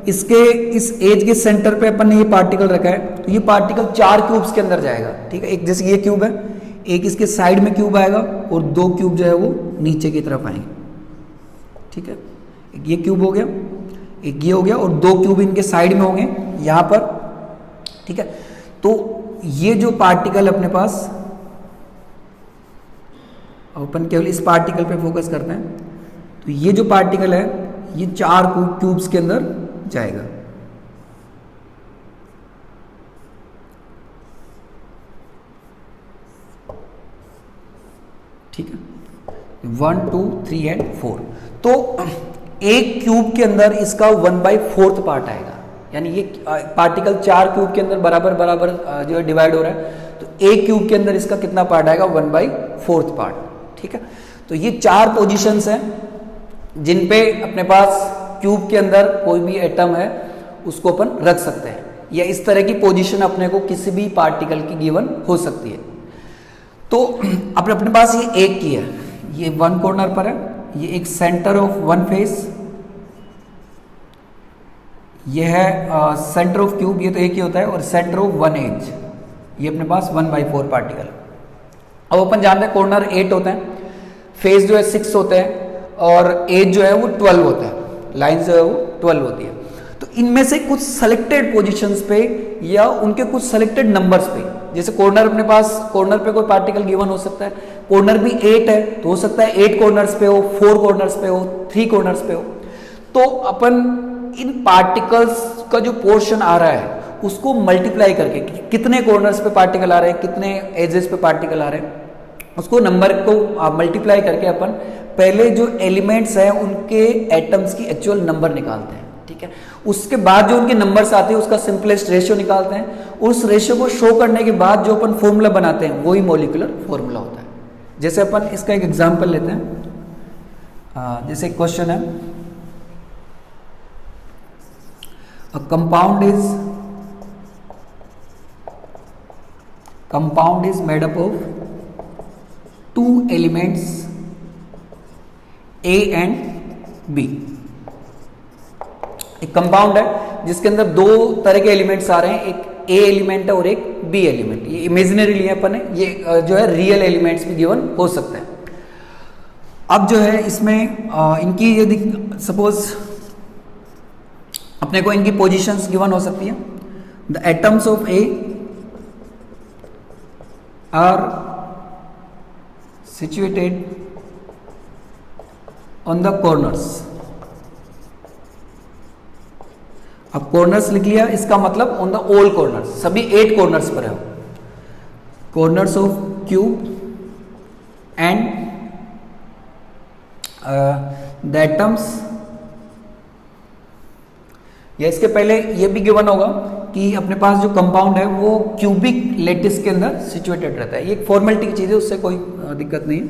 इसके इस एज के सेंटर पे अपन ने ये पार्टिकल रखा है, तो ये पार्टिकल 4 क्यूब्स के अंदर जाएगा, ठीक है। एक जैसे ये क्यूब है, एक इसके साइड में क्यूब आएगा और 2 क्यूब जो है वो नीचे की तरफ आएंगे, ठीक है। एक ये क्यूब हो गया, एक ये हो गया, और 2 क्यूब इनके साइड में होंगे यहां पर, ठीक है। तो ये जो पार्टिकल अपने पास, अपन केवल इस पार्टिकल पे फोकस करते हैं, तो ये जो पार्टिकल है ये 4 क्यूब्स के अंदर जाएगा, ठीक है। 1, 2, 3 एंड 4। तो एक क्यूब के अंदर इसका 1/4 पार्ट आएगा, यानी ये पार्टिकल 4 क्यूब के अंदर बराबर बराबर जो है डिवाइड हो रहा है, तो एक क्यूब के अंदर इसका कितना पार्ट आएगा, 1/4 पार्ट, ठीक है। तो ये 4 पोजीशंस हैं जिन पे अपने पास क्यूब के अंदर कोई भी एटम है उसको अपन रख सकते हैं, या इस तरह की पोजीशन अपने को किसी भी पार्टिकल की गिवन हो सकती है। तो अपने पास ये एक की है, ये 1 कॉर्नर पर है, ये एक सेंटर ऑफ 1 फेस, ये है सेंटर ऑफ क्यूब, ये तो एक ही होता है, और सेंटर ऑफ 1 एज, ये अपने पास 1/4 पार्टिकल। अब अपन जानते हैं कॉर्नर 8 होते हैं, फेस जो है 6 होते हैं, और एज जो है वो 12 होता है, लाइन जो है वो 12 होती है। तो इनमें से कुछ सेलेक्टेड पोजीशंस पे या उनके कुछ सेलेक्टेड नंबर्स पे, जैसे कॉर्नर अपने पास, कॉर्नर पे कोई पार्टिकल गिवन हो सकता है, कॉर्नर भी 8 है तो हो सकता है 8 कॉर्नर्स पे हो, 4 कॉर्नर्स पे हो, 3 कॉर्नर्स पे हो। तो अपन इन पार्टिकल्स का जो पोर्शन आ रहा है उसको मल्टीप्लाई करके, कितने कॉर्नर्स पे पार्टिकल आ रहे हैं, कितने एजेस पे पार्टिकल आ रहे हैं, उसको नंबर को मल्टीप्लाई करके अपन पहले जो एलिमेंट्स हैं उनके एटम्स की एक्चुअल नंबर निकालते हैं, ठीक है। उसके बाद जो उनके नंबर्स आते हैं उसका सिंपलेस्ट रेशियो निकालते हैं, उस रेशियो को शो करने के बाद जो अपन फॉर्मूला बनाते हैं वही मॉलिक्यूलर फॉर्मूला होता है। जैसे अपन इसका एक एग्जांपल लेते हैं, जैसे एक क्वेश्चन है, अ compound is made up of 2 elements A and B। एक कंपाउंड है जिसके अंदर 2 तरह के एलिमेंट्स आ रहे हैं, एक A एलिमेंट है और एक B एलिमेंट। ये इमेजिनरी लिए अपन है, ये जो है रियल एलिमेंट्स भी गिवन हो सकते हैं। अब जो है इसमें इनकी यदि सपोज अपने को इनकी पोजीशंस गिवन हो सकती है, the atoms of A are situated on the corners. अब कॉर्नर्स लिख लिया, इसका मतलब ऑन द ऑल कॉर्नर्स, सभी 8 कॉर्नर्स पर है, corners of cube and the atoms, या इसके पहले ये भी गिवन होगा कि अपने पास जो कंपाउंड है वो क्यूबिक लेटिस के अंदर सिचुएटेड रहता है। ये एक फॉर्मेलिटी की चीज है, उससे कोई दिक्कत नहीं है।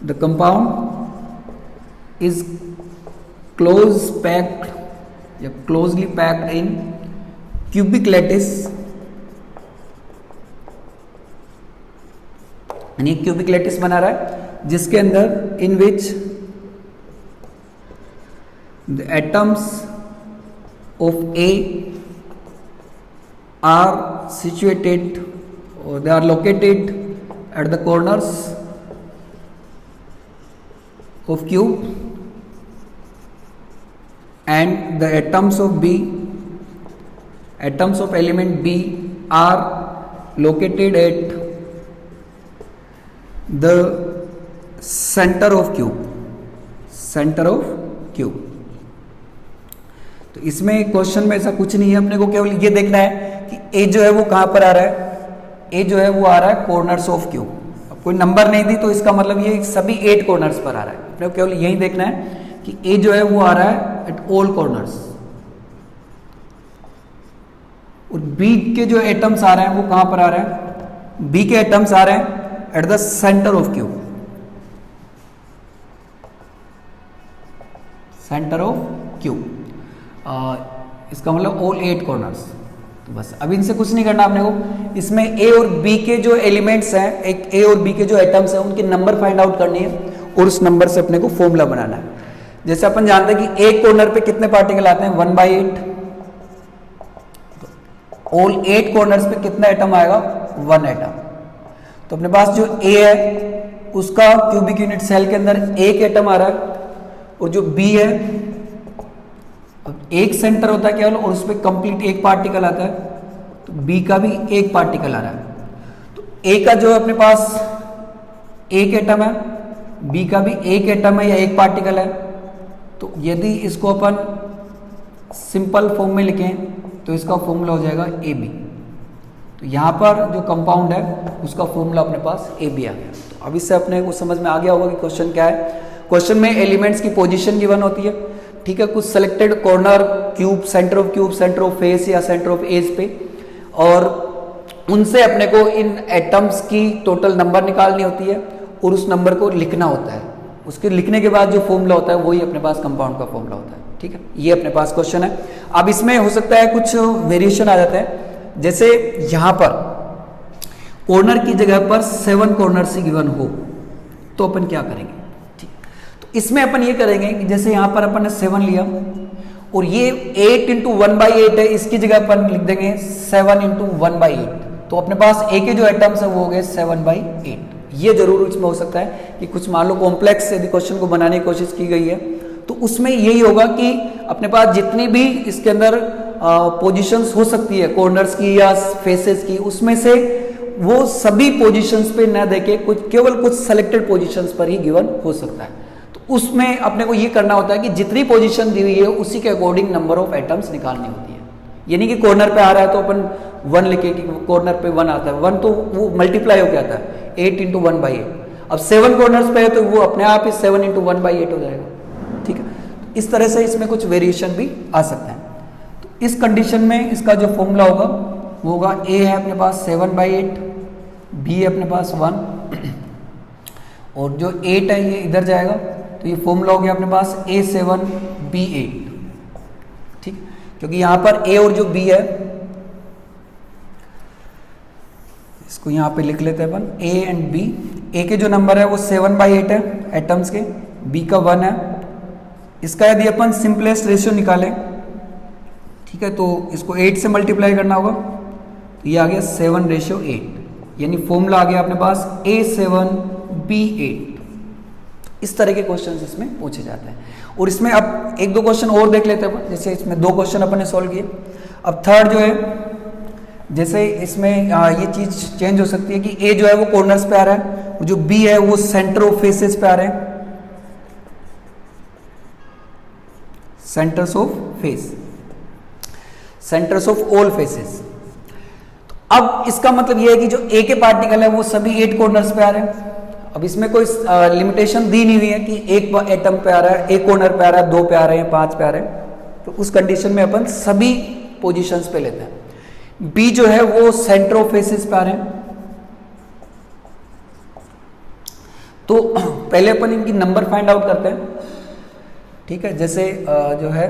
The compound is close packed या closely packed in cubic lattice, यानी क्यूबिक लैटिस बना रहा है जिसके अंदर in which the atoms of a are situated or they are located at the corners of cube, and the atoms of B, atoms of element B are located at the center of cube, center of cube. तो इसमें question में ऐसा कुछ नहीं है, अपने को केवल ये देखना है कि ए जो है वो कहां पर आ रहा है, ए जो है वो आ रहा है कॉर्नर्स ऑफ क्यूब। अब कोई नंबर नहीं दी तो इसका मतलब ये सभी 8 कॉर्नर्स पर आ रहा है, अपने को केवल यही देखना है कि ए जो है वो आ रहा है एट ऑल कॉर्नर्स, और बी के जो एटम्स आ रहे हैं वो कहां पर आ रहे हैं, बी के एटम्स आ रहे हैं eight the centre of cube, centre of cube. इसका मतलब ऑल 8 कॉर्नर्स। तो बस अब इनसे कुछ नहीं करना आपने को, इसमें ए और बी के जो एलिमेंट्स हैं, एक ए और बी के जो एटम्स हैं उनके नंबर फाइंड आउट करनी है और उस नंबर से अपने को फॉर्मूला बनाना है। जैसे अपन जानते हैं कि एक कॉर्नर पे कितने पार्टिकल आते हैं, 1/8। ऑल 8 कॉर्नर्स पे कितना एटम आएगा, 1 एटम। तो अपने पास जो ए है उसका क्यूबिक यूनिट सेल के अंदर 1 एटम आ रहा है, और जो बी है एक सेंटर होता है केवल और उस पर कंप्लीट 1 पार्टिकल आता है, तो बी का भी 1 पार्टिकल आ रहा है। तो ए का जो अपने पास 1 एटम है, बी का भी 1 एटम है या 1 पार्टिकल है। तो यदि इसको अपन सिंपल फॉर्म में लिखें तो इसका फॉर्मूला हो जाएगा ए बी। तो यहाँ पर जो कंपाउंड है उसका फॉर्मूला अपने पास ए बी आ गया। तो अब इससे अपने को समझ में आ गया होगा कि क्वेश्चन क्या है। क्वेश्चन में एलिमेंट्स की पोजीशन गिवन होती है, ठीक है, कुछ selected corner cube, centre of face या सेंटर ऑफ एज पे, और उनसे अपने को इन एटम्स की टोटल नंबर निकालनी होती है और उस नंबर को लिखना होता है। उसके लिखने के बाद जो फॉर्मूला होता है वही अपने पास कंपाउंड का फॉर्मूला होता है, ठीक है। ये अपने पास क्वेश्चन है। अब इसमें हो सकता है कुछ वेरिएशन आ जाता है, जैसे यहां पर कॉर्नर की जगह पर 7 कॉर्नर से गिवन हो तो अपन क्या करेंगे, इसमें अपन ये करेंगे कि जैसे यहां पर अपन ने 7 लिया और ये 8 × 1/8 है, इसकी जगह अपन लिख देंगे 7 × 1/8। तो अपने पास ए के जो एटम्स है वो हो गए 7/8। ये जरूर इसमें हो सकता है कि कुछ मान लो कॉम्प्लेक्स यदि क्वेश्चन को बनाने की कोशिश की गई है तो उसमें यही होगा कि अपने पास जितनी भी इसके अंदर पोजीशंस हो सकती है कॉर्नर्स की या फेसेस की, उसमें से वो सभी पोजीशंस पे न देके केवल कुछ सेलेक्टेड पोजीशंस पर ही गिवन हो सकता है। उसमें अपने को ये करना होता है कि जितनी पोजीशन दी हुई है उसी के अकॉर्डिंग नंबर ऑफ एटम्स निकालनी होती है। यानी कि कॉर्नर पे आ रहा है तो अपन 1 लिखे कि कॉर्नर पे 1 आता है, 1 तो वो मल्टीप्लाई होकर आता है 8 × 1/8। अब 7 कॉर्नर्स पे है तो वो अपने आप ही 7 × 1/8 हो जाएगा, ठीक है। इस तरह से इसमें कुछ वेरिएशन भी आ सकता है। तो इस कंडीशन में इसका जो फॉर्मूला होगा वो होगा ए है अपने पास 7/8, बी है अपने पास 1 और जो 8 है ये इधर जाएगा, तो ये फॉर्मूला हो गया अपने पास A7B8, ठीक, क्योंकि यहां पर ए और जो बी है इसको यहां पे लिख लेते हैं अपन ए एंड बी। ए के जो नंबर है वो 7/8 है एटम्स के, बी का 1 है। इसका यदि अपन सिंपलेस्ट रेशियो निकालें, ठीक है, तो इसको 8 से मल्टीप्लाई करना होगा, तो ये आ गया 7/8, यानी फॉर्मूला आ गया अपने पास A7B8। इस तरह के क्वेश्चंस इसमें पूछे जाते हैं। और इसमें अब 1-2 क्वेश्चन और देख लेते हैं, जैसे इसमें 2 क्वेश्चन अपन ने सॉल्व किए। अब थर्ड जो है, जैसे इसमें ये चीज चेंज हो सकती है कि ए जो है वो कॉर्नर्स पे आ रहा है, जो बी है वो सेंटर ऑफ फेसेस पे आ रहे हैं, centres of face, centres of all faces. अब इसका मतलब यह है कि जो ए के पार्टिकल है वो सभी 8 कॉर्नर्स पे आ रहे हैं। अब इसमें कोई लिमिटेशन दी नहीं हुई है कि एक एटम पे आ रहा है, एक कॉर्नर पे आ रहा है, 2 पे आ रहे हैं, 5 पे आ रहे हैं। तो उस कंडीशन में अपन सभी पोजीशंस पे लेते हैं। बी जो है वो सेंटर ऑफ फेसेस पे आ रहे हैं, तो पहले अपन इनकी नंबर फाइंड आउट करते हैं। ठीक है, जैसे जो है